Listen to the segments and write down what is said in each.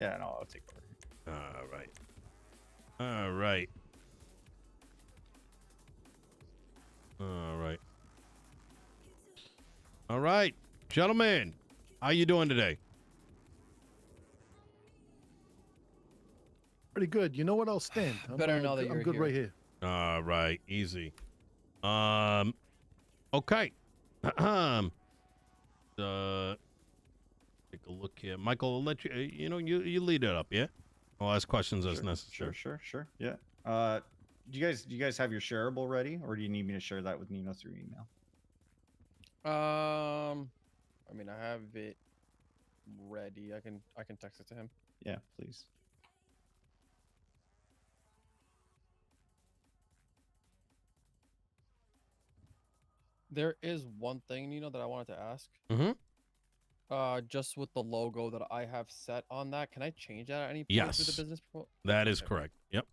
Yeah, no, I'll take over. All right. All right. All right. All right, gentlemen, how you doing today? Pretty good. You know what? I'll stand. Better know that I'm you're good here. right here. All right, easy. Okay. Take a look here, Michael. I'll let you. You lead it up, yeah. I'll ask questions as necessary. Sure. Yeah. Do you guys have your shareable ready, or do you need me to share that with Nino through email? I mean, I have it ready. I can text it to him. Yeah, please. There is one thing, Nino, that I wanted to ask. Mm-hmm. Just with the logo that I have set on that, can I change that at any point through Yes. the business proposal? That is correct. Yep.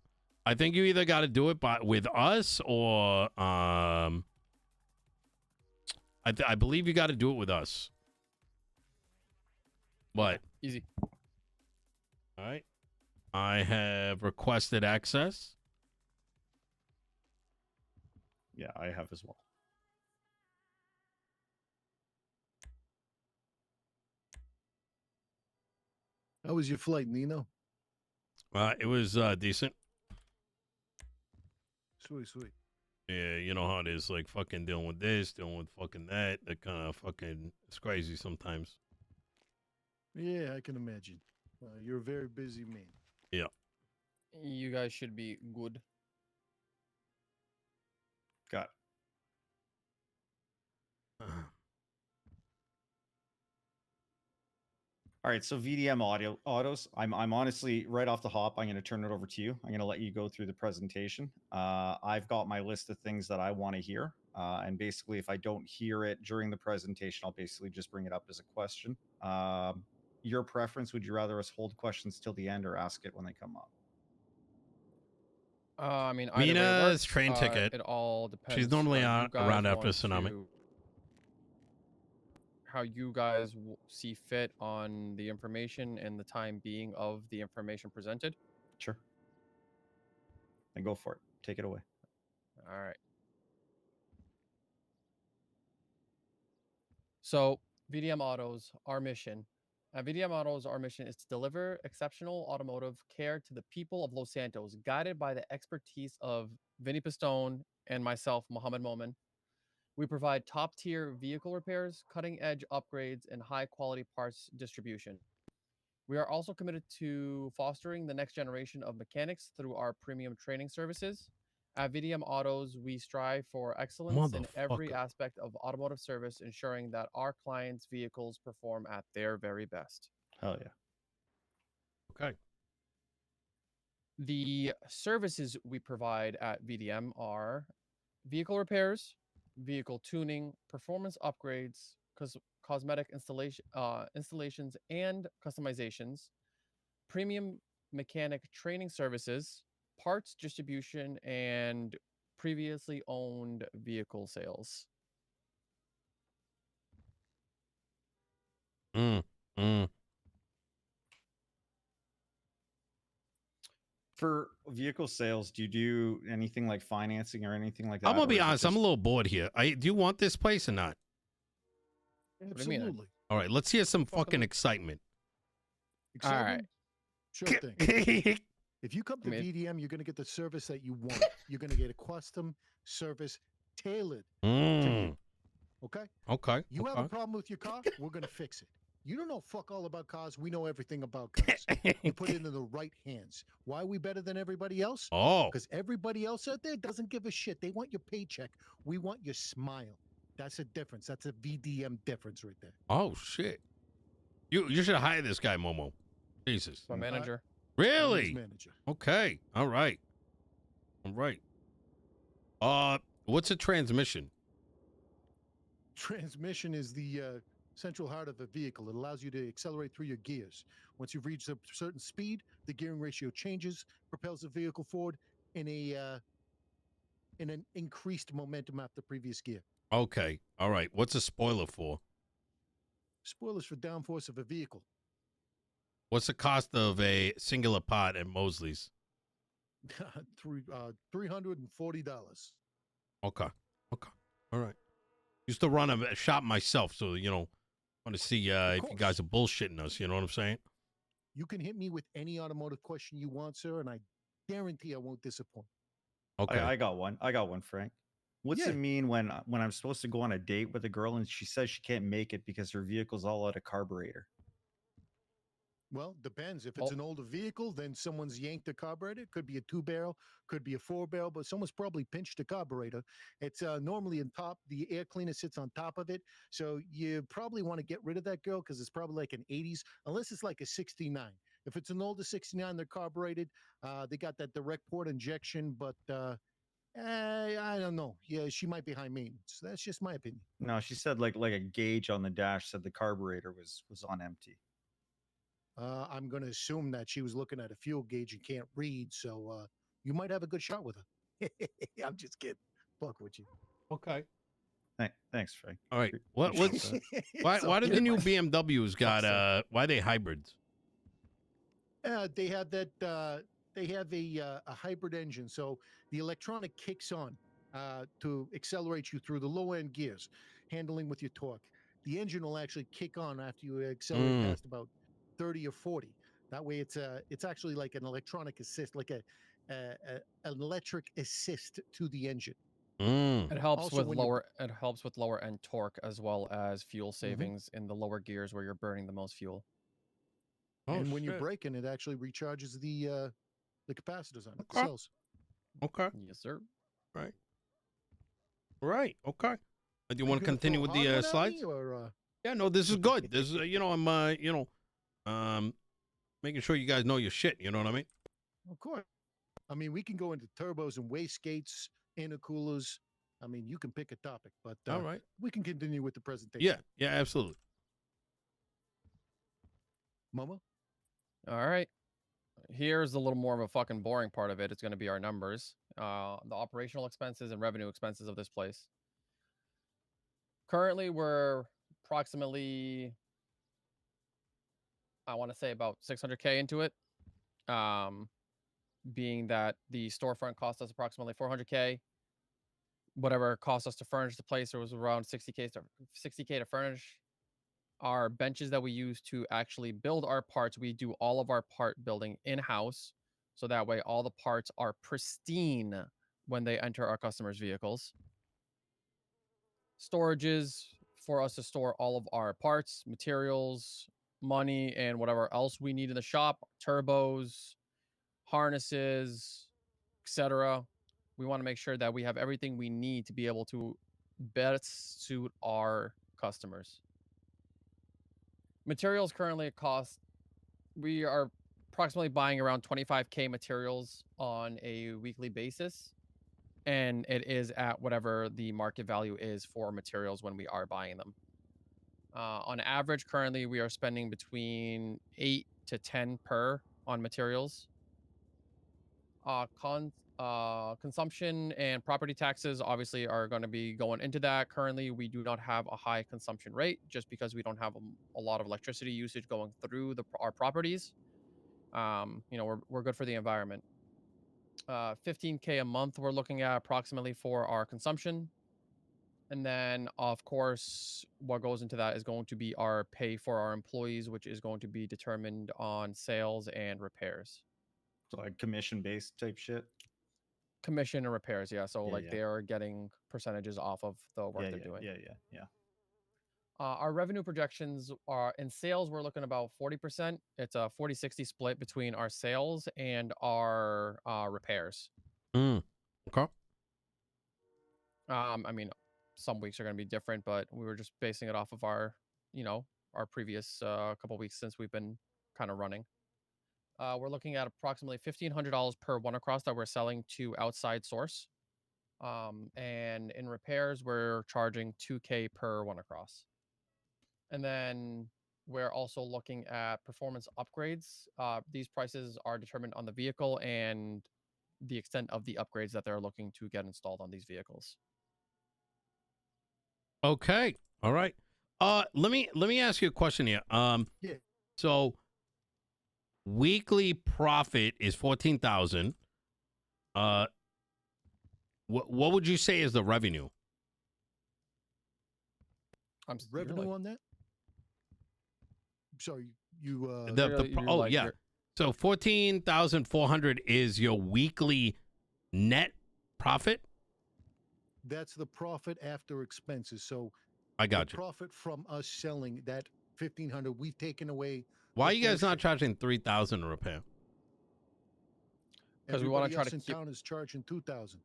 I think you either got to do it with us or I believe you got to do it with us. But Easy. all right. I have requested access. Yeah, I have as well. How was your flight, Nino? It was decent. Sweet. Yeah, you know how it is, like fucking dealing with this, dealing with fucking that. That kind of fucking, it's crazy sometimes. Yeah, I can imagine. You're a very busy man. Yeah. You guys should be good. Got it. All right, so VDM Autos. I'm honestly right off the hop. I'm going to turn it over to you. I'm going to let you go through the presentation. I've got my list of things that I want to hear, and basically, if I don't hear it during the presentation, I'll basically just bring it up as a question. Your preference? Would you rather us hold questions till the end or ask it when they come up? I mean, either way it Mina's works. train ticket. It all depends. She's normally how you guys around after want Tsunami. how you guys see fit on the information and the time being of the information presented. Sure. Then go for it. Take it away. All right. So, VDM Autos, our mission. At VDM Autos, our mission is to deliver exceptional automotive care to the people of Los Santos, guided by the expertise of Vinny Pistone and myself, Mohammed Momin. We provide top-tier vehicle repairs, cutting-edge upgrades, and high-quality parts distribution. We are also committed to fostering the next generation of mechanics through our premium training services. At VDM Autos, we strive for excellence in every Motherfucker. aspect of automotive service, ensuring that our clients' vehicles perform at their very best. Hell yeah. Okay. The services we provide at VDM are vehicle repairs, vehicle tuning, performance upgrades, cosmetic installations and customizations, premium mechanic training services, parts distribution, and previously owned vehicle sales. For vehicle sales, do you do anything like financing or anything like that? I'm gonna or be is it honest. I'm a just- little bored here. Do you want this place or not? do you mean? Absolutely. All right, let's hear some fucking excitement. Excitement? Sure thing. If you come to I mean- VDM, you're going to get the service that you want. You're going to get a custom service tailored to Mm. you. Okay? Okay. You have a okay. problem with your car? We're going to fix it. You don't know fuck all about cars. We know everything about cars. You put it into the right hands. Why are we better than everybody else? Oh. Because everybody else out there doesn't give a shit. They want your paycheck. We want your smile. That's a difference. That's a VDM difference right there. Oh shit. You should hire this guy, Momo. Jesus. My manager. I'm his Really? manager. Okay. All right. All right. What's a transmission? Transmission is the central heart of a vehicle. It allows you to accelerate through your gears. Once you've reached a certain speed, the gearing ratio changes, propels the vehicle forward in an increased momentum after previous gear. Okay. All right. What's a spoiler for? Spoilers for downforce of a vehicle. What's the cost of a singular pot at Mosley's? $340. Okay. Okay. All right. Used to run a shop myself, so want to see if you guys course. are bullshitting us. You know what I'm saying? You can hit me with any automotive question you want, sir, and I guarantee I won't disappoint. Okay. I got one. I got one, Frank. What's Yeah. it mean when I'm supposed to go on a date with a girl and she says she can't make it because her vehicle's all out of carburetor? Well, depends. If Well- it's an older vehicle, then someone's yanked the carburetor. It could be a 2-barrel, could be a 4-barrel, but someone's probably pinched the carburetor. It's normally on top. The air cleaner sits on top of it. So you probably want to get rid of that girl because it's probably like an 80s, unless it's like a 69. If it's an older 69, they're carbureted. They got that direct port injection, but I don't know. Yeah, she might be high maintenance. That's just my opinion. No, she said like a gauge on the dash said the carburetor was on empty. I'm going to assume that she was looking at a fuel gauge and can't read, so you might have a good shot with her. I'm just kidding. Fuck with you. Okay. Thanks, Frank. All right. Appreciate What's that. why do the Okay. new BMWs got Fuck's why are they hybrids? They have that. They have a hybrid engine, so the electronic kicks on to accelerate you through the low end gears, handling with your torque. The engine will actually kick on after you accelerate past about 30 or 40. That way, it's actually like an electronic assist, like an electric assist to the engine. It helps Also, with when you- lower end torque as well as fuel savings in the lower gears where you're burning the most fuel. Oh, and when you're shit. braking, it actually recharges the capacitors on it, the Okay. cells. Okay. Yes, sir. Right. Okay. Do you Are want to gonna continue throw with a hard the one at slides? me, or, Yeah. No, this is good. This is I'm making sure you guys know your shit. You know what I mean? Of course. I mean, we can go into turbos and wastegates, intercoolers. I mean, you can pick a topic, but All right. we can continue with the presentation. Yeah. Yeah. Absolutely. Momo? All right. Here's a little more of a fucking boring part of it. It's going to be our numbers, the operational expenses and revenue expenses of this place. Currently, we're approximately, I want to say about 600K into it. Being that the storefront cost us approximately 400K. Whatever it cost us to furnish the place, it was around 60K to furnish. Our benches that we use to actually build our parts, we do all of our part building in-house. So that way all the parts are pristine when they enter our customers' vehicles. Storages for us to store all of our parts, materials, money, and whatever else we need in the shop, turbos, harnesses, etc. We want to make sure that we have everything we need to be able to best suit our customers. Materials currently cost, we are approximately buying around 25K materials on a weekly basis. And it is at whatever the market value is for materials when we are buying them. On average, currently, we are spending between 8 to 10 per on materials. Consumption and property taxes obviously are going to be going into that. Currently, we do not have a high consumption rate just because we don't have a lot of electricity usage going through our properties. We're good for the environment. 15K a month we're looking at approximately for our consumption. And then, of course, what goes into that is going to be our pay for our employees, which is going to be determined on sales and repairs. So like commission-based type shit. Commission and repairs, yeah. So Yeah, yeah. they are getting percentages off of the work Yeah, they're yeah, doing. yeah. Our revenue projections are in sales. We're looking about 40%. It's a 40-60 split between our sales and our repairs. Okay. I mean, some weeks are going to be different, but we were just basing it off of our previous couple weeks since we've been kind of running. We're looking at approximately $1,500 per one across that we're selling to outside source. And in repairs, we're charging 2K per one across. And then we're also looking at performance upgrades. These prices are determined on the vehicle and the extent of the upgrades that they're looking to get installed on these vehicles. Okay. All right. Let me ask you a question here. Yeah. So weekly profit is 14,000. What would you say is the revenue? Revenue on that? Sorry, you. Yeah. So 14,400 is your weekly net profit. That's the profit after expenses. So I got the you. profit from us selling that 1,500, we've taken away. Why are you guys not charging 3,000 to repair? Because we want to try to in keep. town is charging 2,000.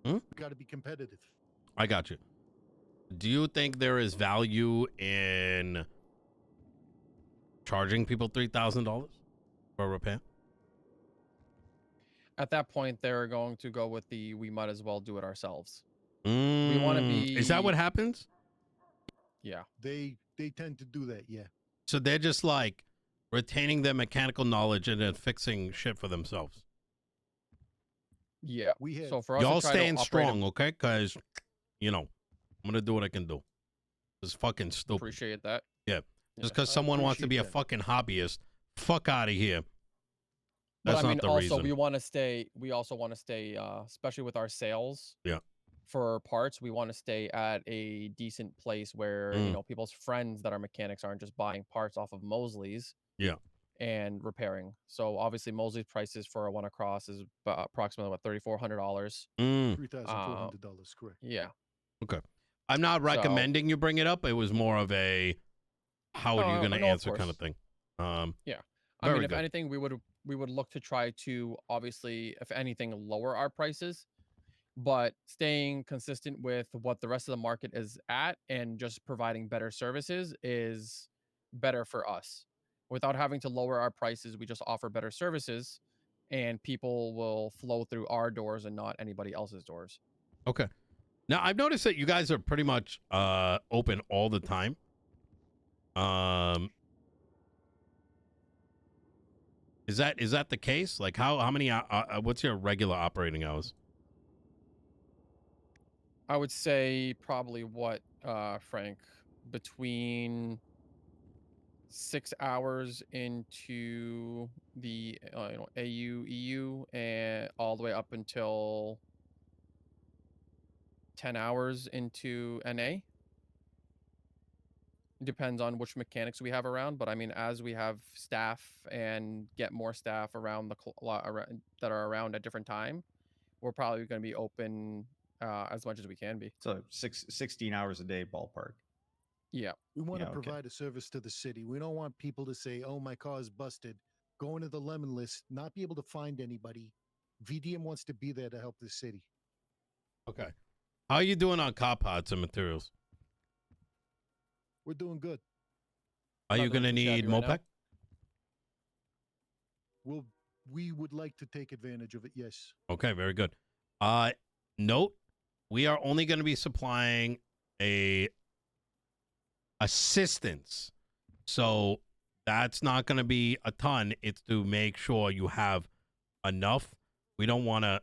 Hmm? We got to be competitive. I got you. Do you think there is value in charging people $3,000 for a repair? At that point, they're going to go with the we might as well do it ourselves. We want to be. Is that what happens? Yeah. They tend to do that, yeah. So they're just like retaining their mechanical knowledge and then fixing shit for themselves. Yeah. We had So for us, Y'all to try staying to operate strong, okay? Because, you know, I'm going to do what I can do. It's fucking stupid. Appreciate that. Yeah. Just Yeah. because someone wants to be a appreciate that. fucking hobbyist, fuck out of here. But That's I mean, not the also reason. we want to stay. We also want to stay, especially with our sales. Yeah. For parts, we want to stay at a decent place where you know people's friends that are mechanics aren't just buying parts off of Mosley's. Yeah. And repairing. So obviously Mosley's prices for a one across is approximately what $3,400. $3,400, correct. Yeah. Okay. I'm not recommending you bring it up. It was more of a how are you going to answer kind of thing. Yeah. I mean, if anything, we would look to try to obviously, if anything, lower our prices, but staying consistent with what the rest of the market is at and just providing better services is better for us. Without having to lower our prices, we just offer better services and people will flow through our doors and not anybody else's doors. Okay. Now, I've noticed that you guys are pretty much open all the time. Is that the case? Like how many what's your regular operating hours? I would say probably Frank, between 6 hours into the AU EU and all the way up until 10 hours into NA. Depends on which mechanics we have around, but I mean, as we have staff and get more staff around that are around at different time, we're probably going to be open as much as we can be. So 16 hours a day ballpark. Yeah. We want to provide a service to the city. We don't want people to say, oh, my car is busted, go into the lemon list, not be able to find anybody. VDM wants to be there to help the city. Okay. How are you doing on car parts and materials? We're doing good. Are you going to need MOPEC? We would like to take advantage of it, yes. Okay, very good. Note, we are only going to be supplying a assistance. So that's not going to be a ton. It's to make sure you have enough. We don't want to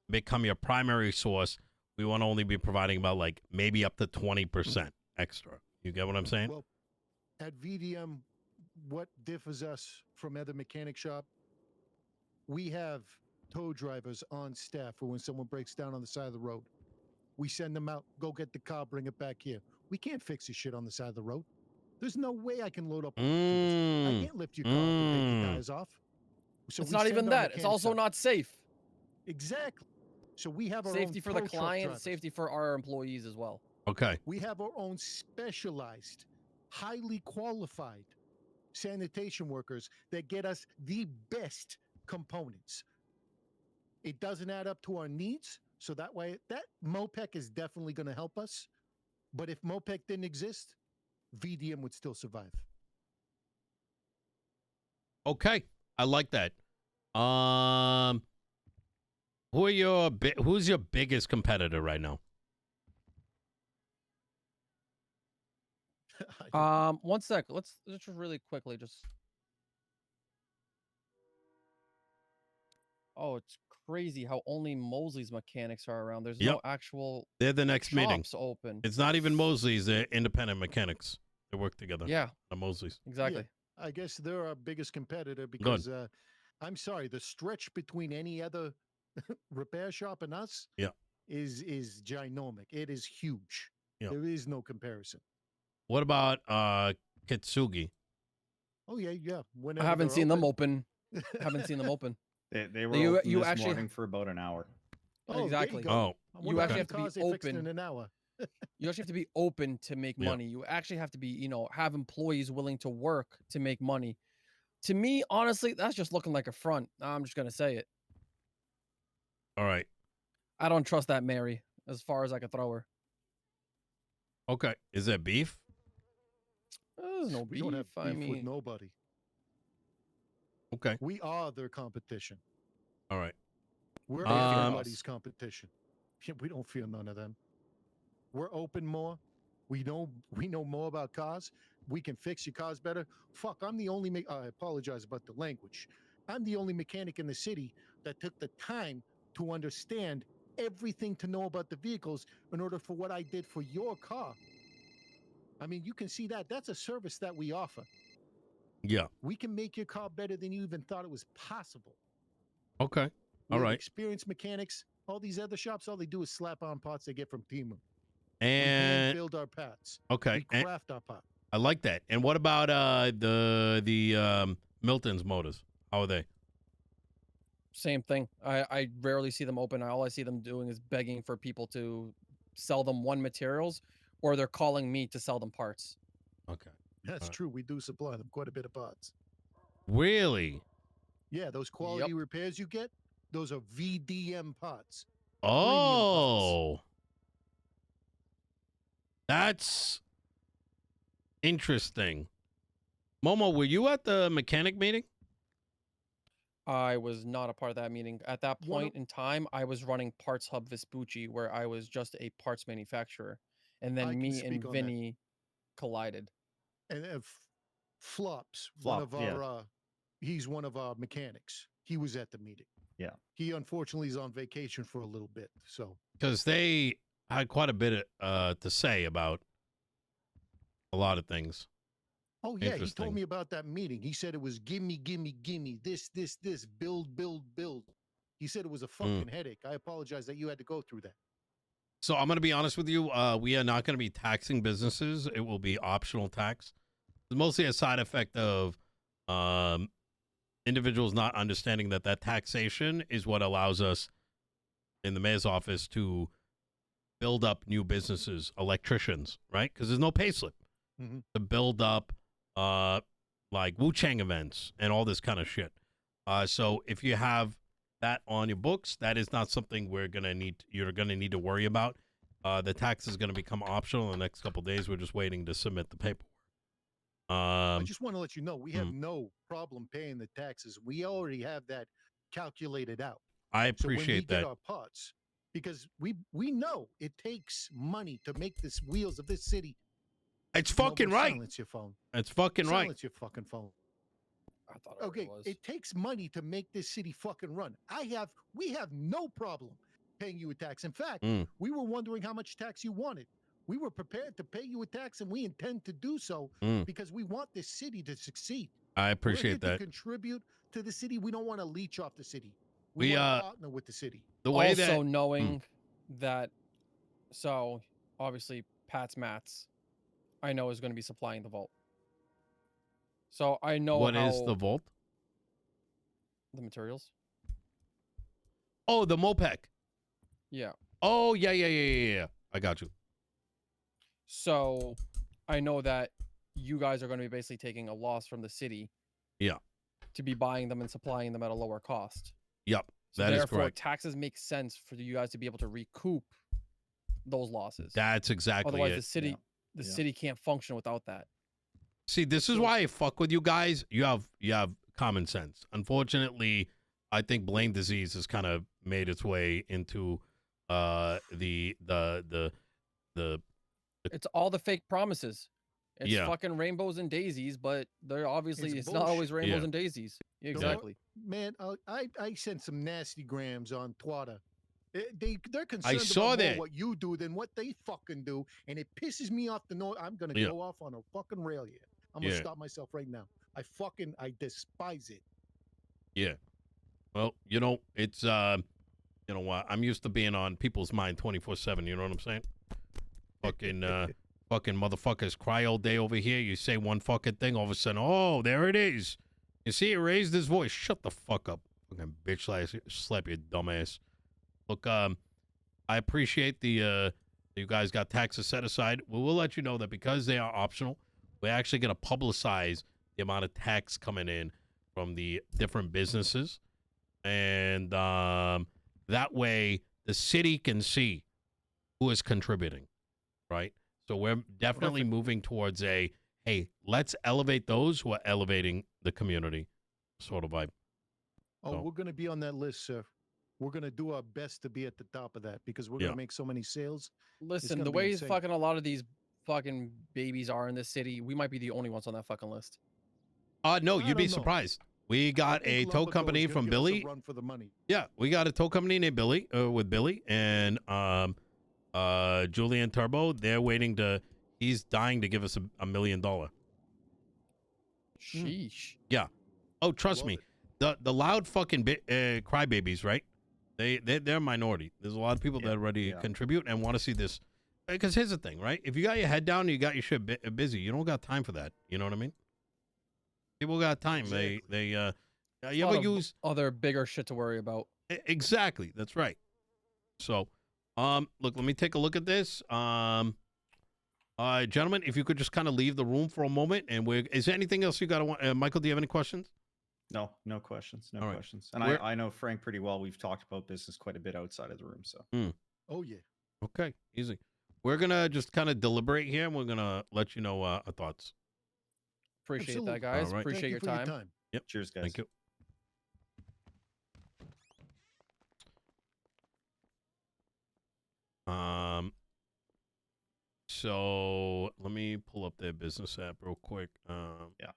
become your primary source. We want to only be providing about like maybe up to 20% extra. You get what I'm saying? Well, at VDM, what differs us from other mechanic shop, we have tow drivers on staff for when someone breaks down on the side of the road. We send them out, go get the car, bring it back here. We can't fix this shit on the side of the road. There's no way I can load up. I can't lift your car up and take your tires off. So it's not even that. It's also not safe. Exactly. So we have our safety own for the client, safety for our employees as well. Okay. We have our own specialized, highly qualified sanitation workers that get us the best components. It doesn't add up to our needs, so that way, that MOPEC is definitely going to help us. But if MOPEC didn't exist, VDM would still survive. Okay, I like that. Who's your biggest competitor right now? One sec. Let's just really quickly just. Oh, it's crazy how only Mosley's mechanics are around. There's no actual. They're the next meeting. Open. It's not even Mosley's. They're independent mechanics. They work together. Yeah. Not Mosley's. Exactly. I guess they're our biggest competitor because I'm sorry, the stretch between any other repair shop and us Yeah. is ginormic. It is huge. Yeah. There is no comparison. What about Kitsugi? Oh yeah, yeah. I Whenever haven't they're seen them open. Haven't seen them open. They were You- open you this actually morning for about an hour. Oh, Exactly. There you go. Oh, I wonder you how actually many have to be cars they fixed in open. an hour. You actually have to be open to make Yeah. money. You actually have to be, have employees willing to work to make money. To me, honestly, that's just looking like a front. I'm just gonna say it. all right. I don't trust that Mary as far as I could throw her. Okay. Is there beef? There's no We beef. don't have beef I with mean, nobody. Okay. We are their competition. All right. We're They fear everybody's us. competition. Yeah, we don't fear none of them. We're open more. We know more about cars. We can fix your cars better. Fuck, I'm the only. I apologize about the language. I'm the only mechanic in the city that took the time to understand everything to know about the vehicles in order for what I did for your car. I mean, you can see that. That's a service that we offer. Yeah. We can make your car better than you even thought it was possible. Okay. We All have right. experienced mechanics. All these other shops, all they do is slap on parts they get from Timu. We hand And build our parts. okay. We And craft our part. I like that. And what about the Milton's Motors? How are they? same thing. I rarely see them open. All I see them doing is begging for people to sell them materials, or they're calling me to sell them parts. Okay. That's true. We do supply them quite a bit of parts. Really? Yeah, those quality repairs you get, those are VDM parts. Oh. That's interesting. Momo, were you at the mechanic meeting? I was not a part of that meeting. At that One of- point in time, I was running Parts Hub Vespucci, where I was just a parts manufacturer. And I then can me and speak on that. Vinny collided. And Flops, Flop, one of our, he's one of our mechanics. He was at the meeting. Yeah. He unfortunately is on vacation for a little bit. So Because they had quite a bit to say about a lot of things. oh yeah, he Interesting. told me about that meeting. He said it was gimme, this, build. He said it was a fucking headache. I apologize that you had to go through that. So I'm going to be honest with you. We are not going to be taxing businesses. It will be optional tax. It's mostly a side effect of individuals not understanding that taxation is what allows us in the mayor's office to build up new businesses, electricians, right? Because there's no pay slip to build up like Wu-Chang events and all this kind of shit. So if you have that on your books, that is not something you're gonna need to worry about. The tax is gonna become optional in the next couple of days. We're just waiting to submit the paperwork. I just want to let you know we have no problem paying the taxes. We already have that calculated out. I So when we appreciate get that. our parts, because we know it takes money to make this wheels of this city. It's fucking right. Silence your phone. It's fucking right. Silence your fucking phone. I thought it Okay, was. it takes money to make this city fucking run. We have no problem paying you a tax. In fact, we were wondering how much tax you wanted. We were prepared to pay you a tax, and we intend to do so because we want this city to succeed. I We're appreciate here that. to contribute to the city. We don't want to leech off the city. We, We want to partner with the city. The way Also that knowing that, so obviously Pat's Mats, I know is going to be supplying the vault. So I know what how is the vault? the materials. Oh, the Mopec. Yeah. Oh, yeah. I got you. So I know that you guys are going to be basically taking a loss from the city. Yeah. To be buying them and supplying them at a lower cost. Yep. So that is therefore, correct. taxes make sense for you guys to be able to recoup those losses. That's exactly Otherwise, it. the city can't function without that. See, this is why I fuck with you guys. You have common sense. Unfortunately, I think blame disease has kind of made its way into the It's all the fake promises. It's Yeah. fucking rainbows and daisies, but they're obviously It's it's not always bullshit. rainbows Yeah. and daisies. Don't Exactly. Man, I sent some nasty grams on Twitter. They're concerned saw about more that. what you do than what they fucking do, and it pisses me off to know. I'm gonna Yeah. go off on a fucking rail here. I'm gonna Yeah. stop myself right now. I despise it. Yeah. Well, you know, it's you know what? I'm used to being on people's mind 24/7. You know what I'm saying? Fucking fucking motherfuckers cry all day over here. You say one fucking thing, all of a sudden, oh, there it is. You see, it raised his voice. Shut the fuck up, fucking bitch! Slap your dumb ass. Look, I appreciate the you guys got taxes set aside. We'll let you know that because they are optional, we're actually going to publicize the amount of tax coming in from the different businesses, and that way the city can see who is contributing, right? So we're definitely moving towards a, hey, let's elevate those who are elevating the community sort of vibe. Oh, So- we're going to be on that list, sir. We're going to do our best to be at the top of that because we're going to make so many sales. Listen, gonna the be way insane. fucking a lot of these fucking babies are in this city, we might be the only ones on that fucking list. No, I you'd be don't know. surprised. We got I a think tow Lumberco company is gonna from give us a Billy. run for the money. Yeah, we got a tow company named Billy with Billy and Julian Turbo. They're waiting to. He's dying to give us $1 million. Sheesh. Yeah. Oh, trust Love me, it. the loud fucking crybabies, right? They're a minority. There's a lot of people that are ready to contribute and want to see this. Because here's the thing, right? If you got your head down and you got your shit busy, you don't got time for that. You know what I mean? People got time. Exactly. You A ever lot of use other bigger shit to worry about. exactly? That's right. So, look, let me take a look at this. Gentlemen, if you could just kind of leave the room for a moment, and is there anything else you got to want? Michael, do you have any questions? No, no questions. No All right. questions. And I know Frank pretty well. We've talked about business quite a bit outside of the room. So Oh, yeah. Okay, easy. We're gonna just kind of deliberate here, and we're gonna let you know our thoughts. Appreciate Absolutely. that, guys. All right. Appreciate Thank your you for time. Yep. cheers, guys. Thank you. So let me pull up their business app real quick. Yeah,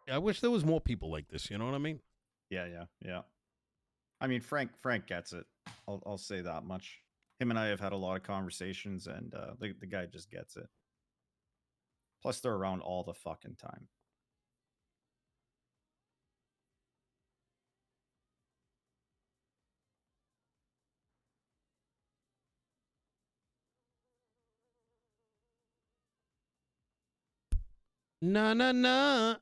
I wish there was more people like this. You know what I mean? yeah. I mean, Frank gets it. I'll say that much. Him and I have had a lot of conversations, and the guy just gets it. Plus, they're around all the fucking time. Na na na,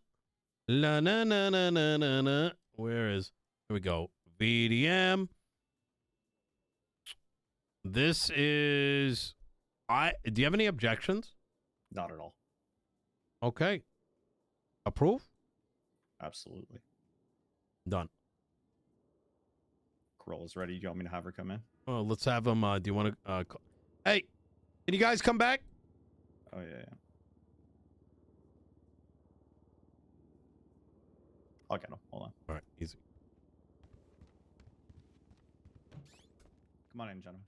la na na na na na na. Where is? Here we go. VDM. This is. Do you have any objections? Not at all. Okay. Approve? Absolutely. Done. Corolla's ready. Do you want me to have her come in? Oh, let's have them. Do you want to? Hey, can you guys come back? Oh yeah. I'll get him. Hold on. All right, easy. Come on in, gentlemen.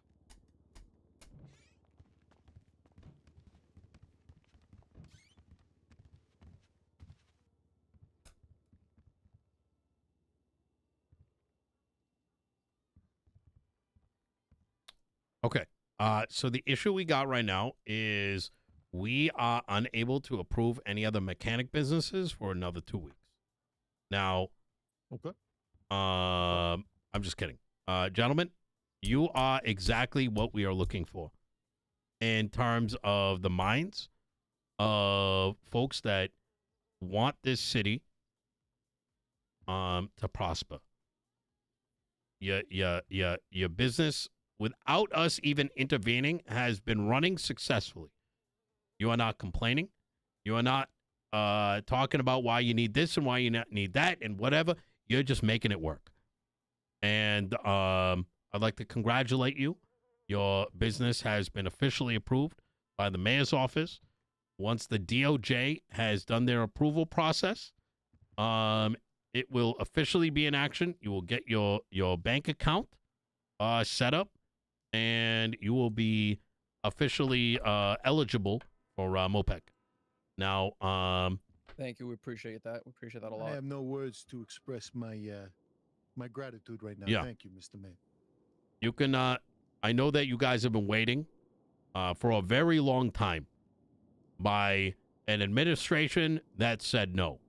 Okay. So the issue we got right now is we are unable to approve any other mechanic businesses for another 2 weeks. Now, Okay. I'm just kidding. Gentlemen, you are exactly what we are looking for in terms of the minds of folks that want this city to prosper. Your business, without us even intervening, has been running successfully. You are not complaining. You are not talking about why you need this and why you need that and whatever. You're just making it work. And I'd like to congratulate you. Your business has been officially approved by the mayor's office. Once the DOJ has done their approval process, it will officially be in action. You will get your bank account set up, and you will be officially eligible for MOPEC. Now, Thank you. We appreciate that. We appreciate that a I lot. have no words to express my my gratitude right now. Yeah. Thank you, Mr. Mayor. you can. I know that you guys have been waiting for a very long time by an administration that said no.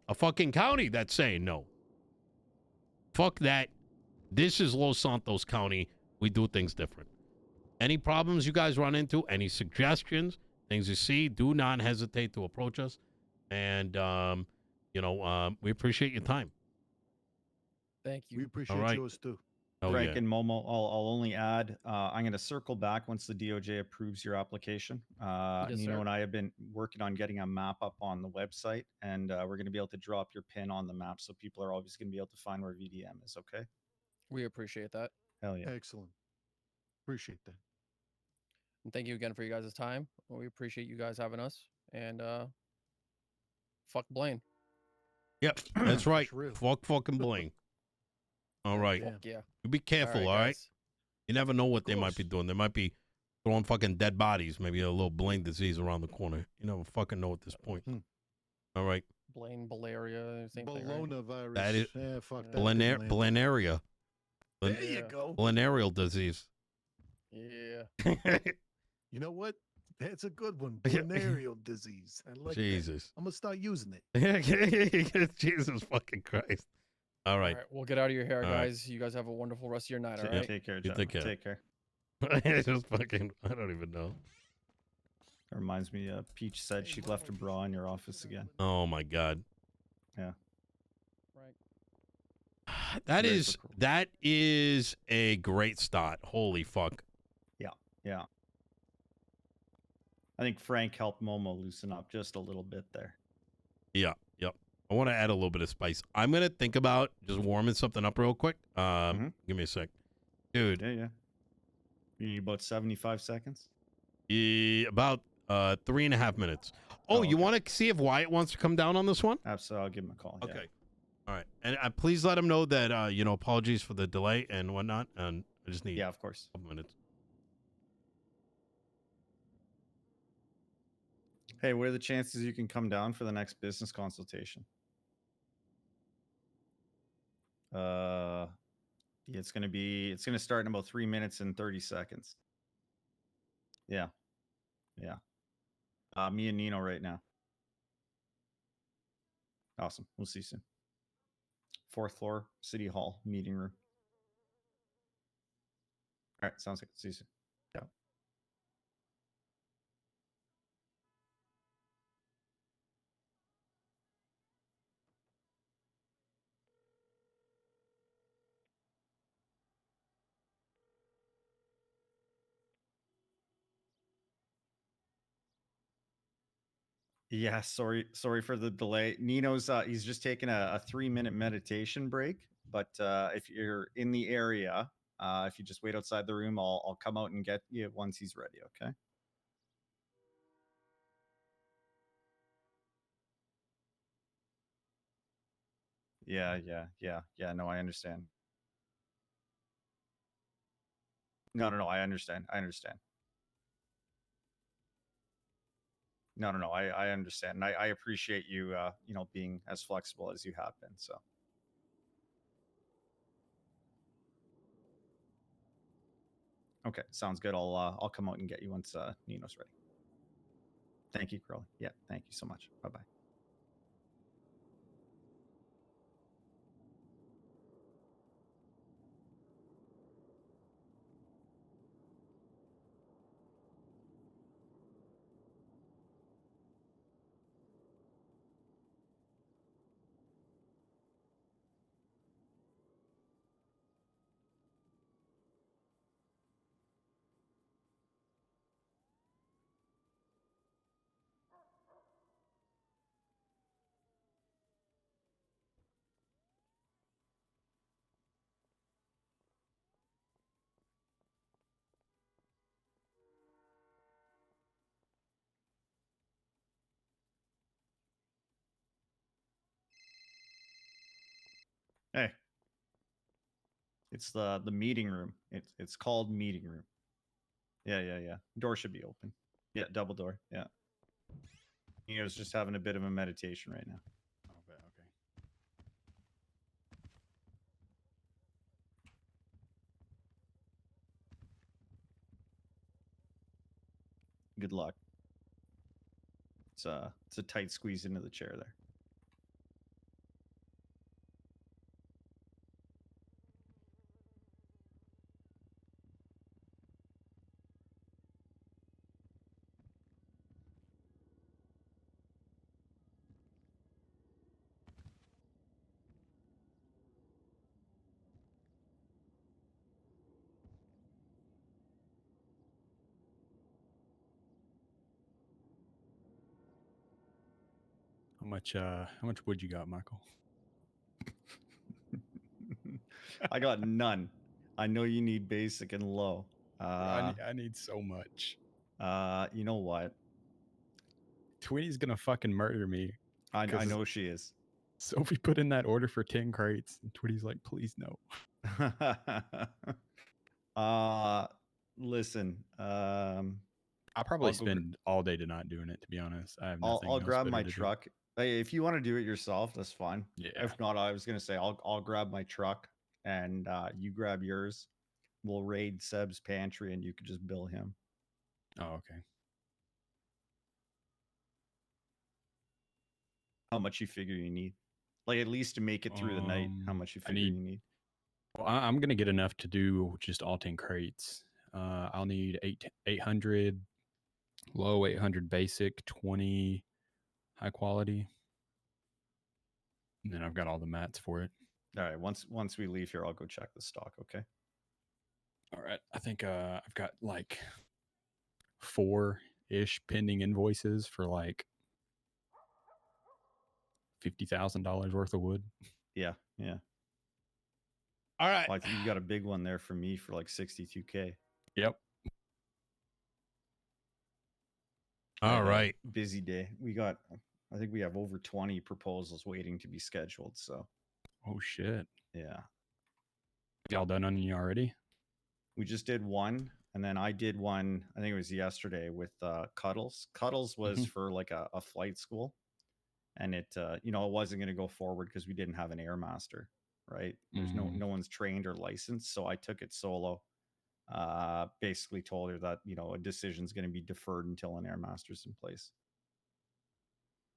a fucking county that's saying no. Fuck that. This is Los Santos County. We do things different. Any problems you guys run into, any suggestions, things you see, do not hesitate to approach us. And, we appreciate your time. Thank We you. appreciate right. yours too. Oh, Frank yeah. and Momo, I'll only add, I'm going to circle back once the DOJ approves your application. Yes, Nino sir. and I have been working on getting a map up on the website, and we're going to be able to drop your pin on the map, so people are always going to be able to find where VDM is, okay? We appreciate that. Hell yeah. Excellent. Appreciate that. And thank you again for you guys' time. We appreciate you guys having us. And fuck Blaine. Yep, that's right. For real. Fuck fucking Blaine. All right. Yeah. Fuck yeah. You be careful, all right? guys. You never know what they might be course. doing. They might be throwing fucking dead bodies, maybe a little Blaine disease around the corner. You never fucking know at this point. All right. Blaine, Balaria, same thing, right? Bologna virus. That is- yeah, fuck that. Blanaria. There you Yeah. go. Blanarial disease. Yeah. You know what? That's a good one. Yeah. Venereal disease. I like that. Jesus. I'm gonna start using it. Jesus fucking Christ. All right. All right. We'll get out of your hair, All right. guys. You guys have a wonderful rest of your night, all Take, right? take care, You gentlemen. take care. Take care. Just fucking, I don't even know. That reminds me, Peach said she left a bra in your office again. Oh my God. Yeah. Frank. That is a great start. Holy fuck. Yeah. I think Frank helped Momo loosen up just a little bit there. Yeah. Yep. I want to add a little bit of spice. I'm going to think about just warming something up real quick. Give me a sec. Dude. Yeah. You need about 75 seconds? About 3.5 minutes. Oh, okay. you want to see if Wyatt wants to come down on this one? Absolutely. I'll give him a call. Okay. Yeah. All right. And please let him know that, apologies for the delay and whatnot. And I just need Yeah, of course. a couple minutes. Hey, what are the chances you can come down for the next business consultation? It's gonna start in about 3 minutes and 30 seconds. Yeah. Me and Nino right now. Awesome. We'll see you soon. 4th floor, City Hall, meeting room. All right, sounds good. See you soon. Yeah. Yeah, sorry for the delay. Nino's he's just taking a 3-minute meditation break, but if you're in the area, if you just wait outside the room, I'll come out and get you once he's ready, okay? Yeah, no, I understand. No, I understand. No, I understand. And I appreciate you, being as flexible as you have been. So, okay, sounds good. I'll come out and get you once Nino's ready. Thank you, Crowley. Yeah, thank you so much. Bye bye. Hey, it's the meeting room. It's called meeting room. Yeah. Door should be open. Yeah, double door. Yeah. Nino's just having a bit of a meditation right now. Okay. Good luck. It's a tight squeeze into the chair there. How much wood you got, Michael? I got none. I know you need basic and low. I need so much. You know what? Twitty's gonna fucking murder me. I 'cause know she is. Sophie put in that order for 10 crates, and Twitty's like, please no. Listen. I'll probably I'll go spend all day tonight doing it, to be honest. I have nothing I'll else grab better my to do. truck. Hey, if you want to do it yourself, that's fine. Yeah. If not, I was gonna say I'll grab my truck and you grab yours. We'll raid Seb's pantry and you could just bill him. Oh, okay. How much you figure you need? Like at least to make it through the night. How much you figure you need? Well, I'm gonna get enough to do just all 10 crates. I'll need 800 low, 800 basic, 20 high quality, and then I've got all the mats for it. All right. Once we leave here, I'll go check the stock. Okay. All right. I think I've got like 4-ish pending invoices for like $50,000 worth of wood. Yeah. Yeah. All right. Well, I think you got a big one there for me for like 62K. Yep. All right. Busy day. I think we have over 20 proposals waiting to be scheduled. So. Oh shit. Yeah. Y'all done on you already? We just did one, and then I did one. I think it was yesterday with Cuddles. Cuddles was for like a flight school, and it it wasn't going to go forward because we didn't have an airmaster, right? There's no one's trained or licensed, so I took it solo. Basically told her that a decision's going to be deferred until an airmaster's in place.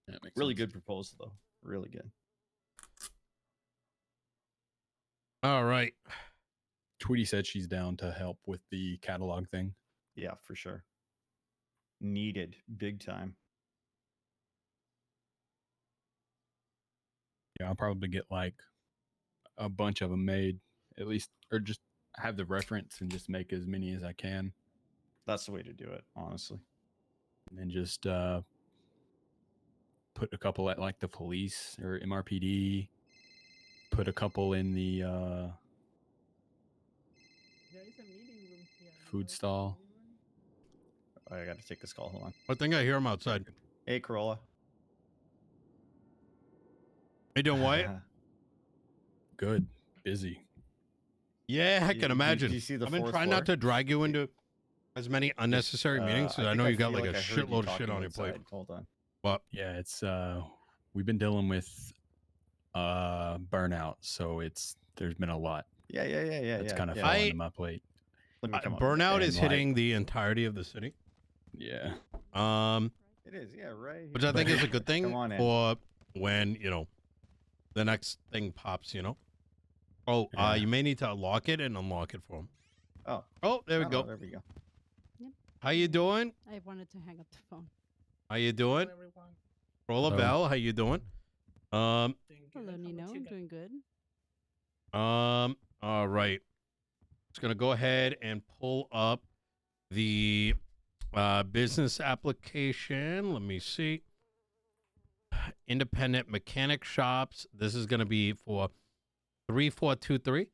That makes really sense. good proposal though, really good. All right. Tweety said she's down to help with the catalog thing. Yeah, for sure. Needed big time. Yeah, I'll probably get like a bunch of them made, at least, or just have the reference and just make as many as I can. That's the way to do it, honestly. And then just put a couple at like the police or MRPD. Put a couple in the food stall. I got to take this call. Hold on. I think I hear him outside. Hey, Corolla. Hey, doing Wyatt? Good. Busy. Yeah, I can imagine. Do you see the I've been fourth trying floor? not to drag you into as many unnecessary meetings because I know you got like a shitload of shit on your plate. Hold on. But yeah, it's we've been dealing with burnout, so there's been a lot. Yeah. It's kind of yeah. fallen to my plate. Let me come up. burnout is And, like, hitting the entirety of the city. Yeah. It is, yeah, right. Which I think is a good thing Come on in. for when, the next thing pops, Oh, Yeah. you may need to lock it and unlock it for him. Oh, there we go. There we go. How you doing? I wanted to hang up the phone. How you doing? Rolla Hello. Bell, how you doing? Hello, Nino. I'm doing good. All right. Just gonna go ahead and pull up the business application. Let me see. Independent mechanic shops. This is gonna be for 3423.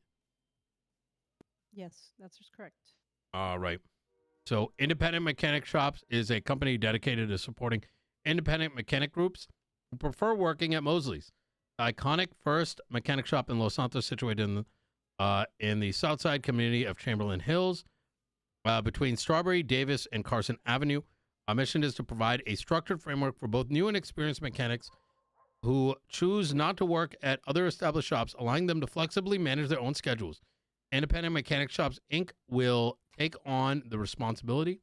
Yes, that's just correct. All right. So, Independent Mechanic Shops is a company dedicated to supporting independent mechanic groups who prefer working at Mosley's, the iconic first mechanic shop in Los Santos, situated in the south side community of Chamberlain Hills, between Strawberry, Davis, and Carson Avenue. Our mission is to provide a structured framework for both new and experienced mechanics who choose not to work at other established shops, allowing them to flexibly manage their own schedules. Independent Mechanic Shops, Inc. will take on the responsibility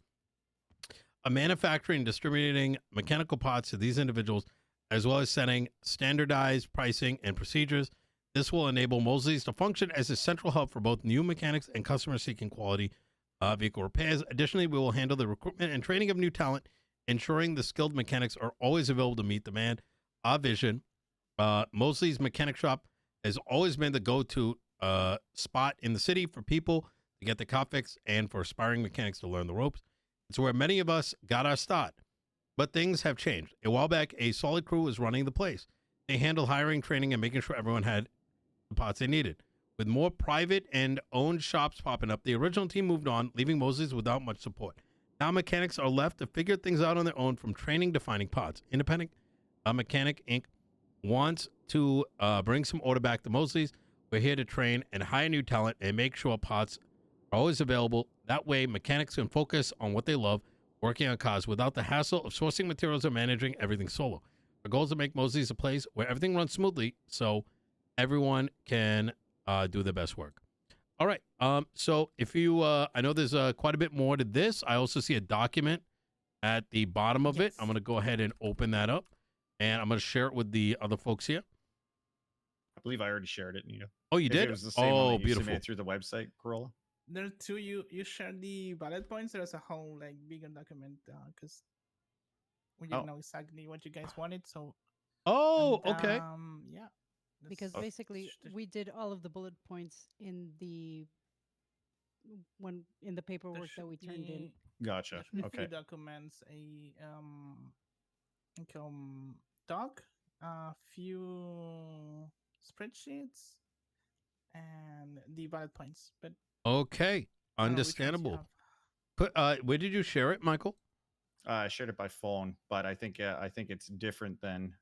of manufacturing and distributing mechanical parts to these individuals, as well as setting standardized pricing and procedures. This will enable Mosley's to function as a central hub for both new mechanics and customers seeking quality vehicle repairs. Additionally, we will handle the recruitment and training of new talent, ensuring the skilled mechanics are always available to meet demand. Our vision, Mosley's Mechanic Shop has always been the go-to spot in the city for people to get the car fixed and for aspiring mechanics to learn the ropes. It's where many of us got our start. But things have changed. A while back, a solid crew was running the place. They handled hiring, training, and making sure everyone had the parts they needed. With more private and owned shops popping up, the original team moved on, leaving Moses without much support. Now mechanics are left to figure things out on their own, from training to finding parts. Independent Mechanic Inc. wants to bring some order back to Mosley's. We're here to train and hire new talent and make sure parts are always available. That way, mechanics can focus on what they love, working on cars, without the hassle of sourcing materials or managing everything solo. Our goal is to make Mosley's a place where everything runs smoothly so everyone can do their best work. All right. So if you, I know there's quite a bit more to this. I also see a document at the bottom of it. I'm going to go ahead and open that up, and I'm going to share it with the other folks here. I believe I already shared it, Nino. Oh, you If did? It was the same one that you beautiful. submitted through the website, Corolla. There are two. You shared the bullet points. There's a whole like bigger document because we didn't know exactly what you guys wanted. So Okay. yeah. Because basically we did all of the bullet points in the paperwork that we turned in. Gotcha. There should be Okay. 3 documents, doc, a few spreadsheets, and the bullet points. But Okay. I don't know which ones you Understandable. have. Where did you share it, Michael? I shared it by phone, but I think it's different than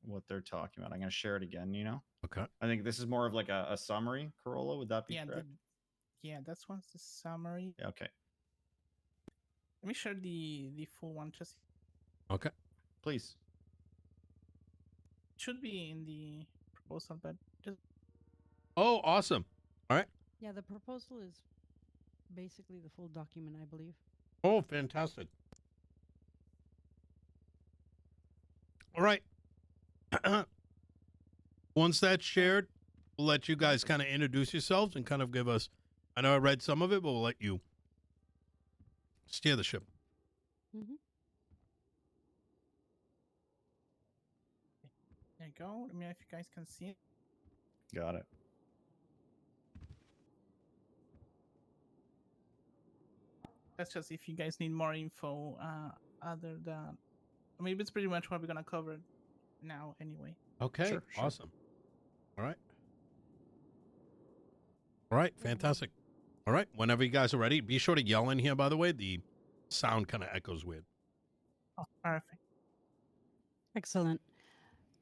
what they're talking about. I'm going to share it again, Okay. I think this is more of like a summary, Corolla. Would that be Yeah, correct? that's one's the summary. Yeah, okay. Let me share the full one. Just Okay. Please. should be in the proposal, but just Oh, awesome. Yeah, the proposal is basically the full document, I believe. Oh, fantastic. All right. Once that's shared, we'll let you guys kind of introduce yourselves and kind of give us, I know I read some of it, but we'll let you steer the ship. Mm-hmm. there you go. Let me know if you guys can see it. Got it. That's just if you guys need more info other than, I mean, it's pretty much what we're gonna cover now anyway. Okay. Sure. Awesome. All right. All right. Fantastic. All right. Whenever you guys are ready, be sure to yell in here, by the way. The sound kind of echoes weird. Oh, perfect. Excellent.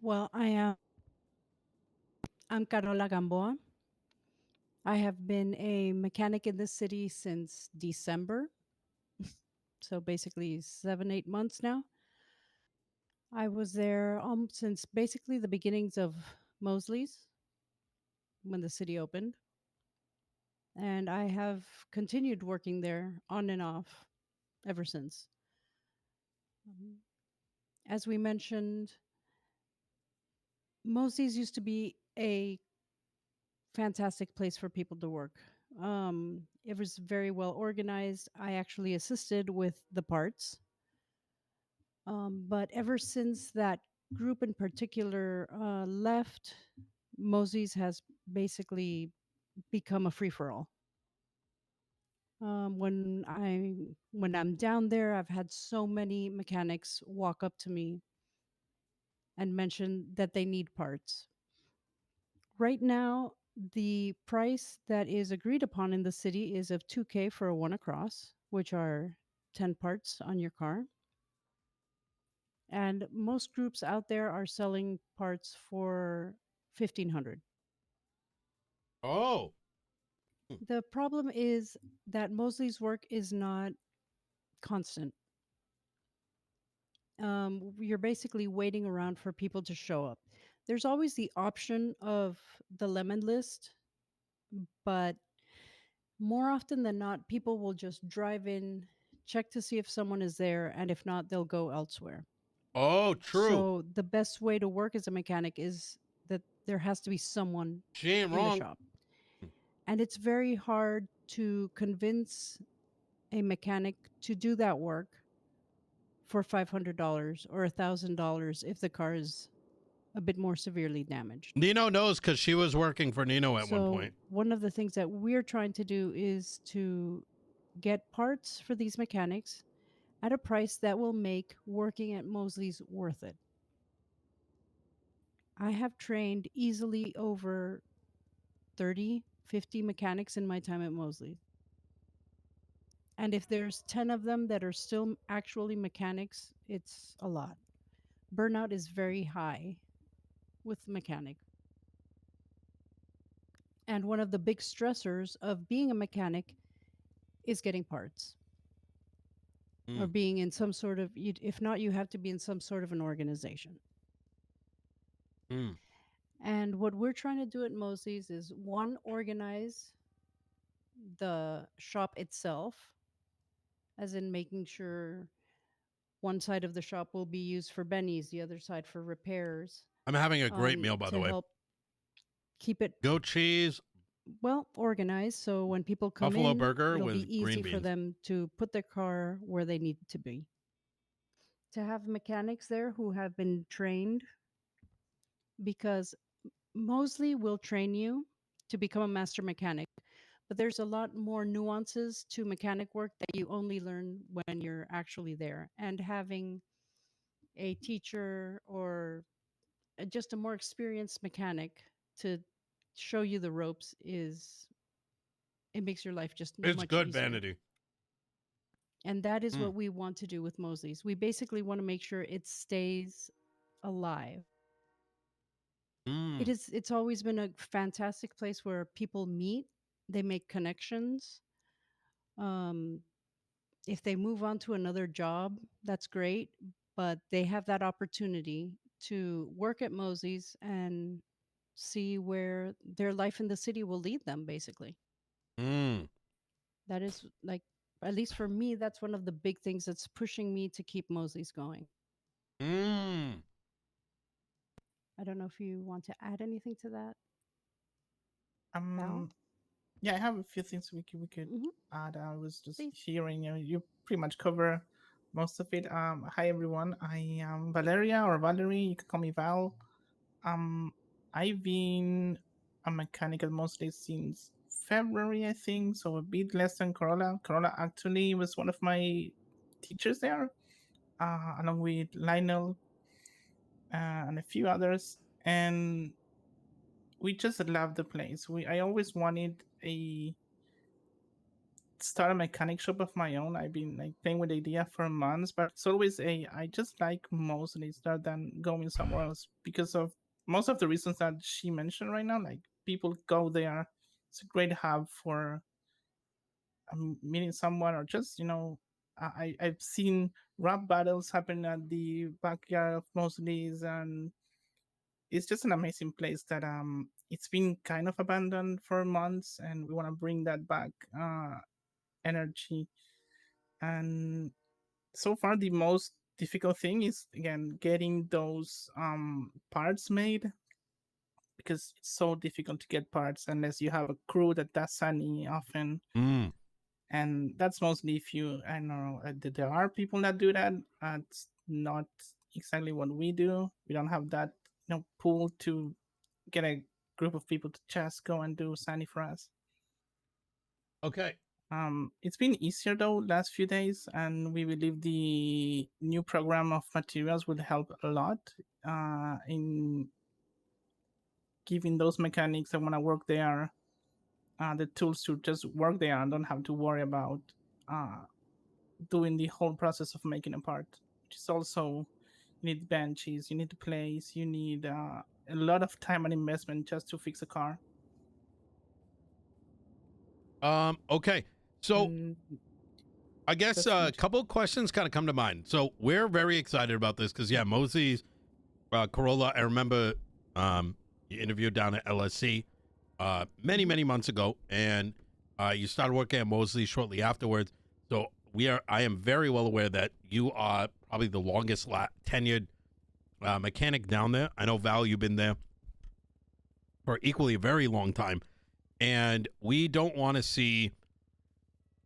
Well, I'm Carola Gamboa. I have been a mechanic in this city since December. So basically 7-8 months now. I was there since basically the beginnings of Mosley's when the city opened. And I have continued working there on and off ever since. As we mentioned, Mosley's used to be a fantastic place for people to work. It was very well organized. I actually assisted with the parts. But ever since that group in particular left, Mosley's has basically become a free-for-all. When I'm down there, I've had so many mechanics walk up to me and mention that they need parts. Right now, the price that is agreed upon in the city is of $2,000 for a one across, which are 10 parts on your car. And most groups out there are selling parts for $1,500. Oh. The problem is that Mosley's work is not constant. You're basically waiting around for people to show up. There's always the option of the lemon list, but more often than not, people will just drive in, check to see if someone is there, and if not, they'll go elsewhere. Oh, true. So the best way to work as a mechanic is that there has to be someone She ain't in wrong. the shop. And it's very hard to convince a mechanic to do that work for $500 or $1,000 if the car is a bit more severely damaged. Nino knows because she was working for Nino at one So point. one of the things that we're trying to do is to get parts for these mechanics at a price that will make working at Mosley's worth it. I have trained easily over 30, 50 mechanics in my time at Mosley. And if there's 10 of them that are still actually mechanics, it's a lot. Burnout is very high with mechanic. And one of the big stressors of being a mechanic is getting parts. Or being in some sort of, if not, you have to be in some sort of an organization. And what we're trying to do at Mosley's is, one, organize the shop itself, as in making sure one side of the shop will be used for bennies, the other side for repairs. I'm having a great meal, by to the way. help keep it Goat cheese, well organized, so when people come buffalo in, burger it'll with be easy green for beans. them to put their car where they need to be. To have mechanics there who have been trained, because Mosley will train you to become a master mechanic, but there's a lot more nuances to mechanic work that you only learn when you're actually there. And having a teacher or just a more experienced mechanic to show you the ropes it makes your life just It's much good, easier. Vanity. And that is what we want to do with Mosley's. We basically want to make sure it stays alive. It's always been a fantastic place where people meet, they make connections. If they move on to another job, that's great, but they have that opportunity to work at Mosley's and see where their life in the city will lead them, basically. That is, like, at least for me, that's one of the big things that's pushing me to keep Mosley's going. I don't know if you want to add anything to that. Val? Yeah, I have a few things we could add. I was just hearing you pretty much cover most of it. Hi everyone, I am Valeria or Valerie. You can call me Val. I've been a mechanic at Mosley since February, I think, so a bit less than Corolla. Corolla actually was one of my teachers there, along with Lionel and a few others, and we just love the place. I always wanted start a mechanic shop of my own. I've been like playing with the idea for months, but it's always I just like Mosley rather than going somewhere else because of most of the reasons that she mentioned right now. Like, people go there, it's a great hub for meeting someone, or just I've seen rap battles happen at the backyard of Mosley's, and it's just an amazing place that it's been kind of abandoned for months, and we want to bring that back energy. And so far the most difficult thing is, again, getting those parts made, because it's so difficult to get parts unless you have a crew that does SANI often. And that's mostly if you, I don't know, there are people that do that. It's not exactly what we do. We don't have that pool to get a group of people to just go and do SANI for us. Okay. It's been easier though last few days, and we believe the new program of materials will help a lot in giving those mechanics that want to work there the tools to just work there and don't have to worry about doing the whole process of making a part, which is also, you need benches, you need the place, you need a lot of time and investment just to fix a car. Okay. So I guess a couple of questions kind of come to mind. So we're very excited about this because, yeah, Mosley's Corolla, I remember you interviewed down at LSC many, many months ago, and you started working at Mosley shortly afterwards. So I am very well aware that you are probably the longest tenured mechanic down there. I know, Val, you've been there for equally a very long time. And we don't want to see,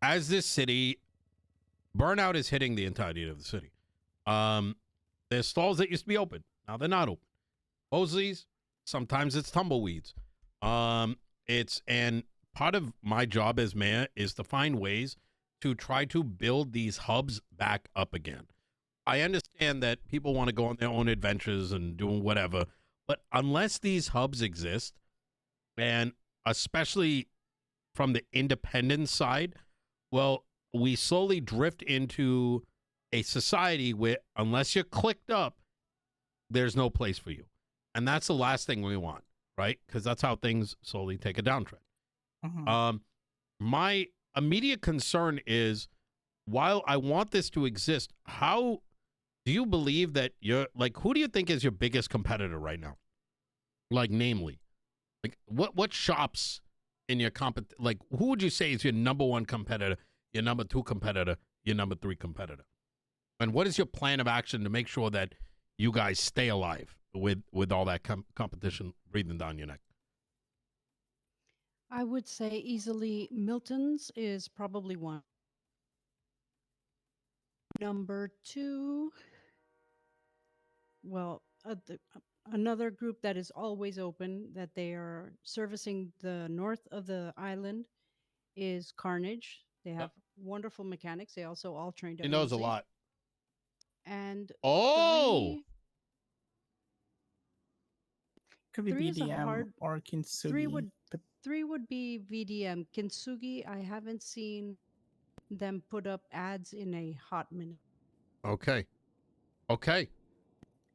as this city, burnout is hitting the entirety of the city. There's stalls that used to be open. Now they're not open. Mosley's, sometimes it's tumbleweeds. And part of my job as mayor is to find ways to try to build these hubs back up again. I understand that people want to go on their own adventures and doing whatever, but unless these hubs exist, and especially from the independent side, well, we slowly drift into a society where unless you're clicked up, there's no place for you. And that's the last thing we want, right? Because that's how things slowly take a downtrend. Mhm. My immediate concern is, while I want this to exist, how do you believe that you're like, who do you think is your biggest competitor right now? Like, namely, like what shops in your like, who would you say is your number one competitor, your number two competitor, your number three competitor? And what is your plan of action to make sure that you guys stay alive with all that competition breathing down your neck? I would say easily Milton's is probably one. Number two, well, another group that is always open, that they are servicing the north of the island, is Carnage. They have wonderful mechanics. They also all trained He at knows a Mosley. lot. And Oh, Could be three is a VDM hard. or Three Kintsugi. would But three would be VDM. Kintsugi, I haven't seen them put up ads in a hot minute. okay. Okay.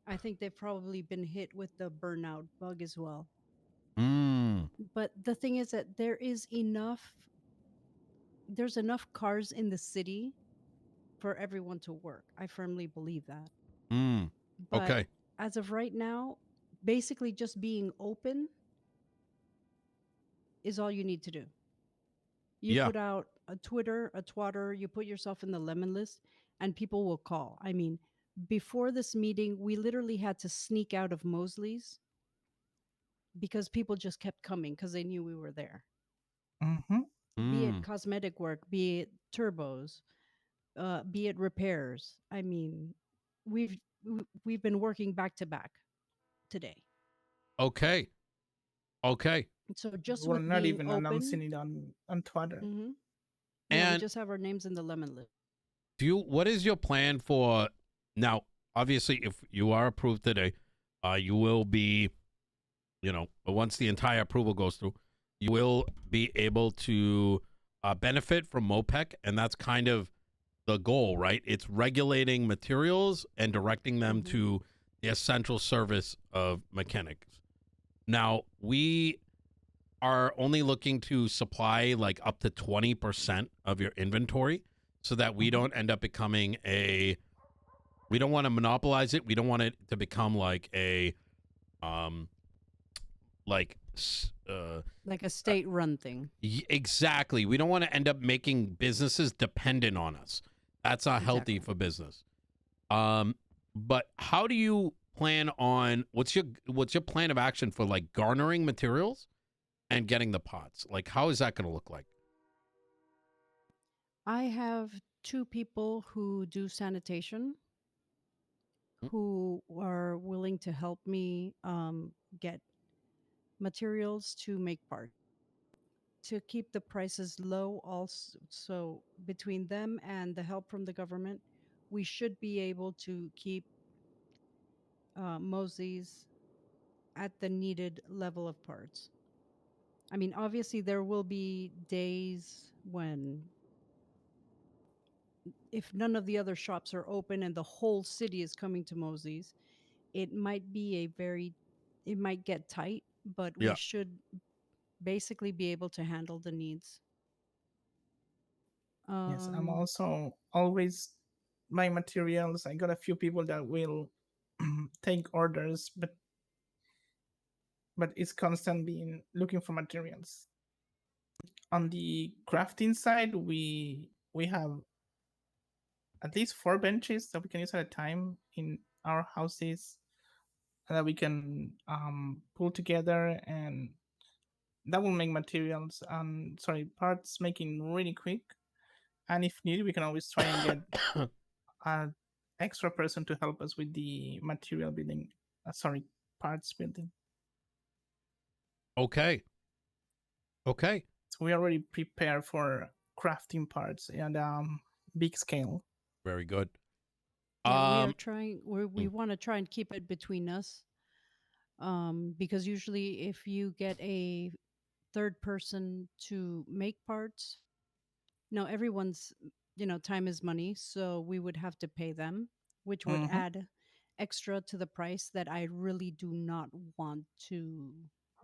I think they've probably been hit with the burnout bug as well. Mm. But the thing is that there's enough cars in the city for everyone to work. I firmly believe that. Mm. But Okay. as of right now, basically just being open is all you need to do. You Yeah. put out a Twitter, a twatter, you put yourself in the lemon list, and people will call. I mean, before this meeting, we literally had to sneak out of Mosley's because people just kept coming because they knew we were there. Mhm. Be it Mm. cosmetic work, be it turbos, be it repairs. I mean, we've been working back to back today. Okay. Okay. So just We're with not being even announcing open, it on Twitter. yeah, we And just have our names in the lemon list. what is your plan for now? Obviously, if you are approved today, you will be, once the entire approval goes through, you will be able to benefit from MOPEC, and that's kind of the goal, right? It's regulating materials and directing them to the essential service of mechanics. Now, we are only looking to supply like up to 20% of your inventory so that we don't end up becoming we don't want to monopolize it. We don't want it to become like like a state-run thing. exactly. We don't want to end up making businesses dependent on us. That's not healthy Exactly. for business. But how do you plan on what's your plan of action for like garnering materials and getting the pots? Like, how is that going to look like? I have two people who do sanitation who are willing to help me get materials to make parts. To keep the prices low, also, so between them and the help from the government, we should be able to keep Mosley's at the needed level of parts. I mean, obviously, there will be days when, if none of the other shops are open and the whole city is coming to Mosley's, it might get tight, but we Yeah. should basically be able to handle the needs. Yes, I'm also always buying materials. I got a few people that will take orders, but it's constant being looking for materials. On the crafting side, we have at least 4 benches that we can use at a time in our houses that we can pull together, and that will make materials parts making really quick. And if needed, we can always try and get an extra person to help us with the material building. Parts building. Okay. So we already prepare for crafting parts and big scale. Very good. Yeah, we are trying. We mm. want to try and keep it between us, because usually if you get a third person to make parts, everyone's time is money, so we would have to pay them, which would Mm-hmm. add extra to the price that I really do not want to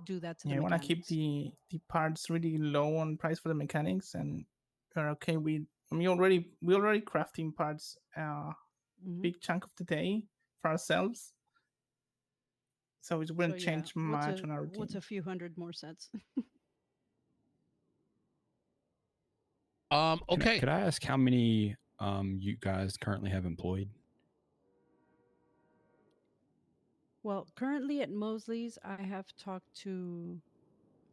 do that to Yeah, the I want to keep mechanics. the parts really low on price for the mechanics, and we're okay with. I mean, we already crafting parts Mhm. big chunk of the day for ourselves, so it So wouldn't yeah, change much on our what's routine. a few hundred more cents? Okay. Could I ask how many you guys currently have employed? Well, currently at Mosley's, I have talked to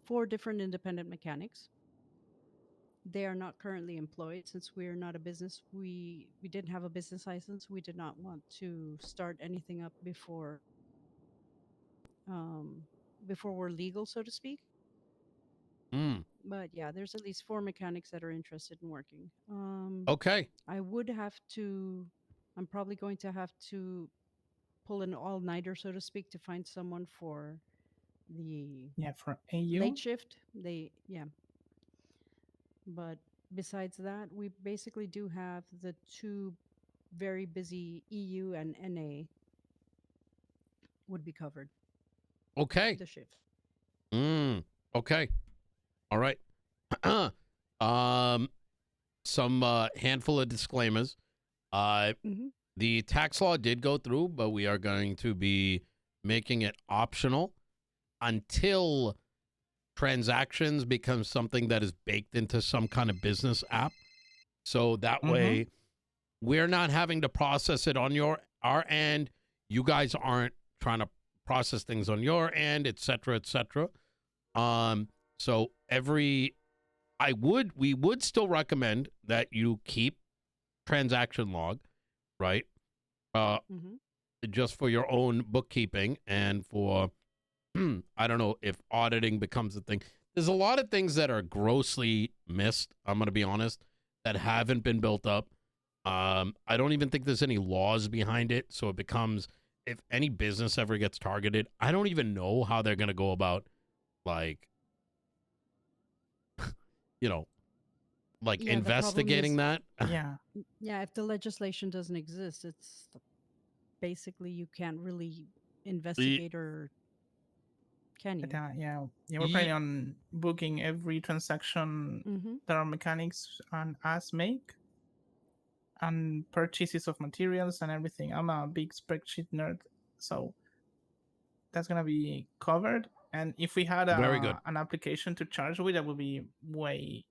4 different independent mechanics. They are not currently employed since we are not a business. We didn't have a business license. We did not want to start anything up um, before we're legal, so to speak. Mm, But yeah, there's at least 4 mechanics that are interested in working. okay. I would have to. I'm probably going to have to pull an all-nighter, so to speak, to find someone for the Yeah, for AU. late shift. Yeah. But besides that, we basically do have the 2 very busy EU and NA would be covered, Okay. the shift. Okay. All right. Some handful of disclaimers. Hmm. The tax law did go through, but we are going to be making it optional until transactions become something that is baked into some kind of business app. So that way we're not having to process it on our end. You guys aren't trying to process things on your end, et cetera, et cetera. So we would still recommend that you keep transaction log, right? Hmm. Just for your own bookkeeping and for, I don't know if auditing becomes a thing. There's a lot of things that are grossly missed, I'm going to be honest, that haven't been built up. I don't even think there's any laws behind it. So it becomes, if any business ever gets targeted, I don't even know how they're going to go about, like, you know, like Yeah, the problem investigating is, that. Yeah. yeah, if the legislation doesn't exist, it's basically you can't really investigate, or can you? But, yeah, we're Ye- planning on booking every transaction Hmm. that our mechanics and us make, and purchases of materials and everything. I'm a big spreadsheet nerd, so that's gonna be covered. And if we had Very good. an application to charge with, that would be way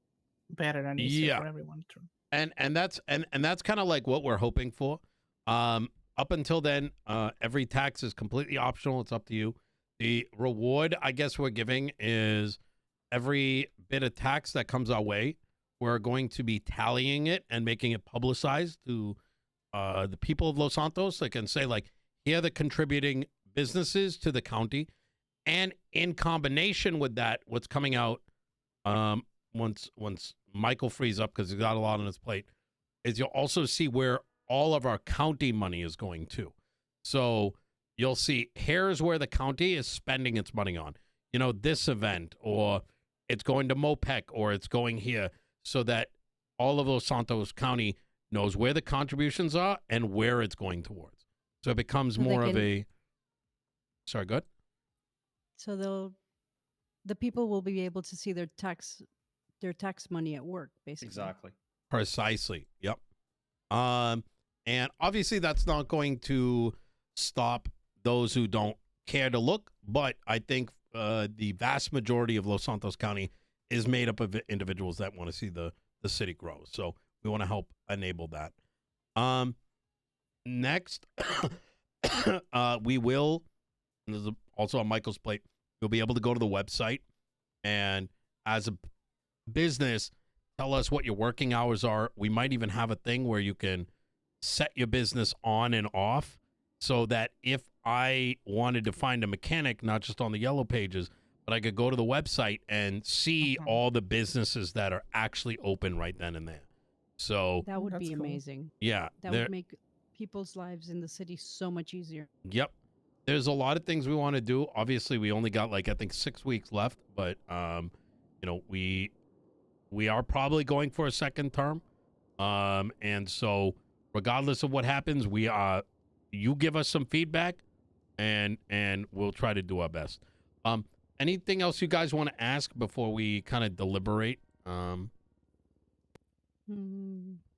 better and easier Yeah. for everyone to. And that's kind of like what we're hoping for. Up until then, every tax is completely optional. It's up to you. The reward, I guess, we're giving is every bit of tax that comes our way, we're going to be tallying it and making it publicized to the people of Los Santos. They can say, like, here are the contributing businesses to the county, and in combination with that, what's coming out once Michael frees up, because he's got a lot on his plate, is you'll also see where all of our county money is going to. So you'll see here's where the county is spending its money on, this event, or it's going to MOPEC, or it's going here, so that all of Los Santos County knows where the contributions are and where it's going towards. So it becomes So they more of can- a. Sorry, good. So the people will be able to see their tax money at work, basically. Exactly. Precisely. Yep. And obviously that's not going to stop those who don't care to look, but I think the vast majority of Los Santos County is made up of individuals that want to see the city grow. So we want to help enable that. Next, we will, and this is also on Michael's plate, you'll be able to go to the website and, as a business, tell us what your working hours are. We might even have a thing where you can set your business on and off, so that if I wanted to find a mechanic, not just on the yellow pages, but I could go to the website and see Mhm. all the businesses that are actually open right then and there. So That would That's be cool. amazing. yeah, That would make people's lives in the city so much easier. yep. There's a lot of things we want to do. Obviously, we only got like I think 6 weeks left, but you know, we are probably going for a second term. And so regardless of what happens, you give us some feedback and we'll try to do our best. Anything else you guys want to ask before we kind of deliberate? Mm-hmm.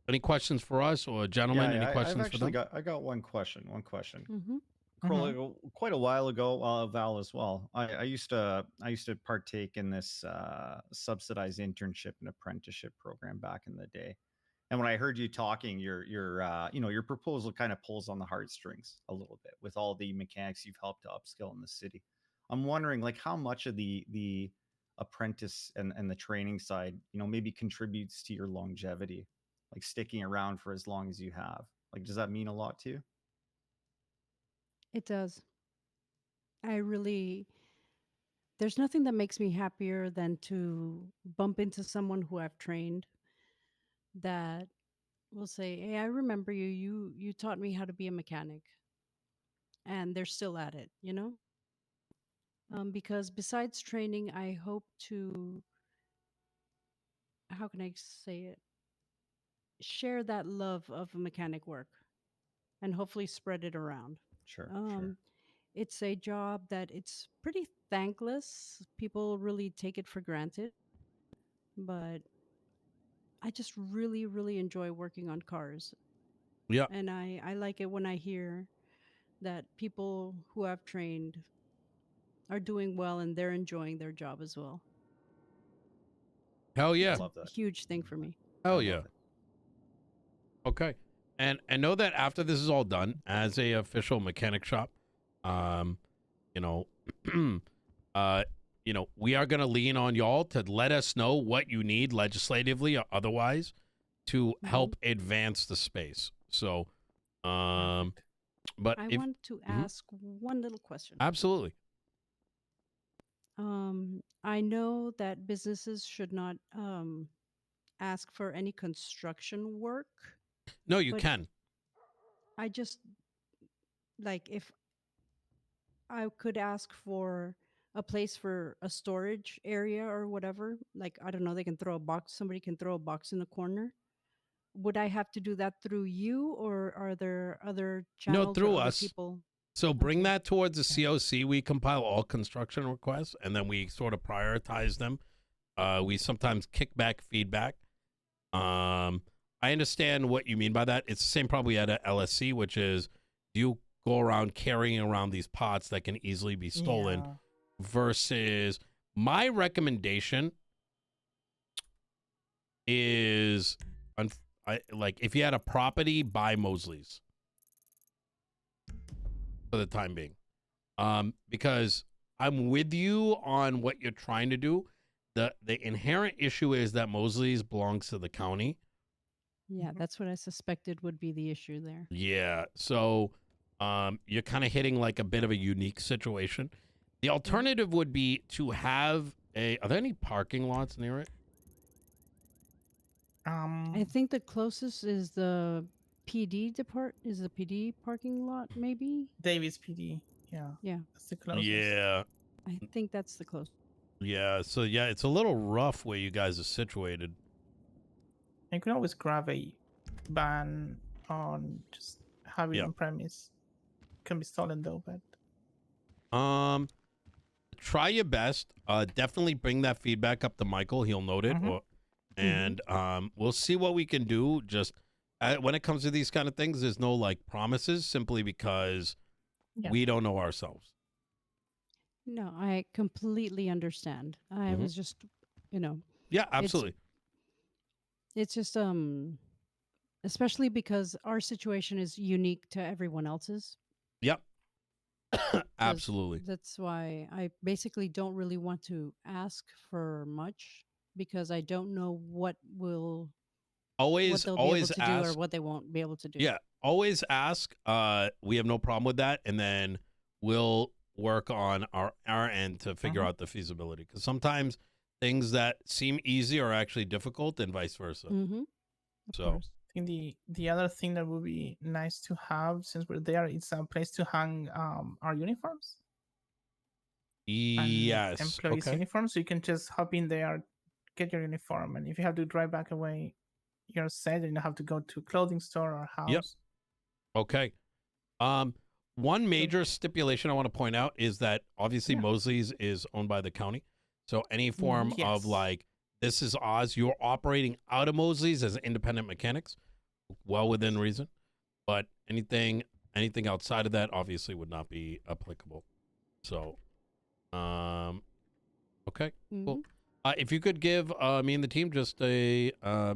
Any questions for us or gentlemen? Any questions I've for actually them? I got one question. Mm-hmm. Quite a while ago, Val as well. I used to partake in this subsidized internship and apprenticeship program back in the day. And when I heard you talking, your proposal kind of pulls on the heartstrings a little bit with all the mechanics you've helped to upskill in the city. I'm wondering, like, how much of the apprentice and the training side, maybe contributes to your longevity, like sticking around for as long as you have. Like, does that mean a lot to you? It does. There's nothing that makes me happier than to bump into someone who I've trained that will say, "Hey, I remember you. You taught me how to be a mechanic," and they're still at it. Because besides training, I hope to, how can I say it, share that love of mechanic work and hopefully spread it around. Sure. It's a job that it's pretty thankless. People really take it for granted, but I just really, really enjoy working on cars. Yeah. And I like it when I hear that people who I've trained are doing well and they're enjoying their job as well. Hell yeah. It's Love a that. huge thing for me. Hell I yeah. love it. Okay. And know that after this is all done, as a official mechanic shop, you know, we are going to lean on y'all to let us know what you need legislatively or otherwise to help advance the space. So, but I if want to ask one little question. absolutely, I know that businesses should not ask for any construction work. no, you But can. I just, like, if I could ask for a place for a storage area or whatever, like, I don't know, somebody can throw a box in the corner. Would I have to do that through you, or are there other No, channels through or other us. people? So bring Okay. that towards the COC. We compile all construction requests, and then we sort of prioritize them. We sometimes kick back feedback. I understand what you mean by that. It's the same probably at a LSC, which is you go around carrying around these pots that can easily be stolen Yeah. versus my recommendation is like if you had a property, buy Mosley's for the time being. Because I'm with you on what you're trying to do. The inherent issue is that Mosley's belongs to the county. Yeah, that's what I suspected would be the issue there. Yeah. So you're kind of hitting like a bit of a unique situation. The alternative would be to have are there any parking lots near it? I think the closest is the PD parking lot, maybe? Davis PD. Yeah. Yeah. That's the closest. Yeah. I think that's the closest. Yeah. So yeah, it's a little rough where you guys are situated. You can always grab a ban on just have it Yeah. on premise. Can be stolen though, but Try your best. Definitely bring that feedback up to Michael. He'll note it. And we'll see what we can do. Just when it comes to these kind of things, there's no like promises simply because we don't know ourselves. No, I completely understand. I was just, Yeah, absolutely. It's just especially because our situation is unique to everyone else's. Yep. Absolutely. That's why I basically don't really want to ask for much, because I don't know what they'll be able to ask, do or what they won't be able to do. Yeah, always ask. We have no problem with that, and then we'll work on our end to figure Mhm. out the feasibility, because sometimes things that seem easy are actually difficult, and vice versa. Mm-hmm. Of So course. I think the other thing that would be nice to have since we're there, it's a place to hang our uniforms and yes, employees' okay. uniforms. So you can just hop in there, get your uniform, and if you have to drive back away, you're set. And you don't have to go to a clothing store or house. Yep. Okay. One major stipulation I want to point out is that obviously Yeah. Mosley's is owned by the county. So any form of Yes. like, this is Oz, you're operating out of Mosley's as independent mechanics, well within reason. But anything outside of that obviously would not be applicable. So, okay, cool. If you could give me and the team just a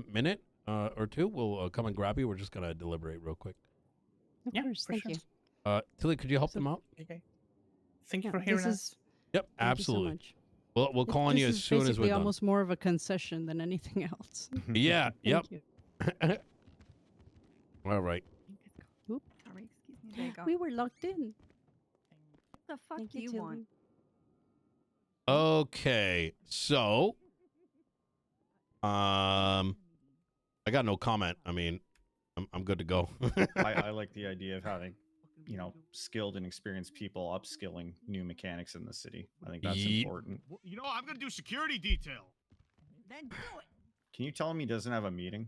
minute or two, we'll come and grab you. We're just gonna deliberate real quick. Of Yeah, course. for Thank sure. you. Tilly, could you help So- them out? Okay. Thank you Yeah, for hearing this us. is Yep, thank you so absolutely. much. We'll call on you This as is soon as we're basically done. almost more of a concession than anything else. Yeah, yep. Thank you. All right. Oop. Sorry, excuse me. There you go. We were locked in. What the fuck Thank do you Tilly. want? Okay, so I got no comment. I mean, I'm good to go. I like the idea of having, skilled and experienced people upskilling new mechanics in the city. I think that's Ye- important. Well, I'm gonna do security detail. Then do it. Can you tell him he doesn't have a meeting?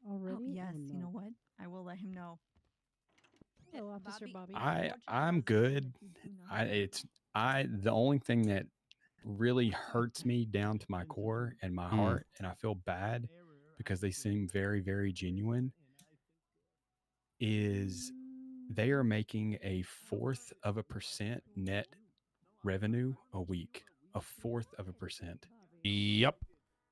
Already? Oh, yes, no. you know what? I will let him know. Hello, Officer Bobby. I'm good. The only thing that really hurts me down to my core and my heart, and I feel bad because they seem very, very genuine, is they are making 0.4% net revenue a week. 0.4%. Yep.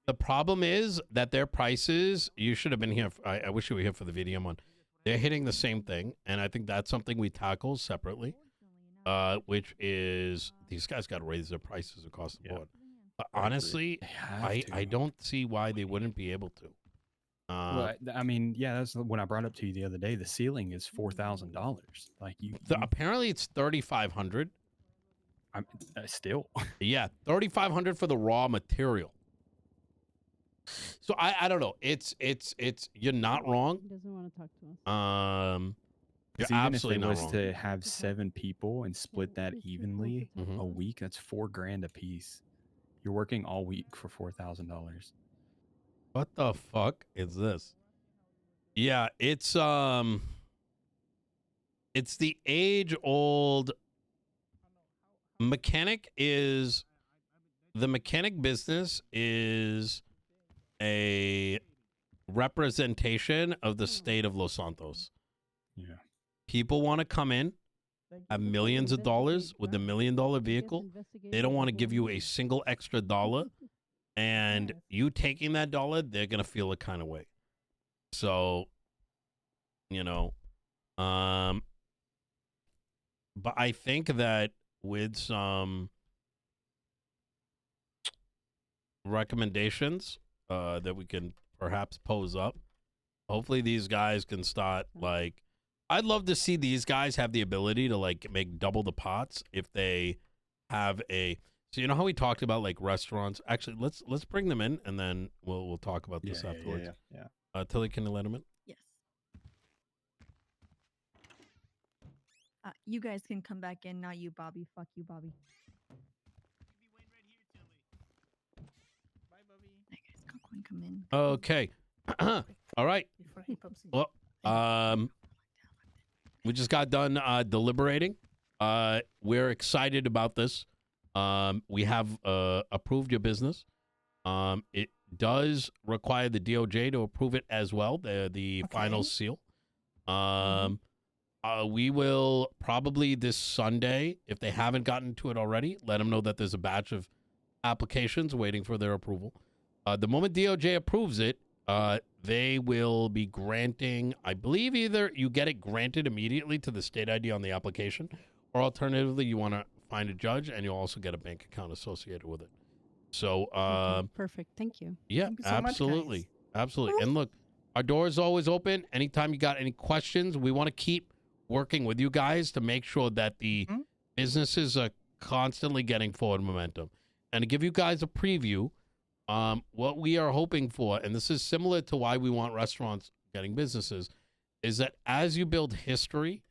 The problem is that their prices, you should have been here. I wish you were here for the VDM one. They're hitting the same thing. And I think that's something we tackle separately, which is these guys got to raise their prices across the board. But honestly, They have I to. don't see why they wouldn't be able to. Well, I mean, yeah, that's when I brought up to you the other day. The ceiling is $4,000. Like apparently it's 3,500. I'm still. Yeah, 3,500 for the raw material. So I don't know. It's you're not wrong. He doesn't want to talk to us. You're 'Cause even if absolutely they not was wrong. to have 7 people and split that evenly Mhm. a week, that's $4,000 a piece. You're working all week for $4,000. What the fuck is this? Yeah, it's the age old mechanic is the mechanic business is a representation of the state of Los Santos. Yeah. People want to come in, have millions of dollars with the $1 million vehicle. They don't want to give you a single extra dollar. And you taking that dollar, they're going to feel a kind of way. So, but I think that with some recommendations that we can perhaps pose up, hopefully these guys can start, like, I'd love to see these guys have the ability to, like, make double the pots if they have so you know how we talked about like restaurants? Actually, let's bring them in and then we'll talk about this afterwards. Yeah. Tilly, can you let them in? Yes. You guys can come back in, not you, Bobby. Fuck you, Bobby. Bye, Bobby. Hey guys, go and come in. Okay. All right. Before he pops in. Well, we just got done deliberating. We're excited about this. We have approved your business. It does require the DOJ to approve it as well, the final Okay. seal. We will probably this Sunday, if they haven't gotten to it already, let them know that there's a batch of applications waiting for their approval. The moment DOJ approves it, they will be granting, I believe either you get it granted immediately to the state ID on the application, or alternatively, you want to find a judge and you'll also get a bank account associated with it. So, Okay, perfect. Thank you. yeah, Thank you so much, guys. absolutely. Absolutely. And look, our door is always open. Anytime you got any questions, we want to keep working with you guys to make sure that the businesses are constantly getting forward momentum. And to give you guys a preview, what we are hoping for, and this is similar to why we want restaurants getting businesses, is that as you build history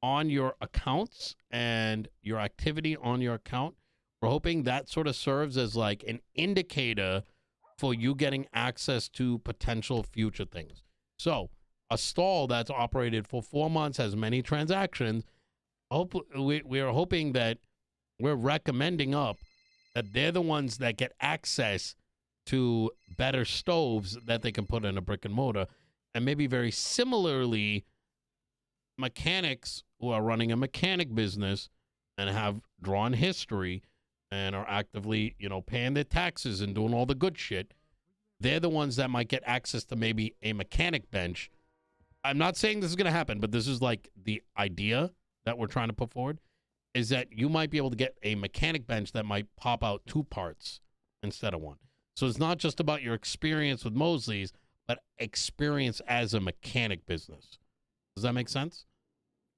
on your accounts and your activity on your account, we're hoping that sort of serves as like an indicator for you getting access to potential future things. So a stall that's operated for 4 months has many transactions. We are hoping that we're recommending up that they're the ones that get access to better stoves that they can put in a brick and mortar. And maybe very similarly, mechanics who are running a mechanic business and have drawn history and are actively, paying their taxes and doing all the good shit, they're the ones that might get access to maybe a mechanic bench. I'm not saying this is going to happen, but this is like the idea that we're trying to put forward, is that you might be able to get a mechanic bench that might pop out 2 parts instead of 1. So it's not just about your experience with Mosley's, but experience as a mechanic business. Does that make sense?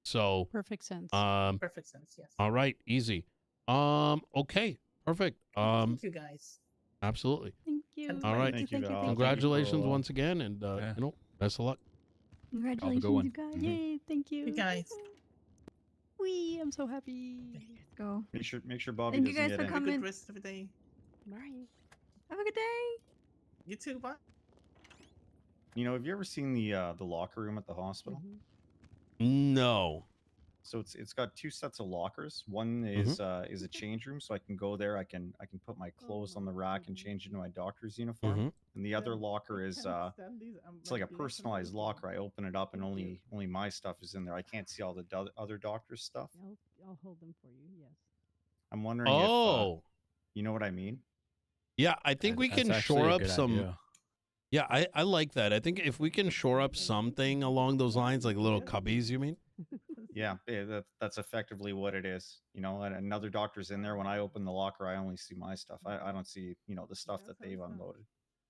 So Perfect sense. Perfect sense. Yes. all right, easy. Okay, perfect. Thank you guys. Absolutely. Thank you. All right. Thank you, Val. Congratulations for, once again, and best of luck. Congratulations, one. you guys. Mhm. Yay, thank you. You guys. Wee, I'm so happy. Let's go. Make sure Bobby Thank you doesn't guys get for in. Have a good coming. rest of the day. Bye. Have a good day. You too. Bye. Have you ever seen the locker room at the hospital? No. So it's got 2 sets of lockers. One is a change room, so I can go there. I can put my clothes on the rack and change into my doctor's uniform. Mhm. And the other locker is it's like a personalized locker. I open it up and only my stuff is in there. I can't see all the other doctors' stuff. I'll hold them for you. Yes. I'm wondering if you know what I mean. Yeah, I think we That's can actually shore a up good some. idea. Yeah, I like that. I think if we can shore up something along those lines, like little cubbies, you mean? Yeah, that's effectively what it is. And another doctor's in there. When I open the locker, I only see my stuff. I don't see, the stuff that they've unloaded.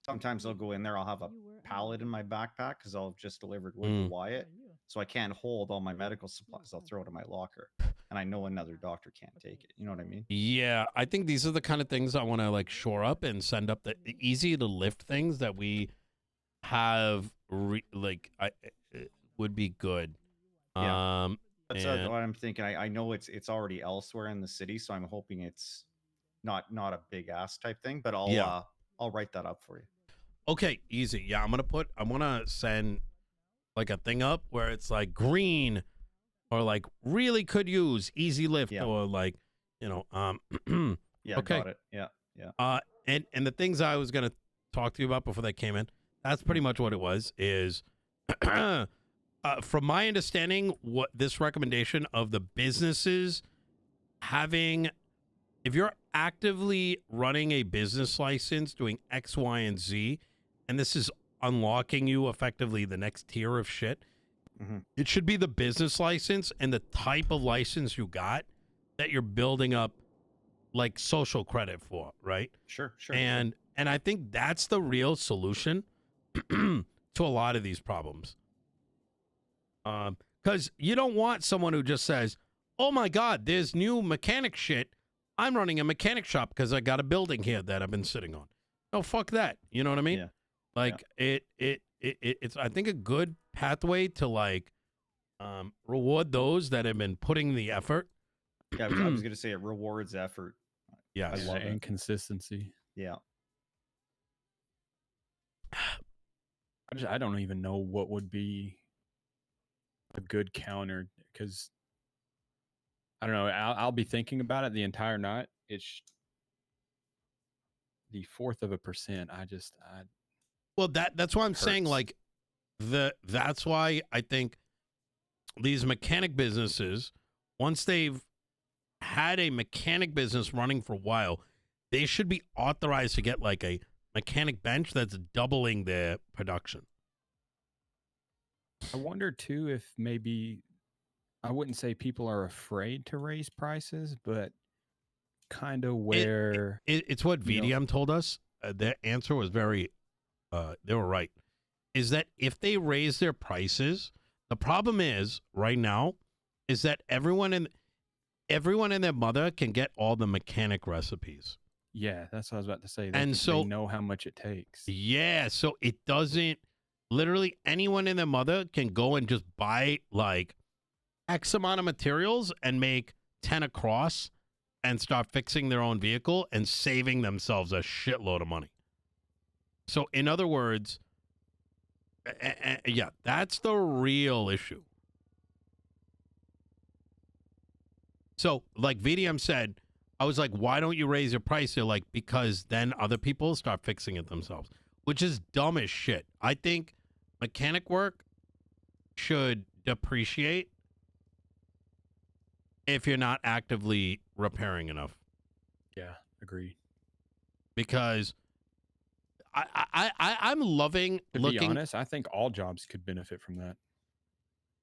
Sometimes I'll go in there. I'll have a pallet in my backpack because I'll have just delivered wood to Wyatt. So I can't hold all my medical supplies. I'll throw it in my locker. And I know another doctor can't take it. You know what I mean? Yeah, I think these are the kind of things I want to like shore up and send up the easy to lift things that we have would be good. Yeah. That's what and- I'm thinking. I know it's already elsewhere in the city, so I'm hoping it's not a big ass type thing, but I'll write that up for you. Okay, easy. Yeah, I'm gonna send like a thing up where it's like green or like really could use easy lift or like, Yeah, okay. got it. Yeah. And the things I was gonna talk to you about before they came in, that's pretty much what it was, is from my understanding, what this recommendation of the businesses having, if you're actively running a business license doing X, Y, and Z, and this is unlocking you effectively the next tier of shit, it should be the business license and the type of license you got that you're building up like social credit for, right? Sure. And I think that's the real solution to a lot of these problems. Because you don't want someone who just says, oh my God, there's new mechanic shit. I'm running a mechanic shop because I got a building here that I've been sitting on. No, fuck that. You know what I mean? Yeah. Like it's I think a good pathway to like reward those that have been putting the effort. Yeah, I was gonna say it rewards effort. Yeah, I love it. And consistency. Yeah. I don't even know what would be a good counter, because I don't know. I'll be thinking about it the entire night. It's the 1/4%. Well, that's why I'm saying hurts. like that's why I think these mechanic businesses, once they've had a mechanic business running for a while, they should be authorized to get like a mechanic bench that's doubling their production. I wonder too if maybe, I wouldn't say people are afraid to raise prices, but kind of where It's what you know- VDM told us. Their answer was very, they were right. Is that if they raise their prices, the problem is right now is that everyone everyone and their mother can get all the mechanic recipes. Yeah, that's what I was about to say. And so- they know how much it takes. Yeah, so it doesn't, literally anyone and their mother can go and just buy like X amount of materials and make 10 across and start fixing their own vehicle and saving themselves a shitload of money. So in other words, yeah, that's the real issue. So like VDM said, I was like, why don't you raise your price? They're like, because then other people start fixing it themselves, which is dumb as shit. I think mechanic work should depreciate if you're not actively repairing enough. Yeah, agreed. Because I'm loving To looking. be honest, I think all jobs could benefit from that.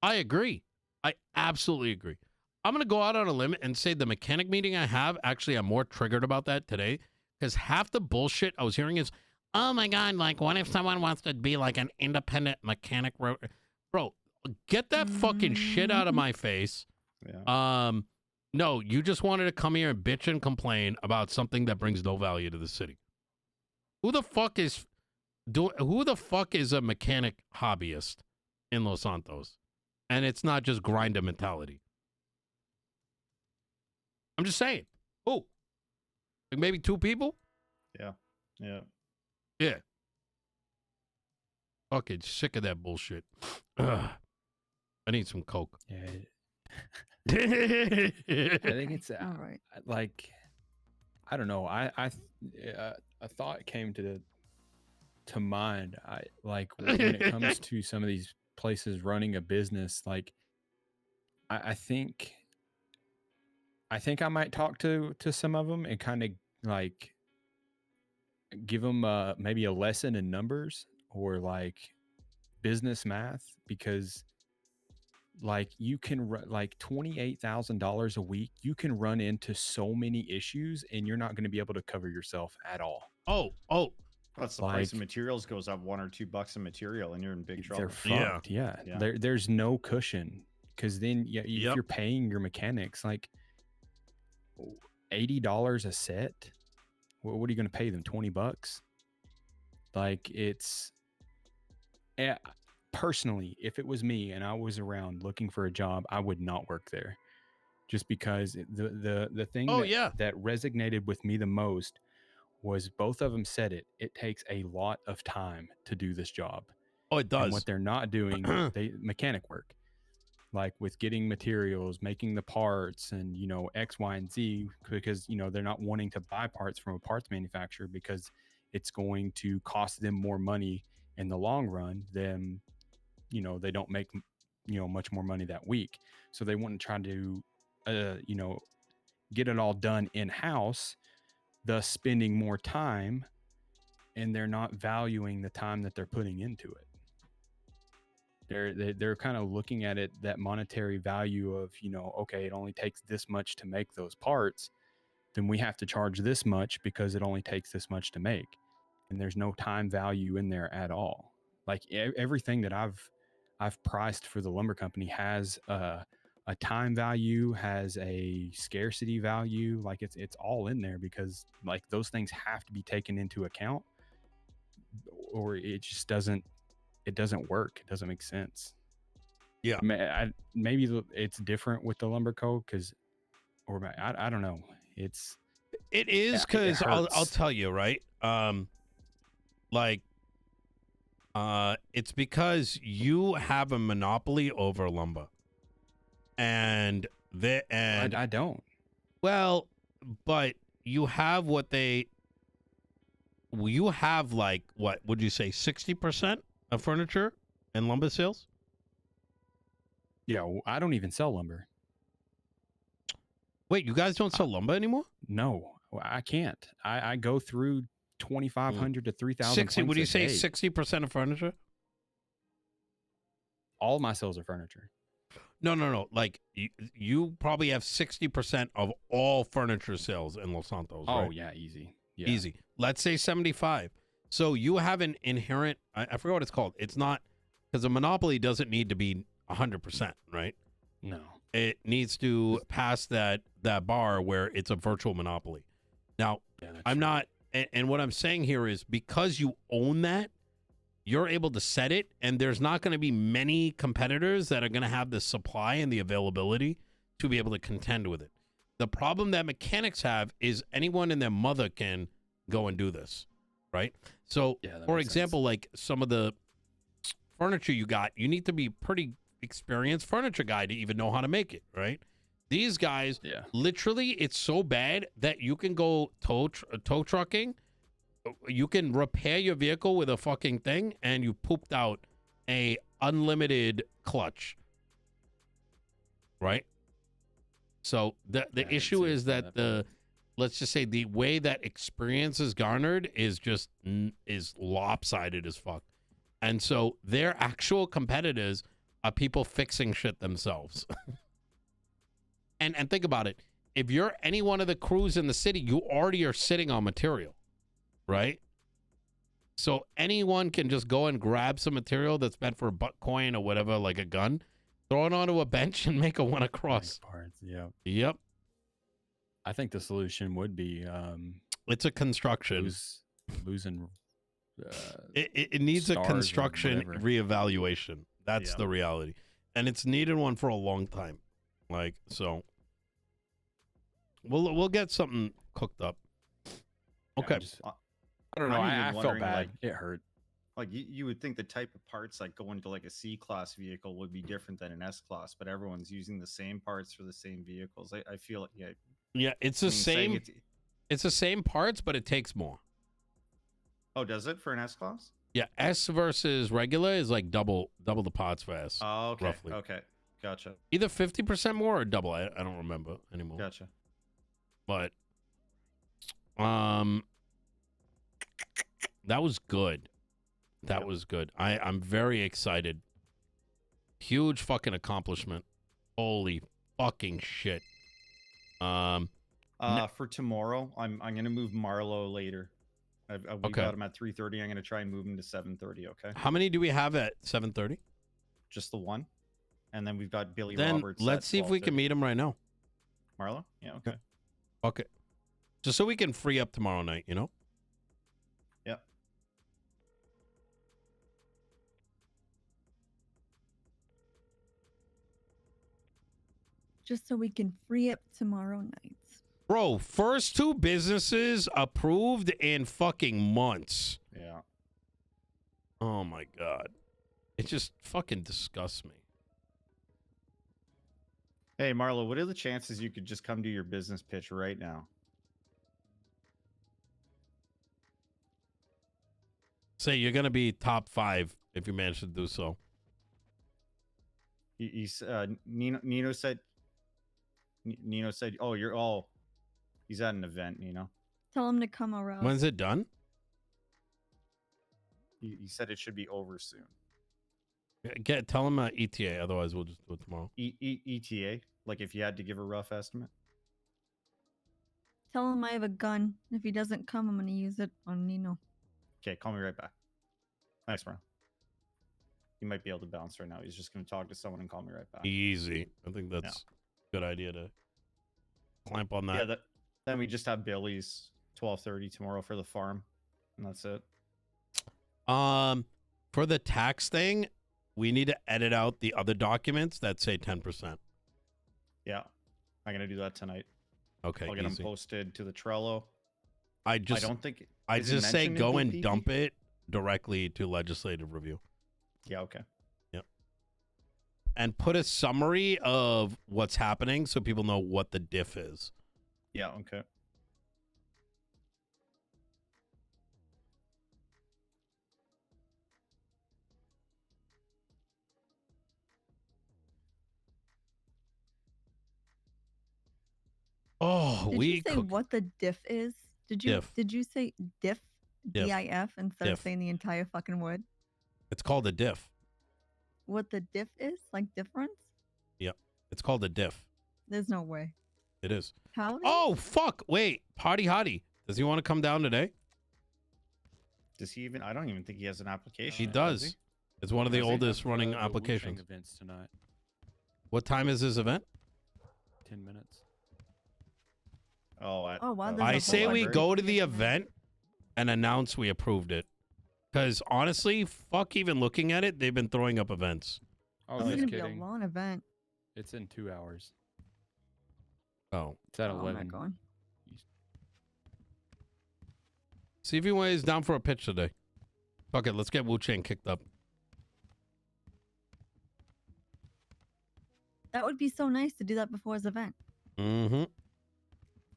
I agree. I absolutely agree. I'm going to go out on a limb and say the mechanic meeting I have, actually, I'm more triggered about that today because half the bullshit I was hearing is, oh my God, like, what if someone wants to be like an independent mechanic? Bro, get that fucking shit out of my face. Yeah. No, you just wanted to come here and bitch and complain about something that brings no value to the city. Who the fuck is a mechanic hobbyist in Los Santos? And it's not just grinder mentality. I'm just saying. Oh, like maybe 2 people? Yeah. Yeah. Fucking sick of that bullshit. Ugh. I need some Coke. Yeah. I think it's All right. like, I don't know. A thought came to mind. I like when it comes to some of these places running a business. Like, I think I might talk to some of them and kind of like give them maybe a lesson in numbers or like business math, because like you can like $28,000 a week. You can run into so many issues and you're not going to be able to cover yourself at all. Oh. Plus the price of Like- materials goes up $1 or $2 a material, and you're in big trouble. They're fucked. Yeah. Yeah. There's no cushion, because then if Yep. you're paying your mechanics like $80 a set, what are you going to pay them? $20? Like, it's personally, if it was me and I was around looking for a job, I would not work there, just because the thing that resonated with me the most was both of them said it takes a lot of time to do this job. Oh, it does. And what they're not doing, mechanic work, like with getting materials, making the parts, and X, Y, and Z, because they're not wanting to buy parts from a parts manufacturer because it's going to cost them more money in the long run. Then they don't make much more money that week, so they want to try to get it all done in-house, thus spending more time, and they're not valuing the time that they're putting into it. They're kind of looking at it, that monetary value of, okay, it only takes this much to make those parts, then we have to charge this much because it only takes this much to make. And there's no time value in there at all. Like everything that I've priced for the lumber company has a time value, has a scarcity value. Like it's all in there, because like those things have to be taken into account, or it just doesn't work. It doesn't make sense. Yeah. Maybe it's different with the lumber code, I don't know. It is, because I'll tell you, right? It's because you have a monopoly over lumber, and I don't. Well, but you have you have like, what would you say, 60% of furniture and lumber sales? Yeah, I don't even sell lumber. Wait, you guys don't sell lumber anymore? No, I can't. I go through 2,500 to 3,000. 60. Would you say 60% of furniture? All my sales are furniture. No. Like you probably have 60% of all furniture sales in Los Santos. Oh right? yeah, easy. Yeah. Easy. Let's say 75. So you have an inherent, I forgot what it's called. It's not, because a monopoly doesn't need to be 100%, right? No. It needs to pass that that bar where it's a virtual monopoly. Now, Yeah, that's I'm true. not, and what I'm saying here is because you own that, you're able to set it, and there's not going to be many competitors that are going to have the supply and the availability to be able to contend with it. The problem that mechanics have is anyone and their mother can go and do this, right? So, Yeah, that for makes example, like some of the furniture you got, you need to be pretty experienced furniture guy to even know how to make it, right? These guys, Yeah. literally, it's so bad that you can go tow trucking. You can repair your vehicle with a fucking thing, and you pooped out a unlimited clutch, right? So the Yeah, I didn't issue see is that let's just say the way that experience is garnered is just is lopsided as fuck, and so their actual competitors are people fixing shit themselves. and think about it: if you're any one of the crews in the city, you already are sitting on material. Right? So anyone can just go and grab some material that's meant for a butt coin or whatever, like a gun, throw it onto a bench and make a one across. Parts. Yeah. Yep. I think the solution would be It's a construction. losing. It needs a stars or construction whatever. reevaluation. That's Yeah. the reality. And it's needed one for a long time. Like, so we'll get something cooked up. Okay. I don't know. I'm even I felt wondering, bad. like- It hurt. Like you would think the type of parts like going to like a C-class vehicle would be different than an S-class, but everyone's using the same parts for the same vehicles. I feel like Yeah, it's the same. It's the same parts, but it takes more. Oh, does it for an S-class? Yeah, S versus regular is like double the pots for S. Oh, okay. Roughly. Okay. Gotcha. Either 50% more or double. I don't remember anymore. Gotcha. But that was good. That was good. I'm very excited. Huge fucking accomplishment. Holy fucking shit. For tomorrow, I'm gonna move Marlo later. We Okay. got him at 3:30. I'm gonna try and move him to 7:30. Okay. How many do we have at 7:30? Just the one, and then we've got Billy Then Roberts. let's at see if we can 12:30. meet him right now. Marlo. Yeah. Okay. Okay. Just so we can free up tomorrow night, you know? Yep. Just so we can free up tomorrow nights. Bro, first two businesses approved in fucking months. Yeah. Oh my God. It just fucking disgusts me. Hey, Marlo, what are the chances you could just come do your business pitch right now? Say you're going to be top 5 if you manage to do so. Nino said, oh, he's at an event, Nino. Tell him to come around. When's it done? He said it should be over soon. Tell him ETA, otherwise we'll just do it tomorrow. ETA, like if you had to give a rough estimate. Tell him I have a gun. If he doesn't come, I'm gonna use it on Nino. Okay, call me right back. Thanks, Marlo. He might be able to bounce right now. He's just going to talk to someone and call me right back. Easy. I think that's a good idea to clamp on that. Yeah, then we just have Billy's 12:30 tomorrow for the farm, and that's it. For the tax thing, we need to edit out the other documents that say 10%. Yeah, I'm going to do that tonight. Okay, I'll get easy. them posted to the Trello. I don't think... I is it just say mentioned in go the and PP? dump it directly to legislative review. Yeah, okay. Yep. And put a summary of what's happening so people know what the diff is. Yeah, okay. Oh, Did we you say cook. what the diff is? Diff. Did you say diff? Diff. DIF instead Diff. of saying the entire fucking word? It's called a diff. What the diff is? Like difference? Yep. It's called a diff. There's no way. It is. How? Oh, fuck. Wait. Party Hottie. Does he want to come down today? Does he even... I don't even think he has an application. He yet, does. It's one of the Does he? oldest Have, running the Wu-Chang applications. events tonight. What time is his event? 10 minutes. Oh, Oh, wow, there's I a whole say we other go to thing the in there. event and announce we approved it. Because honestly, fuck even looking at it. They've been throwing up events. Oh, This is just gonna be a kidding. long event. It's in 2 hours. Oh. It's at Oh, I'm 11. not going. See if he is down for a pitch today. Fuck it. Let's get Wu-Chang kicked up. That would be so nice to do that before his event. Mm-hmm.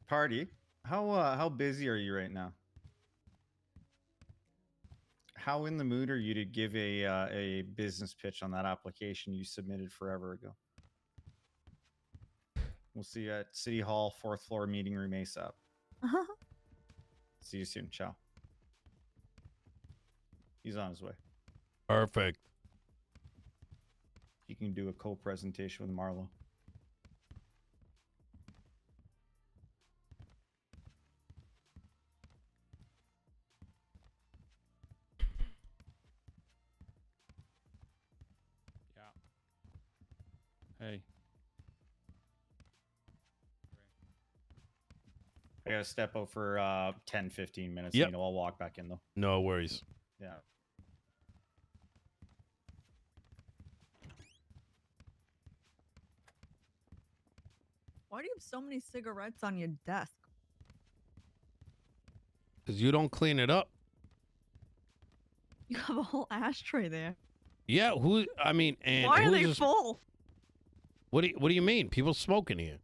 Party. How busy are you right now? How in the mood are you to give a business pitch on that application you submitted forever ago? We'll see you at City Hall, 4th floor, meeting room ASAP. See you soon. Ciao. He's on his way. Perfect. You can do a co-presentation with Marlo. Yeah. Hey. I gotta step out for 10-15 minutes. Yep. You know, I'll walk back in though. No worries. Yeah. Why do you have so many cigarettes on your desk? Because you don't clean it up. You have a whole ashtray there. Yeah, who? I mean, and Why are who's they just- full? What do you mean? People smoking here.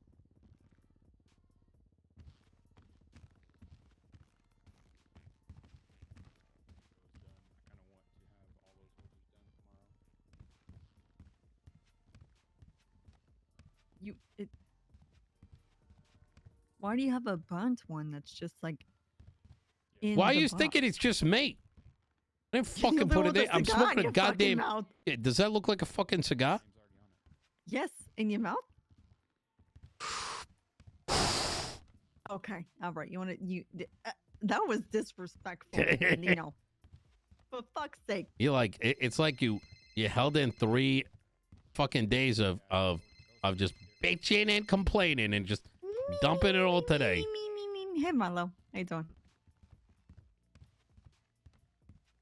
Why do you have a burnt one that's just like in Why are the you box? thinking it's just me? I didn't You fucking the put one it with there. the I'm cigar in smoking a your fucking goddamn. mouth. Does that look like a fucking cigar? Yes, in your mouth. Okay, all right. You want to that was disrespectful, Nino. For fuck's sake. You like it's like you held in 3 fucking days of just bitching and complaining and just dumping it all today. Me. Hey, Marlo. How you doing?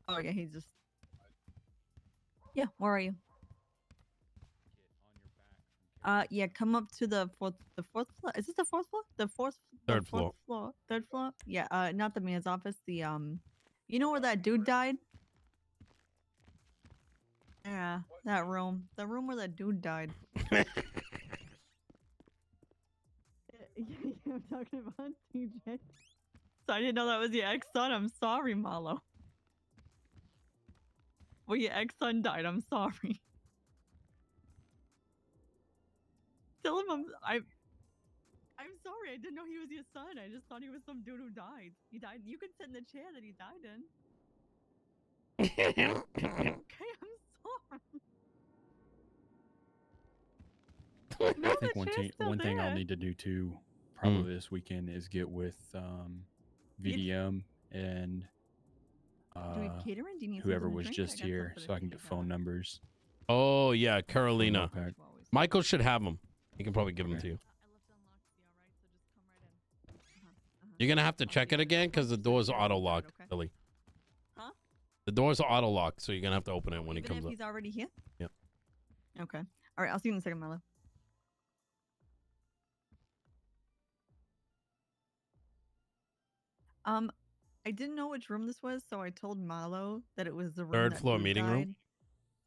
Oh yeah, he just. Yeah, where are you? Yeah, come up to the fourth floor. Is this the fourth floor? Third floor. Third floor. Yeah. Not the mayor's office. The you know where that dude died? Yeah, that room. The room where that dude died. Yeah, I'm talking about TJ. So I didn't know that was your ex-son. I'm sorry, Marlo. Well, your ex-son died. I'm sorry. Tell him I'm sorry. I didn't know he was your son. I just thought he was some dude who died. He died. You can sit in the chair that he died in. Okay, I'm sorry. No, I think the one chair's thing still I'll there. need to do too, probably this weekend, is get with VDM and Do we have catering? Do you need whoever something to was drink? just got here, some for so I the can get kids. phone numbers. Oh yeah, for Carolina. Mopac. Michael should have them. He can probably give them Okay. to you. I left it unlocked. Yeah, all right. So just come right in. You're gonna have to I'll check be it there. again because the door's auto locked, Okay. Billy. Huh? The doors are auto locked, so you're gonna have to open it when he Even comes if up. he's already here? Yep. Okay. All right. I'll see you in a second, Marlo. I didn't know which room this was, so I told Marlo that it was the room. Third that floor dude meeting room?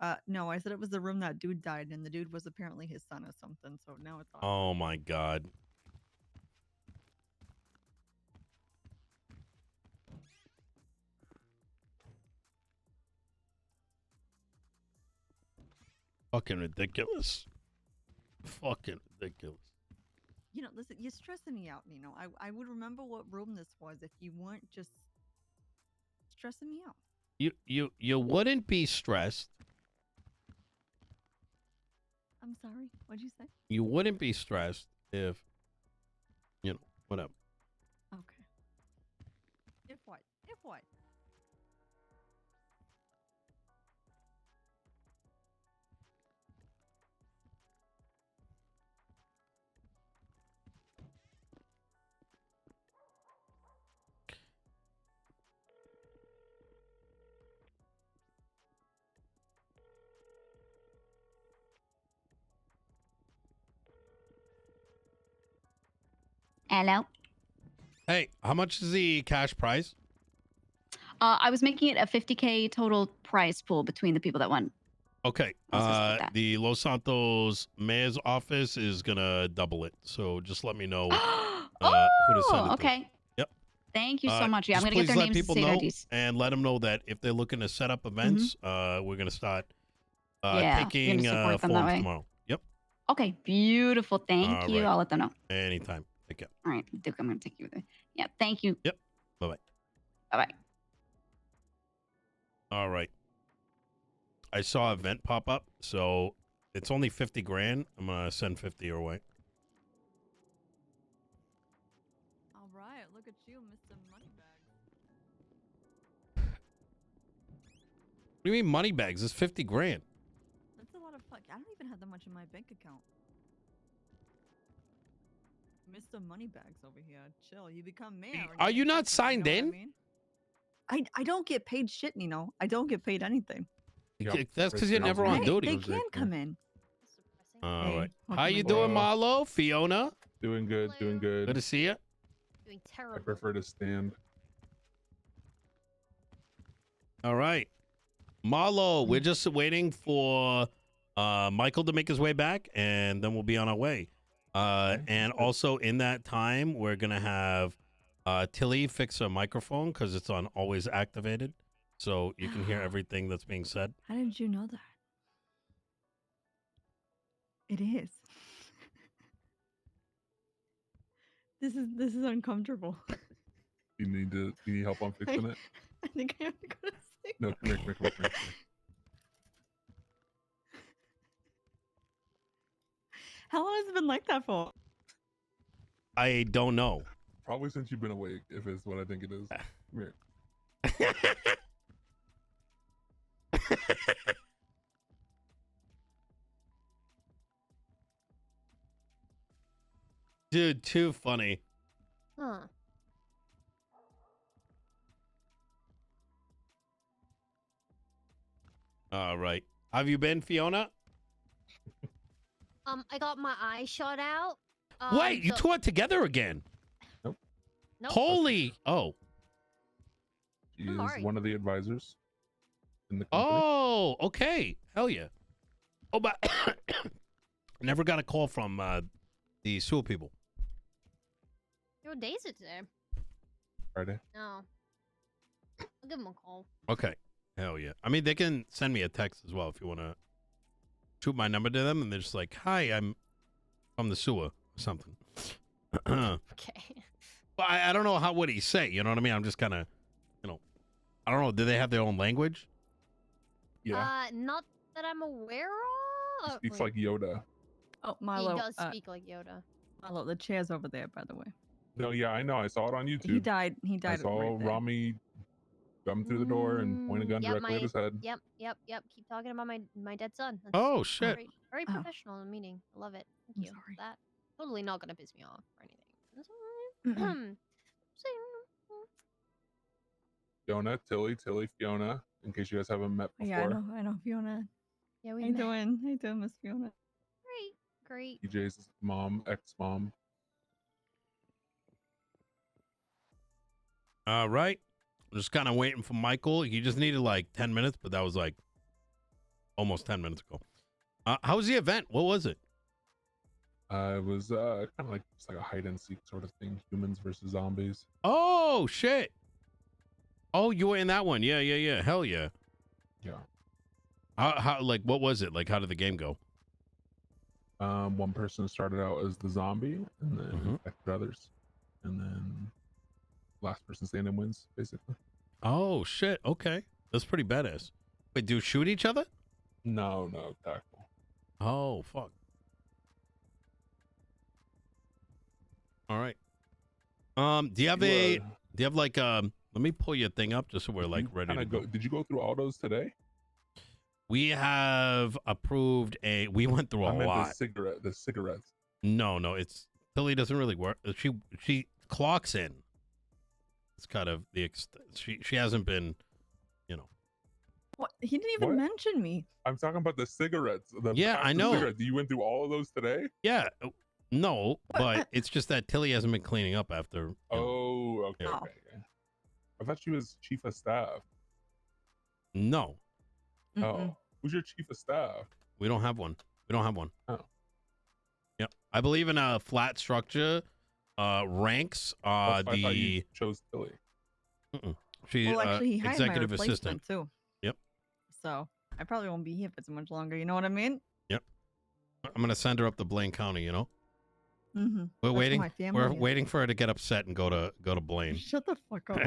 died. No, I said it was the room that dude died, and the dude was apparently his son or something. So now it's. Oh my god. Fucking ridiculous. Fucking ridiculous. You know, listen, you're stressing me out, Nino. I would remember what room this was if you weren't just stressing me out. You wouldn't be stressed. I'm sorry. What'd you say? You wouldn't be stressed if, whatever. Okay. If what? If what? Hello. Hey, how much is the cash prize? I was making it a 50K total prize pool between the people that won. Okay. Let's just put that. The Los Santos mayor's office is gonna double it. So just let me know who to send it to. Okay. Yep. Thank you so much. Yeah, I'm just gonna get their please let names and people state know IDs. and let them know that if they're looking to set up events, we're gonna start Yeah, taking you're gonna support them that forms way. tomorrow. Yep. Okay, beautiful. Thank All you. right. I'll let them know. Anytime. Take care. All right, Duke, I'm gonna take you with it. Yeah, thank you. Yep. Bye bye. Bye bye. All right. I saw an event pop up, so it's only 50 grand. I'm gonna send 50 your way. All right, look at you, Mr. Moneybags. What do you mean money bags? It's 50 grand. That's a lot of fuck. I don't even have that much in my bank account. Mr. Moneybags over here. Chill. You become mayor. and Are you get not different, signed know what in? I mean? I don't get paid shit, Nino. I don't get paid anything. That's because you're never on Hey, duty. they can come in. All Hey, right. what How can you I doing, do? Marlo? Fiona? Doing good, doing good. Good to see you. Doing I terrible. prefer to stand. All right. Marlo, we're just waiting for Michael to make his way back, and then we'll be on our way. And also in that time, we're going to have Tilly fix her microphone because it's on always activated. So you can hear everything that's being said. How did you know that? It is. This is uncomfortable. You need help on fixing it? I think I have to go to sleep. No, come here. How long has it been like that for? I don't know. Probably since you've been awake, if it's what I think it is. Come here. Dude, too funny. Huh. All right. Have you been, Fiona? I got my eye shot out. Wait, you so- two are together again. Nope. Nope. Holy. Oh. She I'm is alright. one of the advisors in the company. Oh, okay. Hell yeah. Oh, but never got a call from the sewer people. What day is it today? Friday. No. I'll give them a call. Okay. Hell yeah. I mean, they can send me a text as well if you want to shoot my number to them, and they're just like, "Hi, I'm from the sewer," or something. Okay. Well, I don't know what he say. You know what I mean? I'm just kind of, I don't know. Do they have their own language? Yeah. Not that I'm aware of. He speaks Wait, like Yoda. Oh, he Marlo. does speak like Yoda. Marlo, the chair's over there, by the way. No, yeah, I know. I saw it on YouTube. He died. He I died. saw right there. Rami come through the door and point a gun Yep, directly at his head. Yep. Keep talking about my dead son. That's Oh, shit. Very, very Oh. professional in the meeting. I love it. Thank I'm you. sorry. That totally not gonna piss me off or anything. That's all right. Fiona, Tilly, Fiona, in case you guys haven't met before. Yeah, I know, Fiona. Yeah, How we you met. doing? How you doing, Miss Fiona? Great. EJ's mom, ex-mom. All right. I'm just kind of waiting for Michael. He just needed like 10 minutes, but that was like almost 10 minutes ago. How was the event? What was it? It was kind of like just like a hide and seek sort of thing. Humans versus zombies. Oh, shit. Oh, you were in that one. Yeah. Hell yeah. Yeah. How like, what was it? Like, how did the game go? One person started out as the zombie and then Mhm. affected others. And then last person standing wins, basically. Oh, shit. Okay. That's pretty badass. Wait, do you shoot each other? No, tackle. Oh, fuck. All right. Do you have like let me pull your thing up just so we're like ready to go. Did you go through all those today? We have approved we went through a I meant lot. the cigarettes. No, it's Tilly doesn't really work. She clocks in. It's kind of the she hasn't been, What? He didn't even What? mention me. I'm talking about the cigarettes. Yeah, I packs of know. Cigarettes. You went through all of those today? Yeah. No, but it's just that Tilly hasn't been cleaning up after. You know. Oh, okay, Yeah. okay, okay. I thought she was chief of staff. No, Oh, who's your chief of staff? we don't have one. We don't have one. Oh. Yep. I believe in a flat structure. Ranks That's why I thought you the chose Tilly. she Well, actually, he hired executive my replacement assistant. too. Yep. So I probably won't be here for too much longer. You know what I mean? Yep. I'm gonna send her up to Blaine County. You know. Mm-hmm. We're That's waiting. my family We're is. waiting for her to get upset and go to Blaine. Shut the fuck up.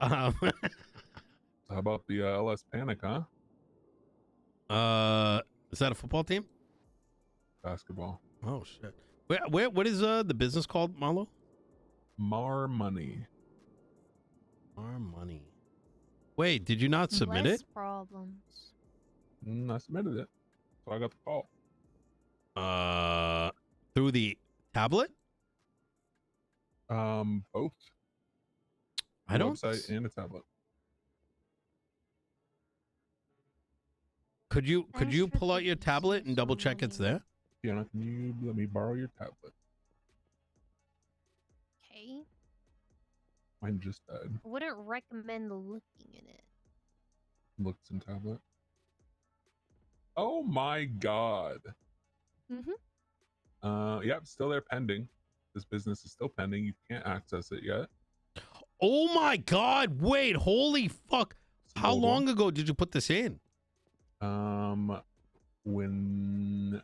um, How about the LS Panic, huh? is that a football team? Basketball. Oh shit. What is the business called, Marlo? Mar Money. Mar Money. Wait, did you not submit Less it? problems. I submitted it, so I got the call. Through the tablet? Both. I don't. Website and a tablet. Could you pull out your tablet and double check it's there? Fiona, can you let me borrow your tablet? Okay. Mine just died. Wouldn't recommend looking in it. Looks in tablet. Oh my god. Yep, still there pending. This business is still pending. You can't access it yet. Oh my god, wait, holy fuck. How old long ago did you put this in? When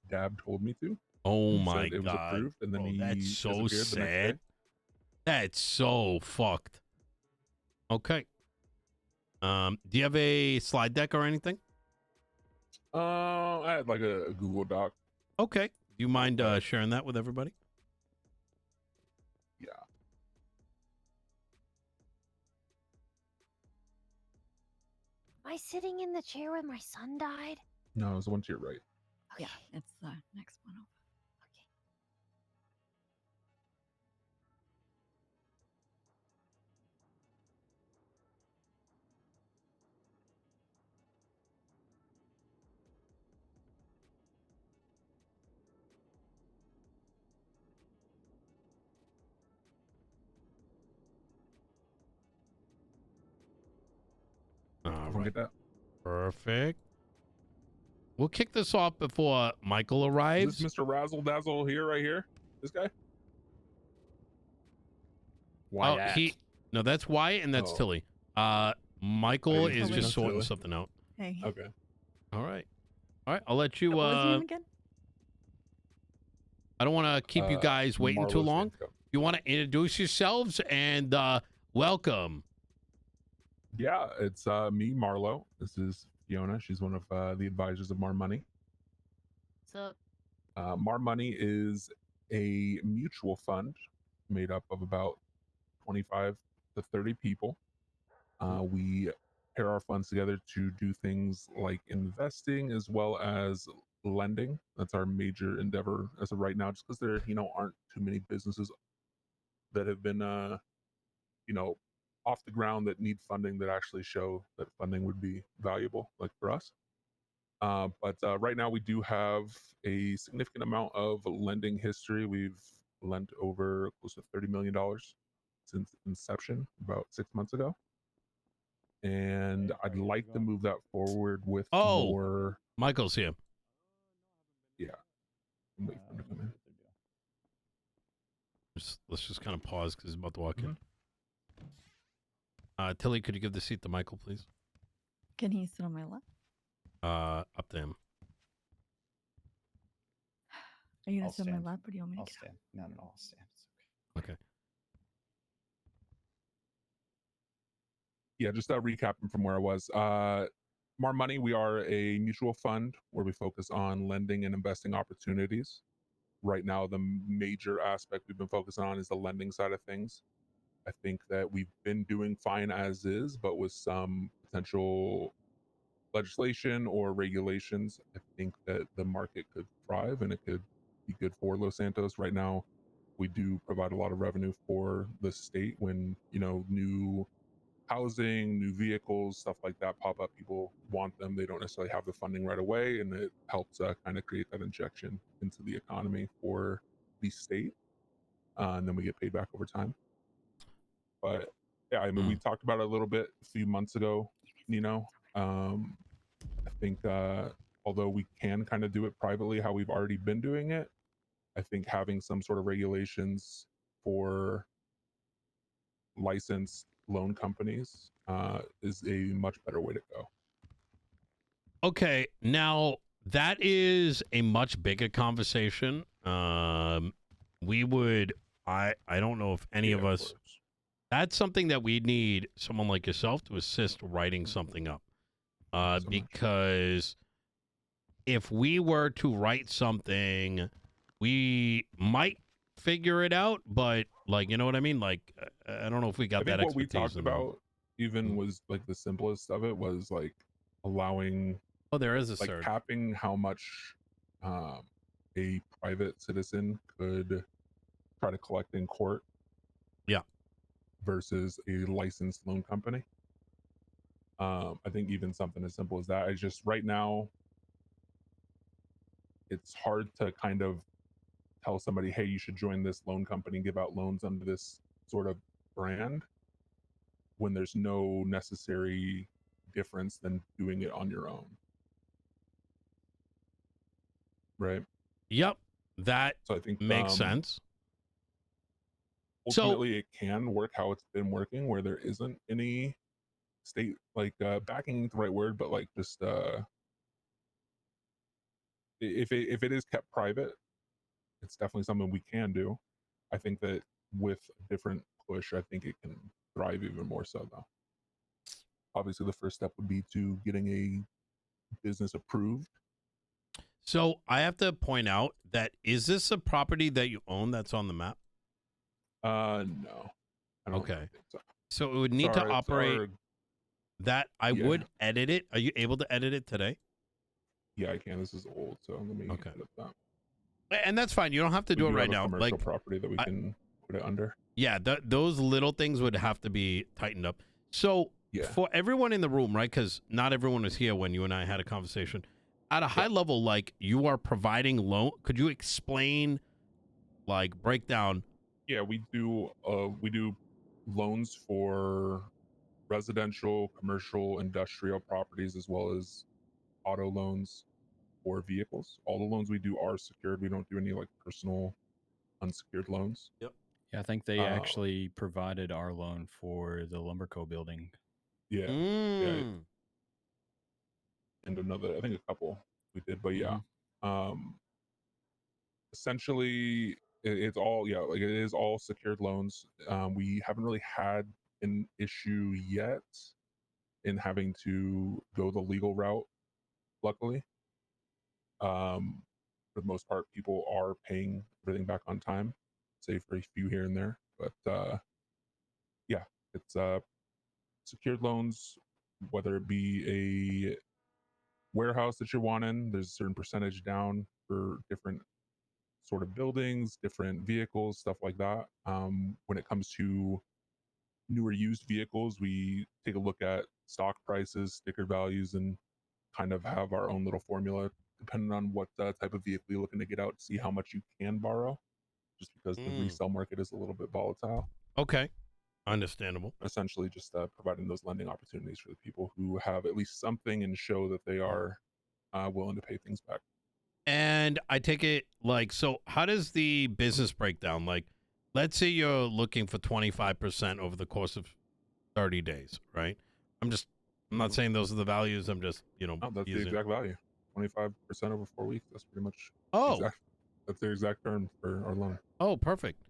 Dab told me to. Oh He my said it was god. approved, and then Bro, he that's so disappeared the next sad. day. That's so fucked. Okay. Do you have a slide deck or anything? I had like a Google Doc. Okay. Do you mind sharing that with everybody? Yeah. Am I sitting in the chair where my son died? No, it was the one to your right. Okay. Yeah, it's the next one over. All Forget that. Perfect. We'll kick this off before Michael arrives. Is this Mr. Razzle Dazzle here, right here? This guy? Wyatt. No, that's Wyatt and that's Oh. Tilly. Michael is just sorting Tilly. something out. Hey. Okay. All right. I'll let you. What was his name again? I don't want to keep you guys waiting too Marlo long. Santiago. You want to introduce yourselves and welcome. Yeah, it's me, Marlo. This is Fiona. She's one of the advisors of Mar Money. What's up? Mar Money is a mutual fund made up of about 25 to 30 people. We pair our funds together to do things like investing as well as lending. That's our major endeavor as of right now, just because there, aren't too many businesses that have been, off the ground that need funding that actually show that funding would be valuable, like for us. But right now we do have a significant amount of lending history. We've lent over close to $30 million since inception about 6 months ago. And I'd like to move that forward with more. Michael's here. Yeah. I'm waiting for him to come in. Let's just kind of pause because he's about to walk in. Tilly, could you give the seat to Michael, please? Can he sit on my lap? Up to him. Are you gonna I'll sit on my stand. lap or do you want me to I'll get up? stand. No, I'll stand. Okay. Yeah, just recapping from where I was. Mar Money, we are a mutual fund where we focus on lending and investing opportunities. Right now, the major aspect we've been focusing on is the lending side of things. I think that we've been doing fine as is, but with some potential legislation or regulations, I think that the market could thrive and it could be good for Los Santos. Right now, we do provide a lot of revenue for the state when, new housing, new vehicles, stuff like that pop up. People want them. They don't necessarily have the funding right away, and it helps kind of create that injection into the economy for the state, and then we get paid back over time. But yeah, I mean, we talked about it a little bit a few months ago, Nino. I think although we can kind of do it privately how we've already been doing it, I think having some sort of regulations for licensed loan companies is a much better way to go. Okay, now that is a much bigger conversation. We would, I don't know if any of us. That's something that we need someone like yourself to assist writing something up. Because if we were to write something, we might figure it out, but like, you know what I mean? Like, I don't know if we got that what we expertise. talked about even was like the simplest of it was like allowing. Oh, there is a like surge. capping how much a private citizen could try to collect in court. Yeah. Versus a licensed loan company. I think even something as simple as that. I just right now, it's hard to kind of tell somebody, hey, you should join this loan company and give out loans under this sort of brand when there's no necessary difference than doing it on your own. Right. Yep. That so I think makes sense. Ultimately, it can work how it's been working, where there isn't any state like backing isn't the right word, but like just if it is kept private, it's definitely something we can do. I think that with a different push, I think it can thrive even more so though. Obviously, the first step would be to getting a business approved. So I have to point out that is this a property that you own that's on the map? No. I don't okay. think So it would need to operate that. I would edit it. Are you able to edit it today? Yeah, I can. This is old, so let me edit that. And that's fine. You don't have to do it right now. Commercial Like property that we can put it under. Yeah, those little things would have to be tightened up. So for everyone in the room, right? Because not everyone was here when you and I had a conversation. At a high level, like you are providing loan. Could you explain, like, breakdown? Yeah, we do loans for residential, commercial, industrial properties, as well as auto loans for vehicles. All the loans we do are secured. We don't do any like personal unsecured loans. Yep. Yeah, I think they actually provided our loan for the Lumberco building. Yeah. Yeah. And another, I think a couple we did, but yeah. Essentially it's all, like it is all secured loans. We haven't really had an issue yet in having to go the legal route, luckily. For the most part, people are paying everything back on time, save for a few here and there. But yeah, it's secured loans, whether it be a warehouse that you're wanting, there's a certain percentage down for different sort of buildings, different vehicles, stuff like that. When it comes to newer used vehicles, we take a look at stock prices, sticker values, and kind of have our own little formula depending on what type of vehicle you're looking to get out to see how much you can borrow, just because the resale market is a little bit volatile. Okay. Understandable. Essentially just providing those lending opportunities for the people who have at least something and show that they are willing to pay things back. And I take it, like, so how does the business break down? Like, let's say you're looking for 25% over the course of 30 days, right? I'm not saying those are the values. I'm just, No, that's the exact value. 25% over 4 weeks. That's pretty much that's the exact term for our loan. Oh, perfect.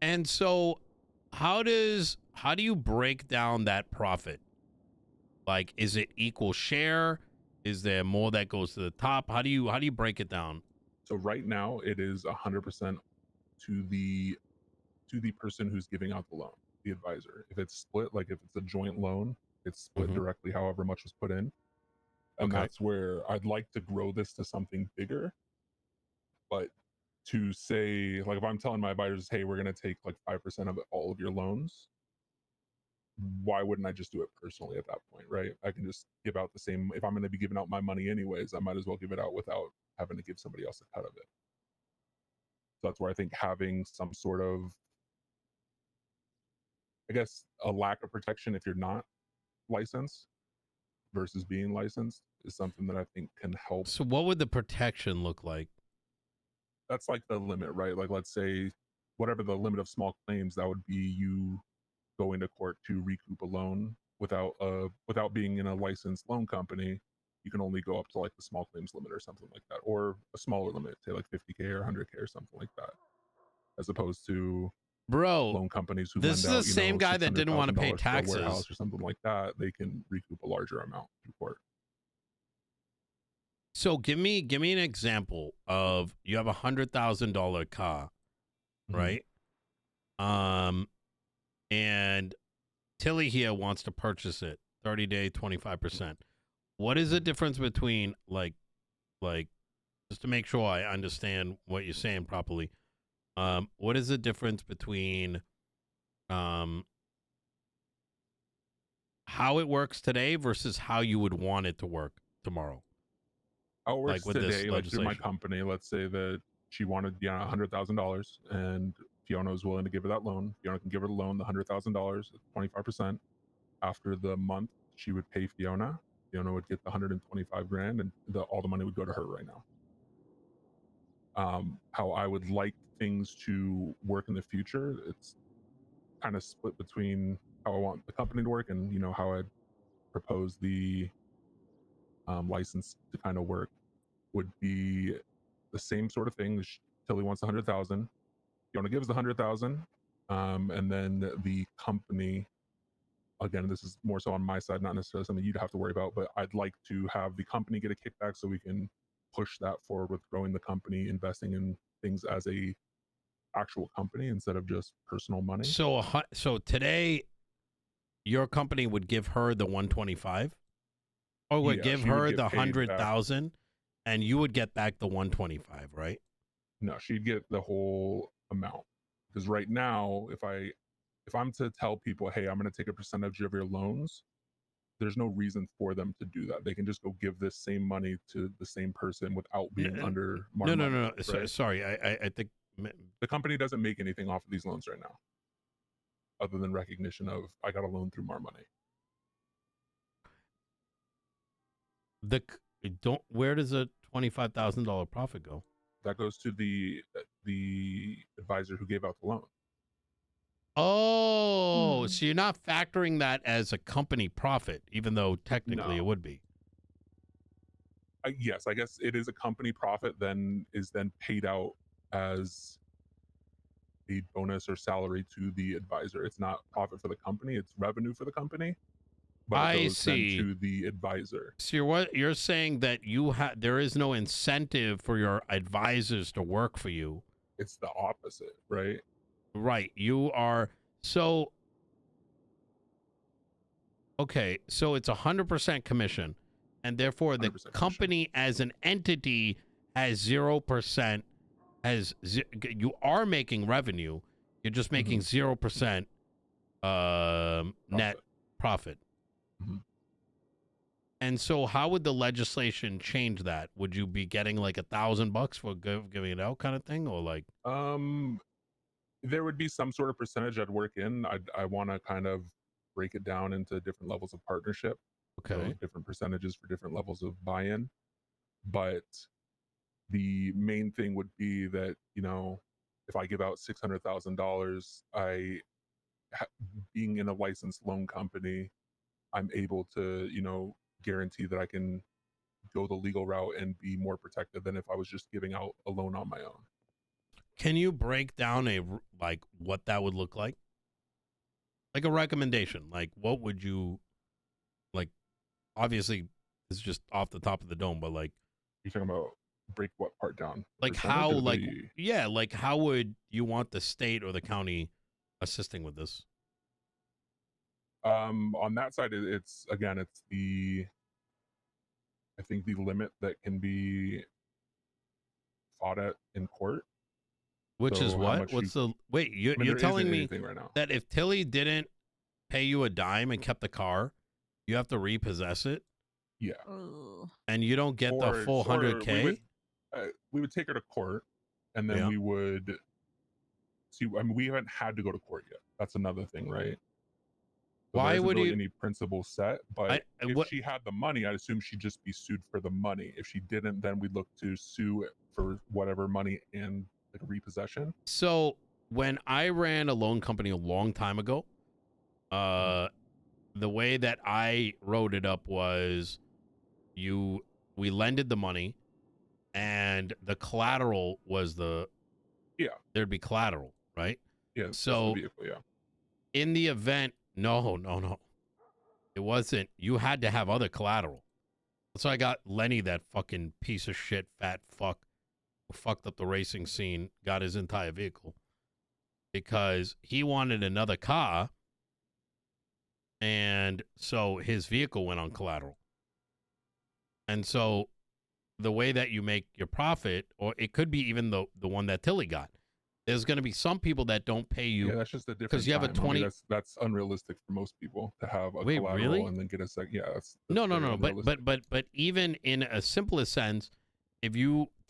And so how do you break down that profit? Like, is it equal share? Is there more that goes to the top? How do you break it down? So right now it is 100% to the person who's giving out the loan, the advisor. If it's split, like if it's a joint loan, it's split directly however much was put in. And that's where I'd like to grow this to something bigger. But to say, like, if I'm telling my advisors, hey, we're going to take like 5% of all of your loans, why wouldn't I just do it personally at that point, right? I can just give out the same. If I'm going to be giving out my money anyways, I might as well give it out without having to give somebody else a cut of it. So that's where I think having some sort of, I guess, a lack of protection if you're not licensed versus being licensed is something that I think can help. So what would the protection look like? That's like the limit, right? Like, let's say whatever the limit of small claims, that would be you going to court to recoup a loan without being in a licensed loan company. You can only go up to like the small claims limit or something like that, or a smaller limit, say like 50K or 100K or something like that, as opposed to Bro, loan companies who this lend is out, the same guy that didn't want to pay $600,000 for a taxes. warehouse or something like that. They can recoup a larger amount through court. So give me an example of, you have $100,000 car, right? And Tilly here wants to purchase it, 30-day, 25%. What is the difference between like just to make sure I understand what you're saying properly? What is the difference between how it works today versus how you would want it to work tomorrow? How it works Like with this today, like through my legislation. company, let's say that she wanted $100,000 and Fiona was willing to give her that loan. Fiona can give her the loan, the $100,000, 25%. After the month, she would pay Fiona. Fiona would get the 125 grand, and all the money would go to her right now. How I would like things to work in the future, it's kind of split between how I want the company to work and how I'd propose the license to kind of work. Would be the same sort of thing. Tilly wants 100,000. Fiona gives the 100,000, and then the company. Again, this is more so on my side, not necessarily something you'd have to worry about, but I'd like to have the company get a kickback so we can push that forward with growing the company, investing in things as a actual company instead of just personal money. So today, your company would give her the 125, or would give her the 100,000, and you would get back the 125, right? No, she'd get the whole amount. Because right now, if I'm to tell people, hey, I'm going to take a percentage of your loans, there's no reason for them to do that. They can just go give this same money to the same person without being under Mar Money. No. Right? Sorry, I think the company doesn't make anything off of these loans right now, other than recognition of I got a loan through Mar Money. Where does a $25,000 profit go? That goes to the advisor who gave out the loan. Oh, so you're not factoring that as a company profit, even though technically it would be. Yes, I guess it is a company profit. Then paid out as a bonus or salary to the advisor. It's not profit for the company; it's revenue for the company. But it goes then to the advisor. So you're saying that there is no incentive for your advisors to work for you. It's the opposite, right? Right. You are okay. So it's 100% commission, and therefore the company as an entity has 0%. You are making revenue. You're just making 0% net profit. And so how would the legislation change that? Would you be getting like $1,000 for giving it out kind of thing, or like? There would be some sort of percentage I'd work in. I want to kind of break it down into different levels of partnership. Okay. So different percentages for different levels of buy-in. But the main thing would be that, if I give out $600,000, being in a licensed loan company, I'm able to, guarantee that I can go the legal route and be more protected than if I was just giving out a loan on my own. Can you break down what that would look like? Like a recommendation, like what would you, like, obviously it's just off the top of the dome, but like. You're talking about break what part down? Like how, like how would you want the state or the county assisting with this? On that side, it's I think the limit that can be fought at in court. Which is what? What's wait, you're telling me right now that if Tilly didn't pay you a dime and kept the car, you have to repossess it, Yeah. and you don't get the full 100K. We would take her to court, and then we would see. I mean, we haven't had to go to court yet. That's another thing, right? So Why there would really you? any principle set? But if she had the money, I'd assume she'd just be sued for the money. If she didn't, then we'd look to sue for whatever money and like a repossession. So when I ran a loan company a long time ago, the way that I wrote it up was we lended the money, and the collateral was there'd be collateral, right? Yeah. So the vehicle, yeah. In the event, no, it wasn't. You had to have other collateral. So I got Lenny, that fucking piece of shit, fat fuck, who fucked up the racing scene, got his entire vehicle because he wanted another car, and so his vehicle went on collateral. And so the way that you make your profit, or it could be even the one that Tilly got, there's going to be some people that don't pay you. Yeah, that's just a different. Because you have a 20. I mean, that's unrealistic for most people to have a Wait, collateral really? and then get a sec. Yeah, that's No. But even in a simplest sense, if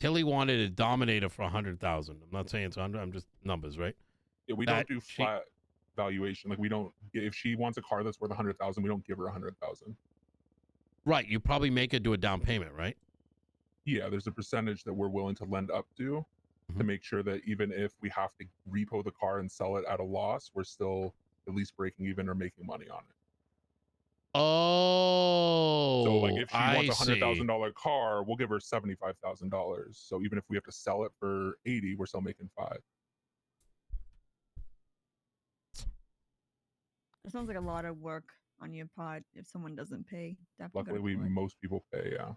Tilly wanted a Dominator for 100,000, I'm not saying it's 100. I'm just numbers, right? Yeah, we don't do flat valuation. Like we don't. If she wants a car that's worth 100,000, we don't give her 100,000. Right. You probably make it do a down payment, right? Yeah, there's a percentage that we're willing to lend up to make sure that even if we have to repo the car and sell it at a loss, we're still at least breaking even or making money on it. Oh, so like if she wants a $100,000 car, we'll give her $75,000. So even if we have to sell it for 80, we're still making 5. It sounds like a lot of work on your part if someone doesn't pay. Definitely. Luckily, most people pay. Yeah,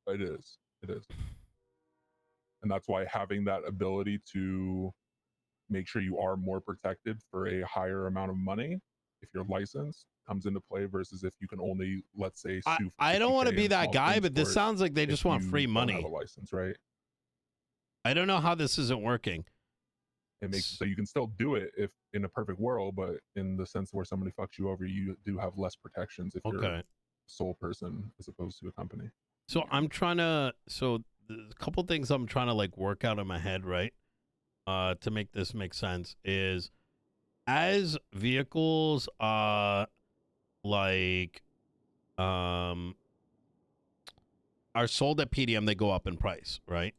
it is. And that's why having that ability to make sure you are more protected for a higher amount of money if you're licensed comes into play versus if you can only, let's say, sue for I don't want to 50K be in that small guy, claims but this court sounds like they if just want you free don't money. have a license, right? I don't know how this isn't working. It makes so you can still do it if in a perfect world, but in the sense where somebody fucks you over, you do have less protections if you're a sole person as opposed to a company. So I'm trying to. So there's a couple things I'm trying to like work out in my head, right? To make this make sense is as vehicles like are sold at PDM, they go up in price, right?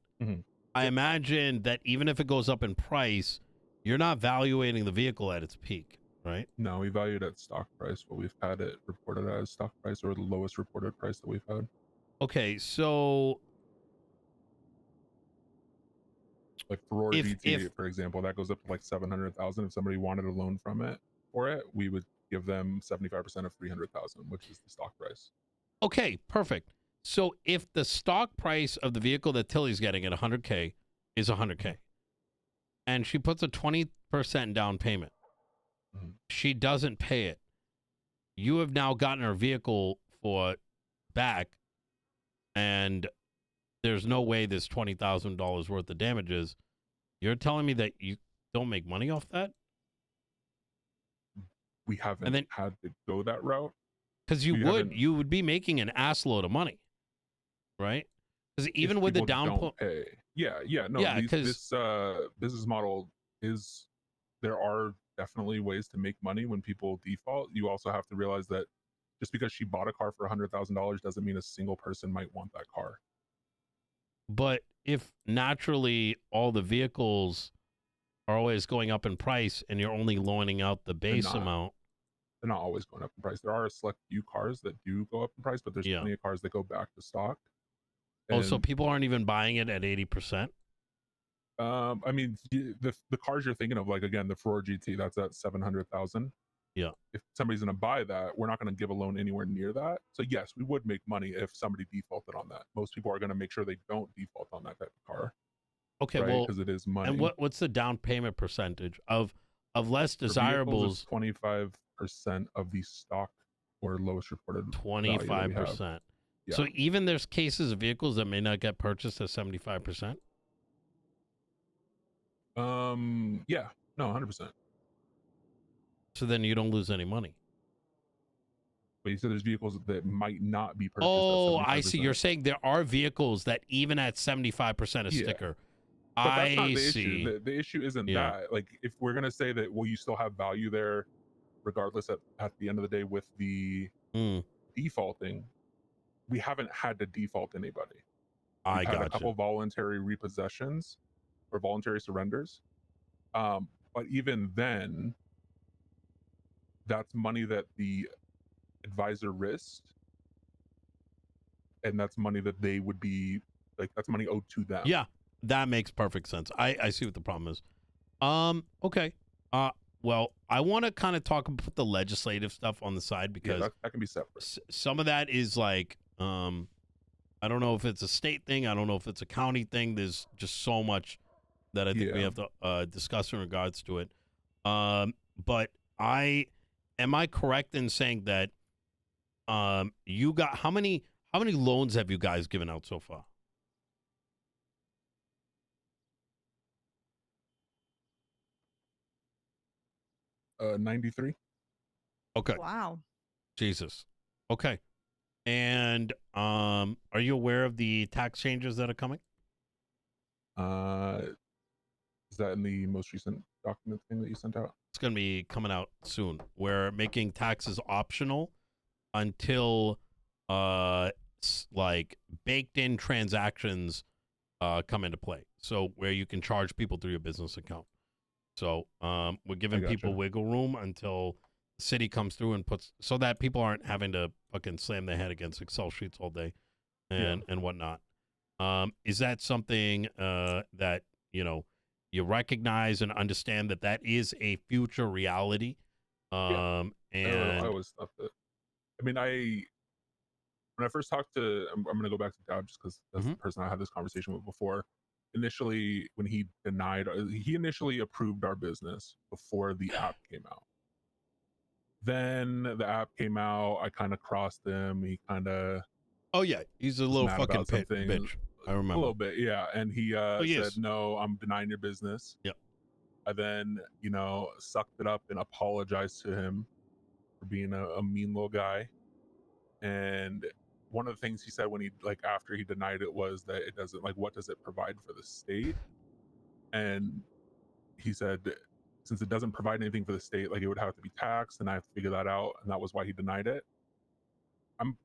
I imagine that even if it goes up in price, you're not valuating the vehicle at its peak, right? No, we value it at stock price, but we've had it reported as stock price or the lowest reported price that we've had. Okay, so like Ferrari GT, for example, that goes up to like 700,000. If somebody wanted a loan from it for it, we would give them 75% of 300,000, which is the stock price. Okay, perfect. So if the stock price of the vehicle that Tilly's getting at 100K is 100K, and she puts a 20% down payment, she doesn't pay it, you have now gotten her vehicle for back, and there's no way there's $20,000 worth of damages. You're telling me that you don't make money off that? We haven't had to go that route. Because you would be making an ass load of money, right? Because even with the down pay, this business model is, there are definitely ways to make money when people default. You also have to realize that just because she bought a car for $100,000 doesn't mean a single person might want that car. But if naturally all the vehicles are always going up in price and you're only loaning out the base amount, they're not always going up in price. There are a select few cars that do go up in price, but there's plenty of cars that go back to stock. So people aren't even buying it at 80%? I mean, the cars you're thinking of, like again, the Ferrari GT, that's at 700,000. Yeah. If somebody's going to buy that, we're not going to give a loan anywhere near that. So yes, we would make money if somebody defaulted on that. Most people are going to make sure they don't default on that type of car. Okay, right? well, because it is money. And what's the down payment percentage of less desirables? 25% of the stock or lowest reported 25%. Yeah. So even there's cases of vehicles that may not get purchased at 75%. Yeah, no, 100%. So then you don't lose any money. But you said there's vehicles that might not be purchased. Oh, at I see. You're 75%. saying there are vehicles that even at 75% a Yeah. sticker. But that's not I the see. issue. The issue isn't Yeah. that. Like, if we're gonna say that, well, you still have value there, regardless at the end of the day with the defaulting, we haven't had to default anybody. I We've had a gotcha. couple voluntary repossessions or voluntary surrenders. But even then, that's money that the advisor risked, and that's money that they would be like, that's money owed to them. Yeah, that makes perfect sense. I see what the problem is. Okay. Well, I want to kind of put the legislative stuff on the side because that can be separate. Some of that is like, I don't know if it's a state thing. I don't know if it's a county thing. There's just so much that I think we have to discuss in regards to it. But am I correct in saying that you got how many loans have you guys given out so far? Uh, 93. Okay. Wow. Jesus. Okay. And are you aware of the tax changes that are coming? Is that in the most recent document thing that you sent out? It's going to be coming out soon. We're making taxes optional until like baked in transactions come into play. So where you can charge people through your business account. So we're giving people wiggle room until the city comes through and puts, so that people aren't having to fucking slam their head against Excel sheets all day and whatnot. Is that something that, you know, you recognize and understand that is a future reality? And I always thought that. I mean, when I first talked to, I'm going to go back to Dab just because that's the person I had this conversation with before. Initially, when he initially approved our business before the app came out. Then the app came out. I kind of crossed him. He kind of. Oh yeah, he's a little fucking bitch. I remember A little bit, yeah. And he said, yes. "No, I'm denying your business." Yep. I then, sucked it up and apologized to him for being a mean little guy. And one of the things he said when after he denied it was that it doesn't, what does it provide for the state? And he said, since it doesn't provide anything for the state, it would have to be taxed, and I have to figure that out, and that was why he denied it.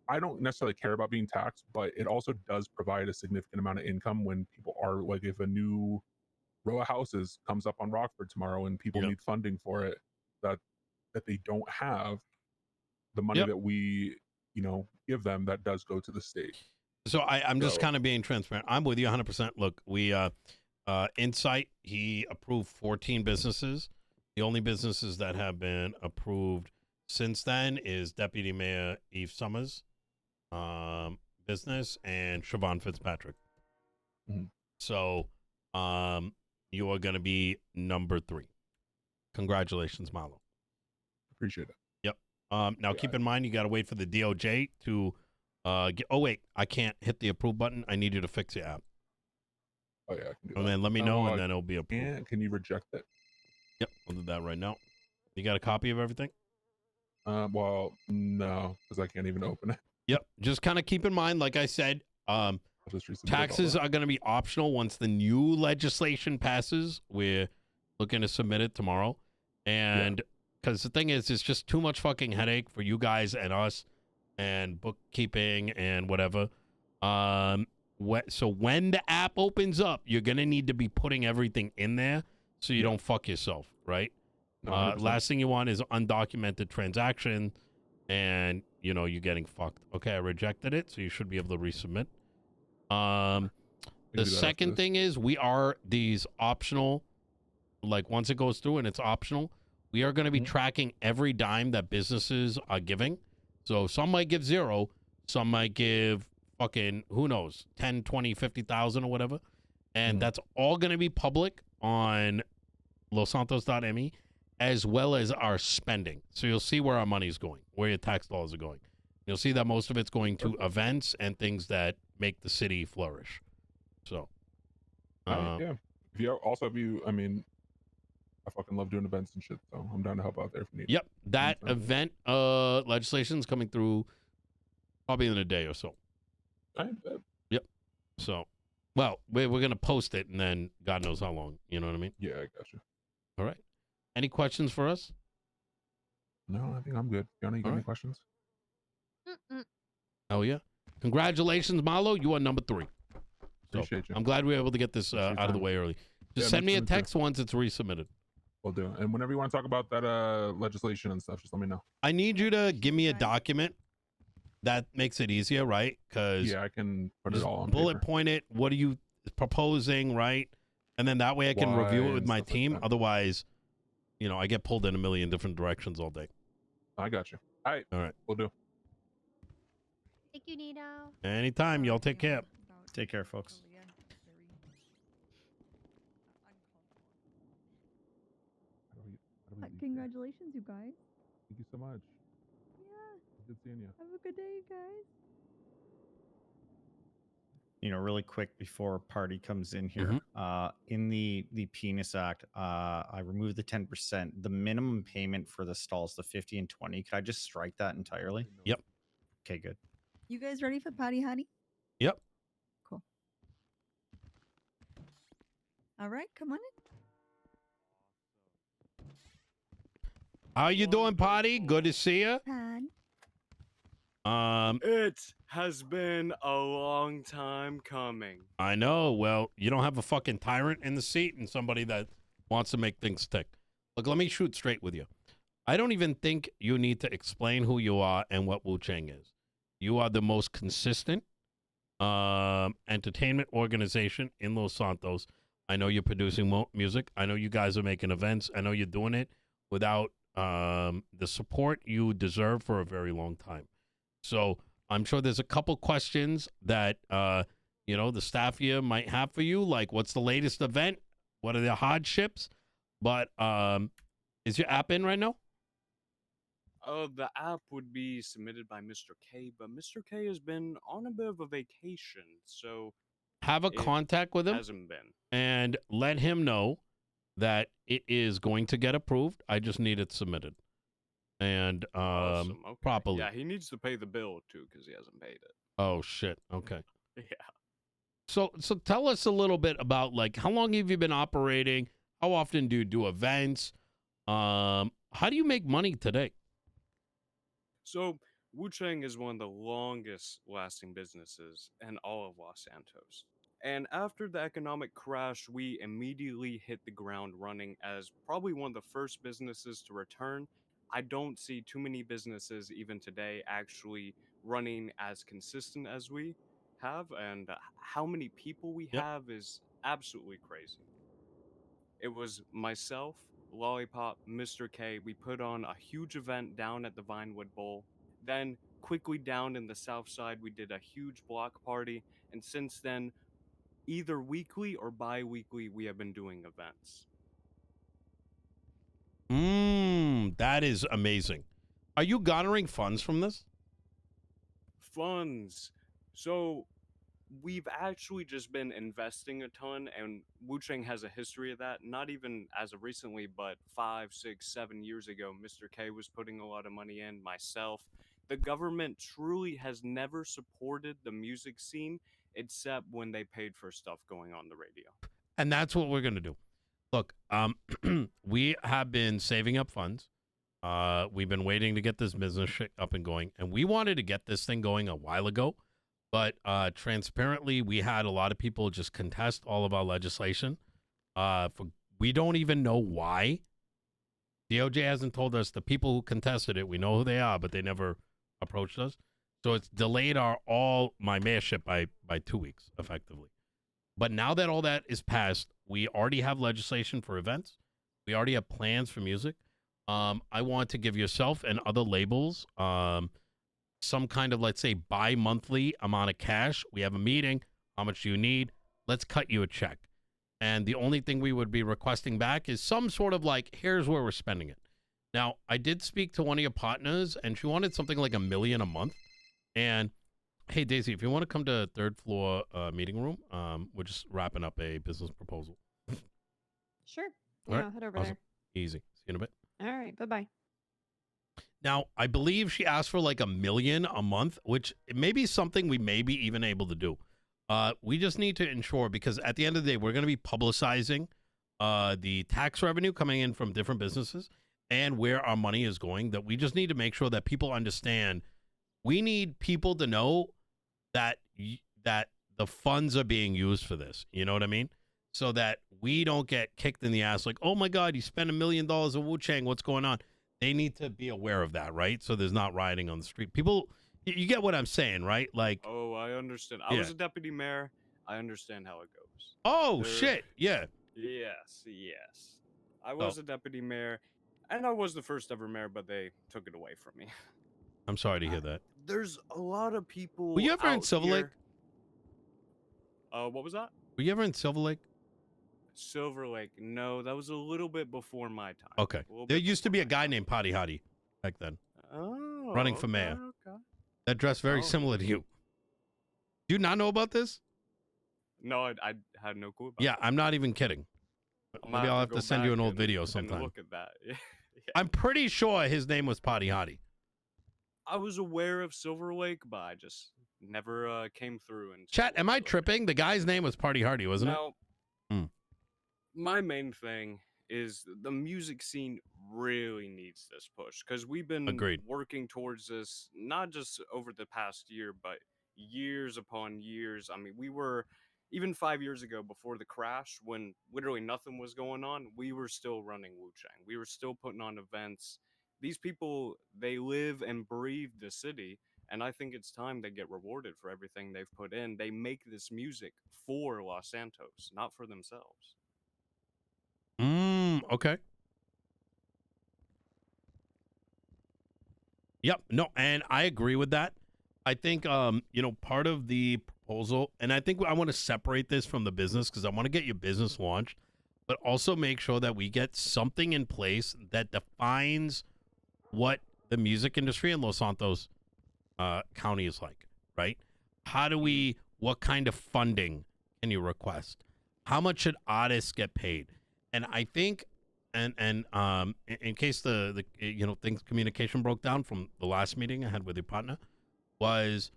I don't necessarily care about being taxed, but it also does provide a significant amount of income when people are if a new row of houses comes up on Rockford tomorrow and people need funding for it, that they don't have the money that we give them, that does go to the state. So I'm just kind of being transparent. I'm with you 100%. Look, we Insight, he approved 14 businesses. The only businesses that have been approved since then is Deputy Mayor Eve Summers' business and Siobhan Fitzpatrick. So you are going to be number 3. Congratulations, Marlo. Appreciate it. Yep. Now keep in mind, you got to wait for the DOJ to get. Oh wait, I can't hit the approve button. I need you to fix your app. Oh yeah, I can do and that. then let me know, and then it'll be approved. Can you reject it? Yep, I'll do that right now. You got a copy of everything? Well, no, because I can't even open it. Yep. Just kind of keep in mind, like I said, taxes are going to be optional once the new legislation passes. We're looking to submit it tomorrow. And because the thing is, it's just too much fucking headache for you guys and us and bookkeeping and whatever. So when the app opens up, you're going to need to be putting everything in there so you don't fuck yourself, right? Last thing you want is undocumented transaction and, you're getting fucked. Okay, I rejected it, so you should be able to resubmit. The second thing is we are these optional, once it goes through and it's optional, we are going to be tracking every dime that businesses are giving. So some might give 0, some might give fucking, who knows, 10, 20, 50,000 or whatever. And that's all going to be public on lossantos.me, as well as our spending. So you'll see where our money's going, where your tax dollars are going. You'll see that most of it's going to events and things that make the city flourish. So, yeah. If you, I fucking love doing events and shit, so I'm down to help out there if you need. Yep, that So- event legislation is coming through probably in a day or so. I bet. Yep. So, well, we're going to post it, and then God knows how long. You know what I mean? Yeah, I got you. All right. Any questions for us? No, I think I'm good. Fiona, you got All any right. questions? Oh, yeah. Congratulations, Marlo. You are number 3. So Appreciate you. I'm glad we were able to get this Appreciate your out of the time. way early. Just Yeah, send me a me too. text once it's resubmitted. We'll do. And whenever you want to talk about that legislation and stuff, just let me know. I need you to give me a document that makes it easier, right? Because Yeah, I can put it just all on bullet paper. point it. What are you proposing, right? And then that way I can review Why it with and my stuff like team. that. Otherwise, you know, I get pulled in a million different directions all day. I got you. All right. All right. We'll do. Thank you, Nino. Anytime. Y'all take care. Take care, folks. How do we leave here? Congratulations, you guys. Thank you so much. Yeah. Good seeing you. Have a good day, you guys. You know, really quick before party comes in here, Mm-hmm. in the Penis Act, I removed the 10%. The minimum payment for the stalls, the 50 and 20. Could I just strike that entirely? Yep. Okay, good. You guys ready for Patty Hattie? Yep. Cool. All right, come on in. How you doing, Potty? Good to see you. Pat. It has been a long time coming. I know. Well, you don't have a fucking tyrant in the seat and somebody that wants to make things tick. Look, let me shoot straight with you. I don't even think you need to explain who you are and what Wu-Chang is. You are the most consistent entertainment organization in Los Santos. I know you're producing music. I know you guys are making events. I know you're doing it without the support you deserve for a very long time. So I'm sure there's a couple questions that, the staff here might have for you, like what's the latest event? What are the hardships? But is your app in right now? The app would be submitted by Mr. K, but Mr. K has been on a bit of a vacation, so Have a it contact with him hasn't been. and let him know that it is going to get approved. I just need it submitted. And Awesome. Okay. properly. Yeah, he needs to pay the bill too because he hasn't paid it. Oh shit. Okay. Yeah. So tell us a little bit about like how long have you been operating? How often do you do events? How do you make money today? So Wu-Chang is one of the longest lasting businesses in all of Los Santos. And after the economic crash, we immediately hit the ground running as probably one of the first businesses to return. I don't see too many businesses even today actually running as consistent as we have, and how many people we have is absolutely crazy. It was myself, Lollipop, Mr. K. We put on a huge event down at the Vinewood Bowl. Then, quickly down in the south side, we did a huge block party. And since then, either weekly or bi-weekly, we have been doing events. That is amazing. Are you garnering funds from this? Funds. So, we've actually just been investing a ton, and Wu-Chang has a history of that. Not even as of recently, but 5, 6, 7 years ago, Mr. K was putting a lot of money in, myself. The government truly has never supported the music scene except when they paid for stuff going on the radio. And that's what we're going to do. Look, we have been saving up funds. We've been waiting to get this business shit up and going, and we wanted to get this thing going a while ago. But transparently, we had a lot of people just contest all of our legislation. We don't even know why. DOJ hasn't told us. The people who contested it, we know who they are, but they never approached us. So it's delayed my mayorship by 2 weeks, effectively. But now that all that is passed, we already have legislation for events. We already have plans for music. I want to give yourself and other labels some kind of, let's say, bi-monthly amount of cash. We have a meeting. How much do you need? Let's cut you a check. And the only thing we would be requesting back is some sort of like, here's where we're spending it. Now, I did speak to one of your partners, and she wanted something like $1 million a month. And hey, Daisy, if you want to come to third floor meeting room, we're just wrapping up a business proposal. Sure. All Yeah, right. head over Awesome. Easy. See you in a bit. All right. Bye bye. Now, I believe she asked for like $1 million a month, which may be something we may be even able to do. We just need to ensure, because at the end of the day, we're going to be publicizing the tax revenue coming in from different businesses and where our money is going, that we just need to make sure that people understand. We need people to know that that the funds are being used for this. You know what I mean? So that we don't get kicked in the ass like, oh my God, you spent $1 million on Wu-Chang. What's going on? They need to be aware of that, right? So there's not rioting on the street. People, you get what I'm saying, right? Like, Oh, I understand. I was a deputy mayor. I understand how it goes. oh shit, yeah. Yes. I was a deputy mayor, and I was the first ever mayor, but they took it away from me. I'm sorry to hear that. There's a lot of people. Were you ever in out Silver Lake? What was that? Were you ever in Silver Lake? Silver Lake. No, that was a little bit before my time. Okay. There used to be a guy named Potty Hottie back then. Oh, running for mayor. Okay. That dressed very similar to you. Do you not know about this? No, I had no clue about Yeah, I'm not even kidding. Maybe I'll have to send you an old video and sometime. look at that. Yeah. I'm pretty sure his name was Potty Hottie. I was aware of Silver Lake, but I just never came through. And Chat, am I tripping? The guy's name was Potty Hardy, wasn't now, it? my main thing is the music scene really needs this push, because we've been Agreed. working towards this not just over the past year, but years upon years. I mean, we were even 5 years ago, before the crash, when literally nothing was going on, we were still running Wu-Chang. We were still putting on events. These people, they live and breathe the city, and I think it's time they get rewarded for everything they've put in. They make this music for Los Santos, not for themselves. Okay. Yep. No, and I agree with that. I think, part of the proposal, and I think I want to separate this from the business, because I want to get your business launched, but also make sure that we get something in place that defines what the music industry in Los Santos County is like, right? What kind of funding can you request? How much should artists get paid? And I think, and in case the things communication broke down from the last meeting I had with your partner, was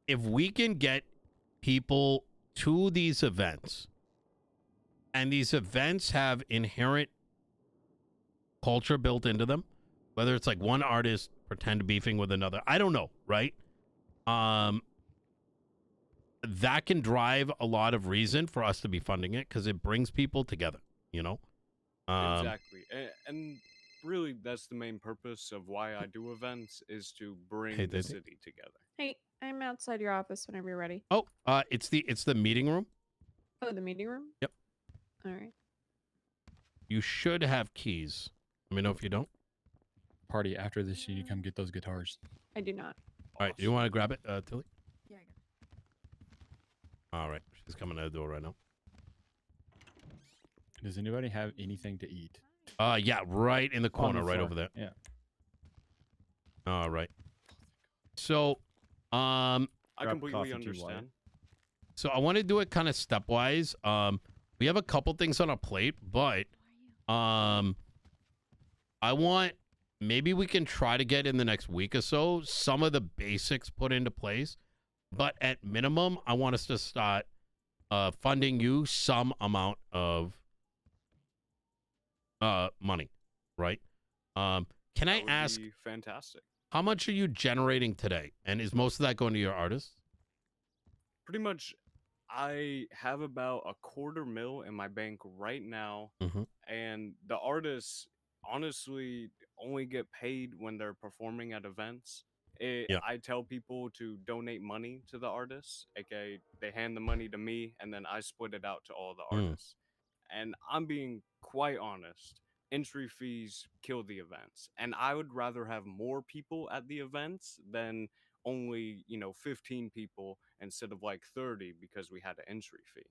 if we can get people to these events, and these events have inherent culture built into them, whether it's like one artist pretend beefing with another, I don't know, right? That can drive a lot of reason for us to be funding it, because it brings people together, Exactly. And really, that's the main purpose of why I do events, is to bring the Daisy. city together. Hey, I'm outside your office whenever you're ready. Oh, it's the meeting room. Oh, the meeting room? Yep. All right. You should have keys. Let me know if you don't. Party after this, you come get those guitars. I do not. All right, do you want to grab it, Tilly? Yeah, I got it. All right, she's coming to the door right now. Does anybody have anything to eat? Yeah, right in the corner, right floor. over there. Yeah. All right. So, I Grab completely coffee, tea, understand. water. So I want to do it kind of stepwise. We have a couple things on our plate, but I want, maybe we can try to get in the next week or so some of the basics put into place. But at minimum, I want us to start funding you some amount of money, right? Can That I would ask, be fantastic. how much are you generating today? And is most of that going to your artists? Pretty much, I have about $250,000 in my bank right now, Mhm. and the artists honestly only get paid when they're performing at events. Yeah. I tell people to donate money to the artists, aka they hand the money to me, and then I split it out to all the artists. And I'm being quite honest, entry fees kill the events, and I would rather have more people at the events than only 15 people instead of like 30, because we had an entry fee.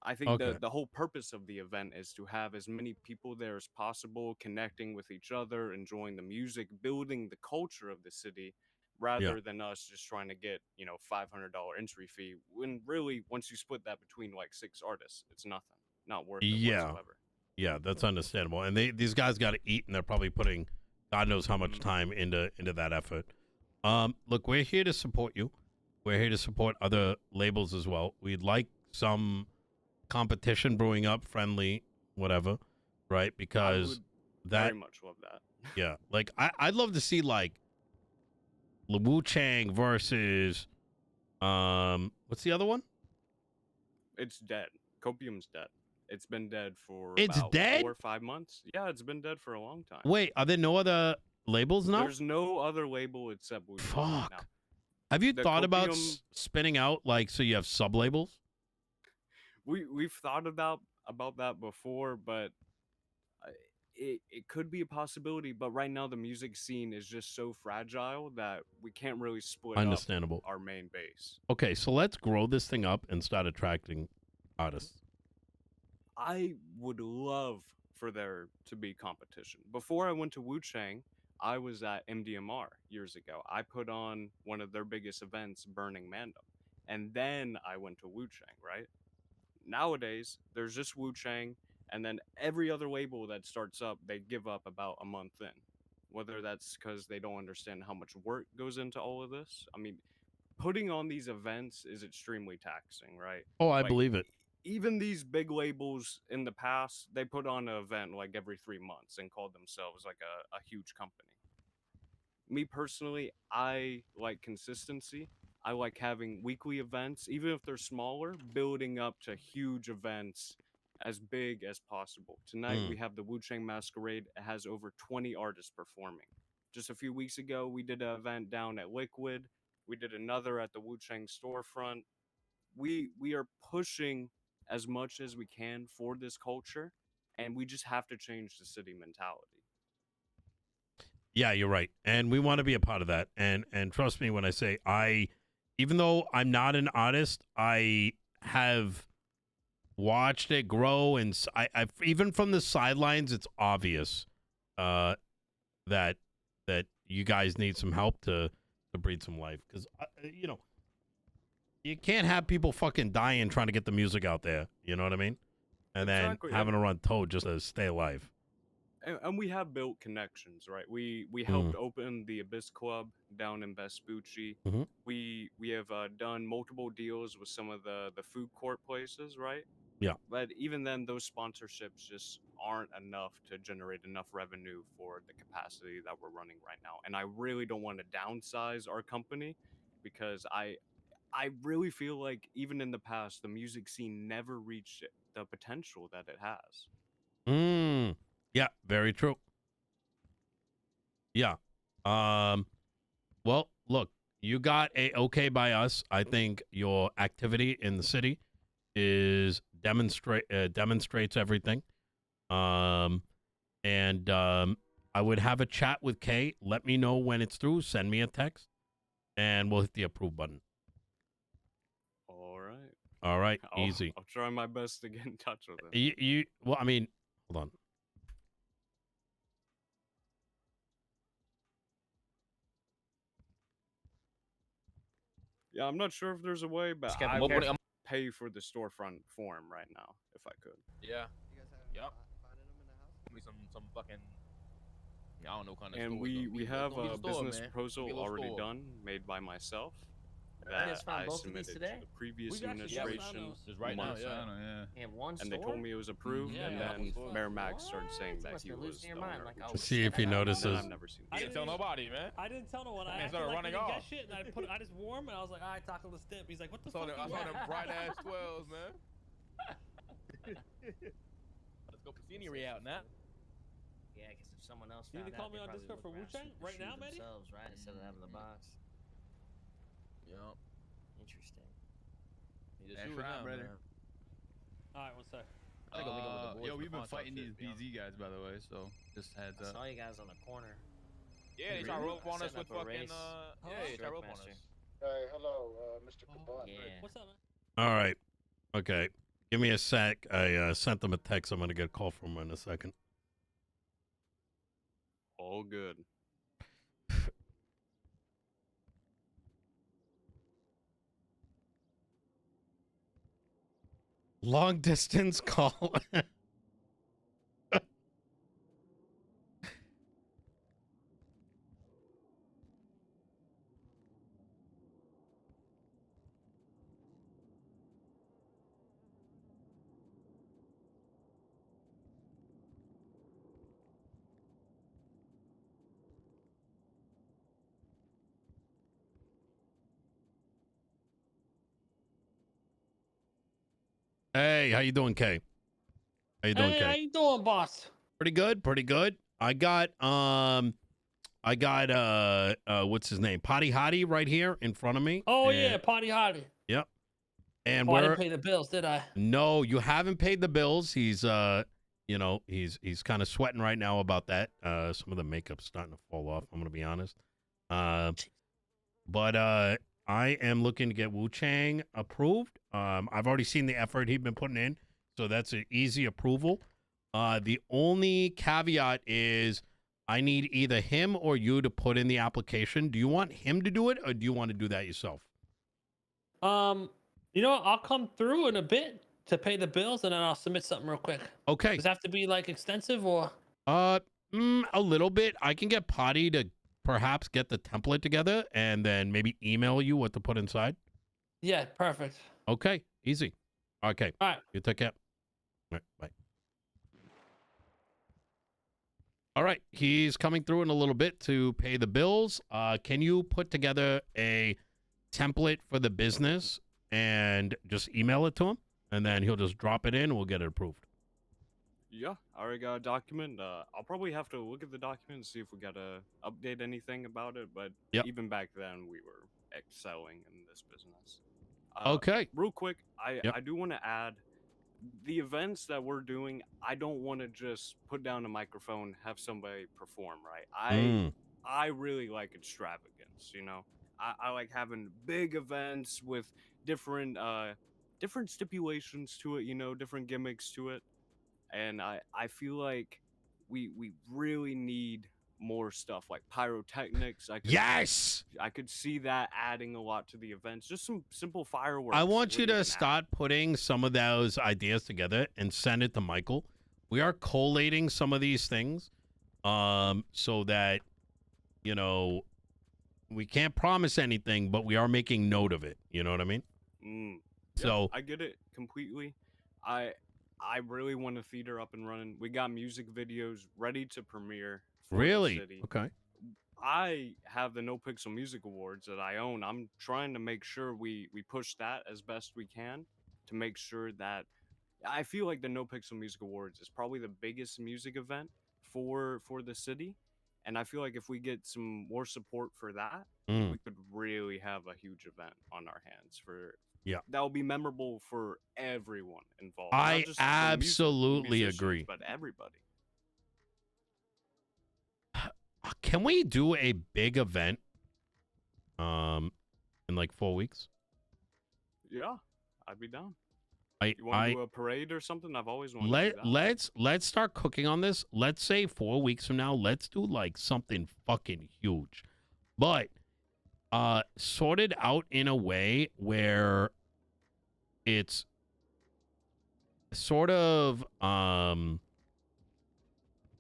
I think Okay. the whole purpose of the event is to have as many people there as possible, connecting with each other, enjoying the music, building the culture of the city, rather than us just trying to get $500 entry fee, when really once you split that between like 6 artists, it's nothing, not worth it Yeah. whatsoever. Yeah, that's understandable. And these guys got to eat, and they're probably putting God knows how much time into that effort. Look, we're here to support you. We're here to support other labels as well. We'd like some competition brewing up, friendly, whatever, right? I Because would that, very much love that. yeah, like I'd love to see like Wu-Chang versus what's the other one? It's dead. Copium's dead. It's been dead for It's about dead? 4 or 5 months. Yeah, it's been dead for a long time. Wait, are there no other labels now? There's no other label except Wu-Chang Fuck. now. Have you The thought about Copium- spinning out like so you have sub labels? We've thought about that before, but it could be a possibility. But right now the music scene is just so fragile that we can't really split Understandable. up our main base. Okay, so let's grow this thing up and start attracting artists. I would love for there to be competition. Before I went to Wu-Chang, I was at MDMR years ago. I put on one of their biggest events, Burning Mando. And then I went to Wu-Chang, right? Nowadays, there's just Wu-Chang, and then every other label that starts up, they give up about a month in. Whether that's because they don't understand how much work goes into all of this. I mean, putting on these events is extremely taxing, right? Oh, I Like, believe it. even these big labels in the past, they put on an event like every 3 months and called themselves like a huge company. Me personally, I like consistency. I like having weekly events, even if they're smaller, building up to huge events as big as possible. Tonight we have the Wu-Chang Masquerade. It has over 20 artists performing. Just a few weeks ago, we did an event down at Liquid. We did another at the Wu-Chang storefront. We are pushing as much as we can for this culture, and we just have to change the city mentality. Yeah, you're right. And we want to be a part of that. And trust me when I say even though I'm not an artist, I have watched it grow, and I've even from the sidelines, it's obvious that you guys need some help to breathe some life. Because, you can't have people fucking dying trying to get the music out there. You know what I mean? And Exactly, then having to run toad just to stay alive. And we have built connections, right? We helped open the Abyss Club down in Vespucci. Mhm. We have done multiple deals with some of the food court places, right? Yeah. But even then, those sponsorships just aren't enough to generate enough revenue for the capacity that we're running right now. And I really don't want to downsize our company because I really feel like even in the past, the music scene never reached the potential that it has. Yeah, very true. Yeah. Well, look, you got a okay by us. I think your activity in the city is demonstrates everything. I would have a chat with Kay. Let me know when it's through. Send me a text, and we'll hit the approve button. All right. All right, easy. I'll try my best to get in touch with him. Well, I mean, hold on. Yeah, I'm not sure if there's a way, but Just get I more would money. pay for the storefront form right now if I could. Yeah. Yep. Give me some fucking. I don't know kind of. And we have a business proposal already done, made by myself, that I submitted to the previous administration. Just right now, months yeah. ago. You have one And they told me it was approved, and then Mayor Max started saying that he was the owner. Let's see if he notices. I've never seen I didn't tell nobody, man. I didn't tell no one. I started like running didn't off. get shit, and I just wore 'em, and I was like, all right, tackle the step. He's like, what the fuck? I saw them bright ass 12s, man. Let's go scenery out now. Yeah, because if someone else You found need to call out, me they on probably Discord for would Wu-Chang shoot right now, Mehdi? themselves, right, instead of having the box. Yup. Interesting. Just shoot now, brother. All right, one sec. Yo, we've been fighting these BZ guys, by the way, so just heads I up. saw you guys on the corner. Yeah, they try to rope on us Setting with up a fucking. race. Yeah, they try to rope on us. Hey, hello, Mr. Caban. Yeah. What's up, man? All right. Okay. Give me a sec. I sent them a text. I'm going to get a call from them in a second. All good. Long distance call. Hey, how you doing, Kay? How you doing, Hey, how Kay? you doing, boss? Pretty good, pretty good. I got what's his name? Potty Hottie right here in front of me. Oh and- yeah, party hardy. Yep. And Oh, I we're didn't pay the bills, did I? no, you haven't paid the bills. He's you know, he's kind of sweating right now about that. Some of the makeup's starting to fall off, I'm gonna be honest. But I am looking to get Wu-Chang approved. I've already seen the effort he's been putting in, so that's an easy approval. The only caveat is I need either him or you to put in the application. Do you want him to do it, or do you want to do that yourself? You know what? I'll come through in a bit to pay the bills, and then I'll submit something real quick. Okay. Does it have to be like extensive or? A little bit. I can get Potty to perhaps get the template together and then maybe email you what to put inside. Yeah, perfect. Okay, easy. Okay. All right. You take care. All right, bye. All right, he's coming through in a little bit to pay the bills. Can you put together a template for the business and just email it to him? And then he'll just drop it in and we'll get it approved. Yeah, I already got a document. I'll probably have to look at the document and see if we gotta update anything about it. But Yep. even back then, we were excelling in this business. Okay. Real quick, I Yep. do want to add the events that we're doing. I don't want to just put down a microphone, have somebody perform. Right? I really like extravagance. You know, I like having big events with different different stipulations to it. You know, different gimmicks to it. And I feel like we really need more stuff like pyrotechnics. Yes! I could see that adding a lot to the events. Just some simple fireworks. I want you wouldn't to even start putting some of those ideas together and send it to Michael. We are collating some of these things so that, you know, we can't promise anything, but we are making note of it. You know what I mean? Yeah, So I get it completely. I really want a theater up and running. We got music videos ready to premiere for really? the city. Okay. I have the NoPixel Music Awards that I own. I'm trying to make sure we push that as best we can to make sure that I feel like the NoPixel Music Awards is probably the biggest music event for the city, and I feel like if we get some more support for that, we could really have a huge event on our hands for that will be memorable for everyone involved. I Not just the absolutely musicians, agree. but everybody. Can we do a big event in like 4 weeks? Yeah, I'd be down. I You want to do a parade or something? I've always wanted to do that. let's start cooking on this. Let's say 4 weeks from now, let's do like something fucking huge. But sorted out in a way where it's sort of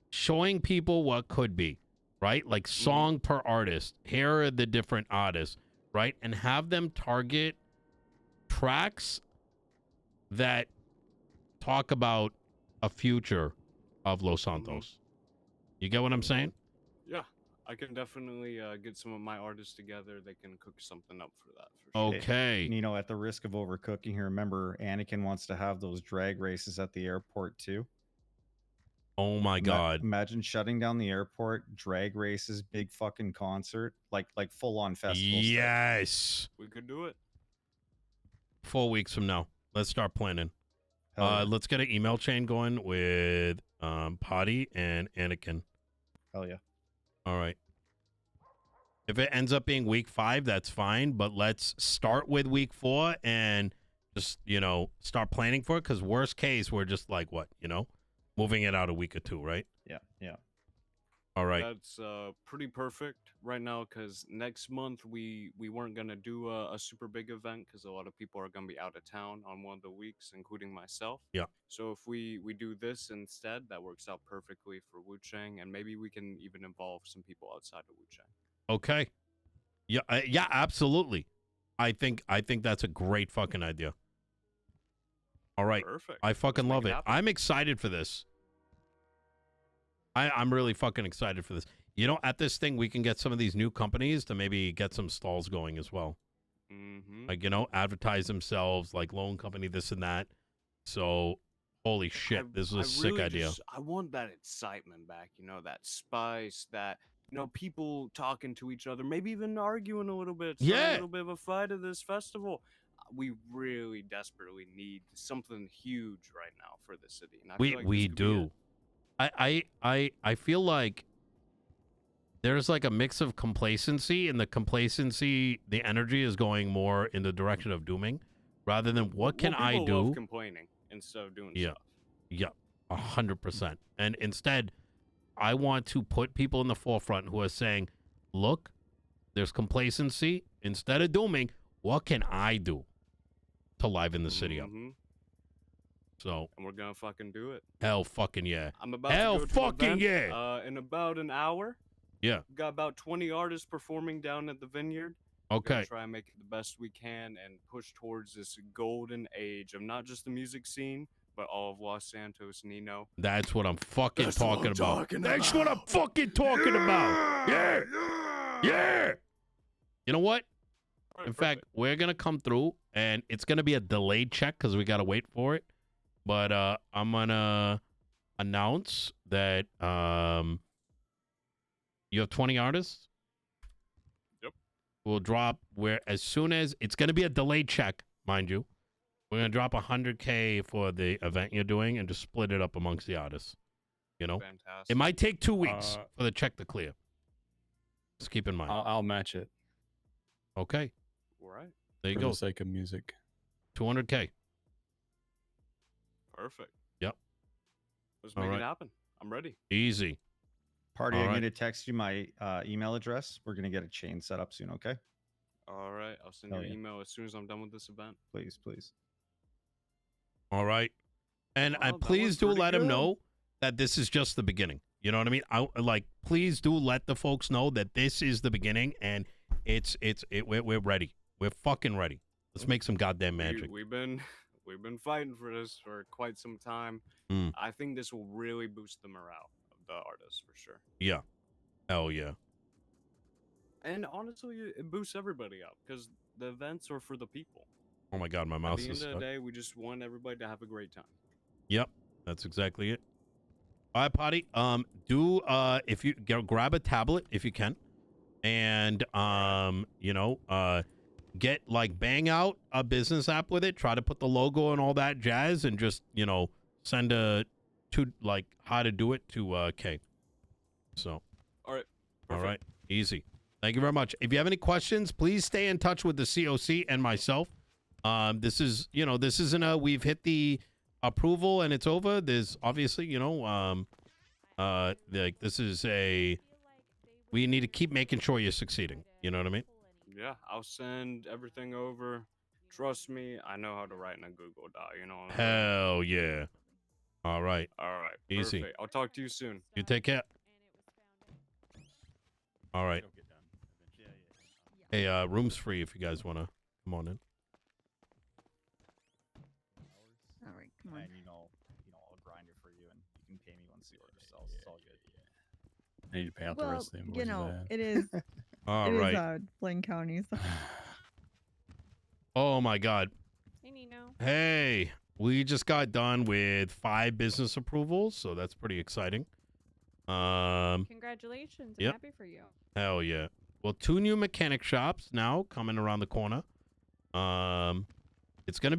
showing people what could be, right? Like song per artist. Here are the different artists, right? And have them target tracks that talk about a future of Los Santos. You get what I'm saying? Yeah, I can definitely get some of my artists together. They can cook something up for that. For sure. Okay. Nino, at the risk of overcooking here, remember Anakin wants to have those drag races at the airport too. Oh my God. Imagine shutting down the airport, drag races, big fucking concert, like full on festival. Yes. We could do it. 4 weeks from now. Let's start planning. Hell yeah. Let's get an email chain going with Potty and Anakin. Hell yeah. All right. If it ends up being week 5, that's fine. But let's start with week 4 and just, you know, start planning for it. Because worst case, we're just like, what, you know, moving it out a week or 2, right? Yeah. Yeah. All right. That's pretty perfect right now because next month we weren't going to do a super big event because a lot of people are going to be out of town on one of the weeks, including myself. Yeah. So if we do this instead, that works out perfectly for Wu-Chang, and maybe we can even involve some people outside of Wu-Chang. Okay. Yeah. Yeah. Absolutely. I think that's a great fucking idea. All right. Perfect. I fucking love make it it. happen. I'm excited for this. I'm really fucking excited for this. You know, at this thing, we can get some of these new companies to maybe get some stalls going as well. Mm-hmm. Like, you know, advertise themselves, like loan company, this and that. So, holy shit, this was a sick really idea. I want that excitement back, you know, that spice, that, you know, people talking to each other, maybe even arguing a little bit, starting a little bit of a fight at this festival. We really desperately need something huge right now for the city. And I feel like We this could be it. do. I feel like there's like a mix of complacency, and the complacency, the energy is going more in the direction of dooming rather than what can I people do? love complaining instead of doing stuff. Yeah, 100%. And instead, I want to put people in the forefront who are saying, look, there's complacency. Instead of dooming, what can I do to liven the city up? So, And we're gonna fucking do it. hell fucking yeah. I'm about hell to go to fucking an event, yeah. in about an hour. Yeah. We've got about 20 artists performing down at the Vineyard. Okay. We're gonna try and make it the best we can and push towards this golden age of not just the music scene, but all of Los Santos, Nino. That's what I'm fucking That's what talking I'm about. talking That's what I'm fucking talking about. Yeah. Yeah. You know what? In fact, we're going to come through, and it's going to be a delayed check because we got to wait for it. But I'm going to announce that you have 20 artists. Yep. We'll drop as soon as it's going to be a delayed check, mind you. We're going to drop $100K for the event you're doing and just split it up amongst the artists. You know? Fantastic. It might take 2 weeks for the check to clear. Just keep in mind. I'll match it. Okay. All right. There you for go. the sake of music. 200K. Perfect. Yep. Let's All make right. it happen. I'm ready. Easy. Party, All I'm right. going to text you my email address. We're going to get a chain set up soon, okay? All right. I'll send Hell you an yeah. email as soon as I'm done with this event. Please, please. All right. And Wow, that please went do pretty let him good. know that this is just the beginning. You know what I mean? Please do let the folks know that this is the beginning, and we're ready. We're fucking ready. Let's make some goddamn magic. We've been fighting for this for quite some time. Mm. I think this will really boost the morale of the artists for sure. Yeah. Hell yeah. And honestly, it boosts everybody up because the events are for the people. Oh my God, my At mouse the end is of the stuck. day, we just want everybody to have a great time. Yep. That's exactly it. All right, Potty. If you grab a tablet if you can, and get bang out a business app with it. Try to put the logo and all that jazz, and just send how to do it to K. So. All right. All right. Easy. Thank you very much. If you have any questions, please stay in touch with the COC and myself. This isn't we've hit the approval and it's over. There's obviously, this is we need to keep making sure you're succeeding. You know what I mean? Yeah, I'll send everything over. Trust me, I know how to write in a Google Doc. You know. Hell yeah. All right. All right. Easy. Perfect. I'll talk to you soon. You take care. All right. Hey, room's free if you guys want to come on in. All right, come on. And I'll grind it for you, and you can pay me once the order sells. It's all good. I need to pay out the Well, rest of the invoices. I have. it is. All it right. is Blaine County. So. Oh my God. Hey, Nino. Hey, we just got done with 5 business approvals, so that's pretty exciting. Congratulations. I'm Yep. happy for you. Hell yeah. Well, 2 new mechanic shops now coming around the corner. It's gonna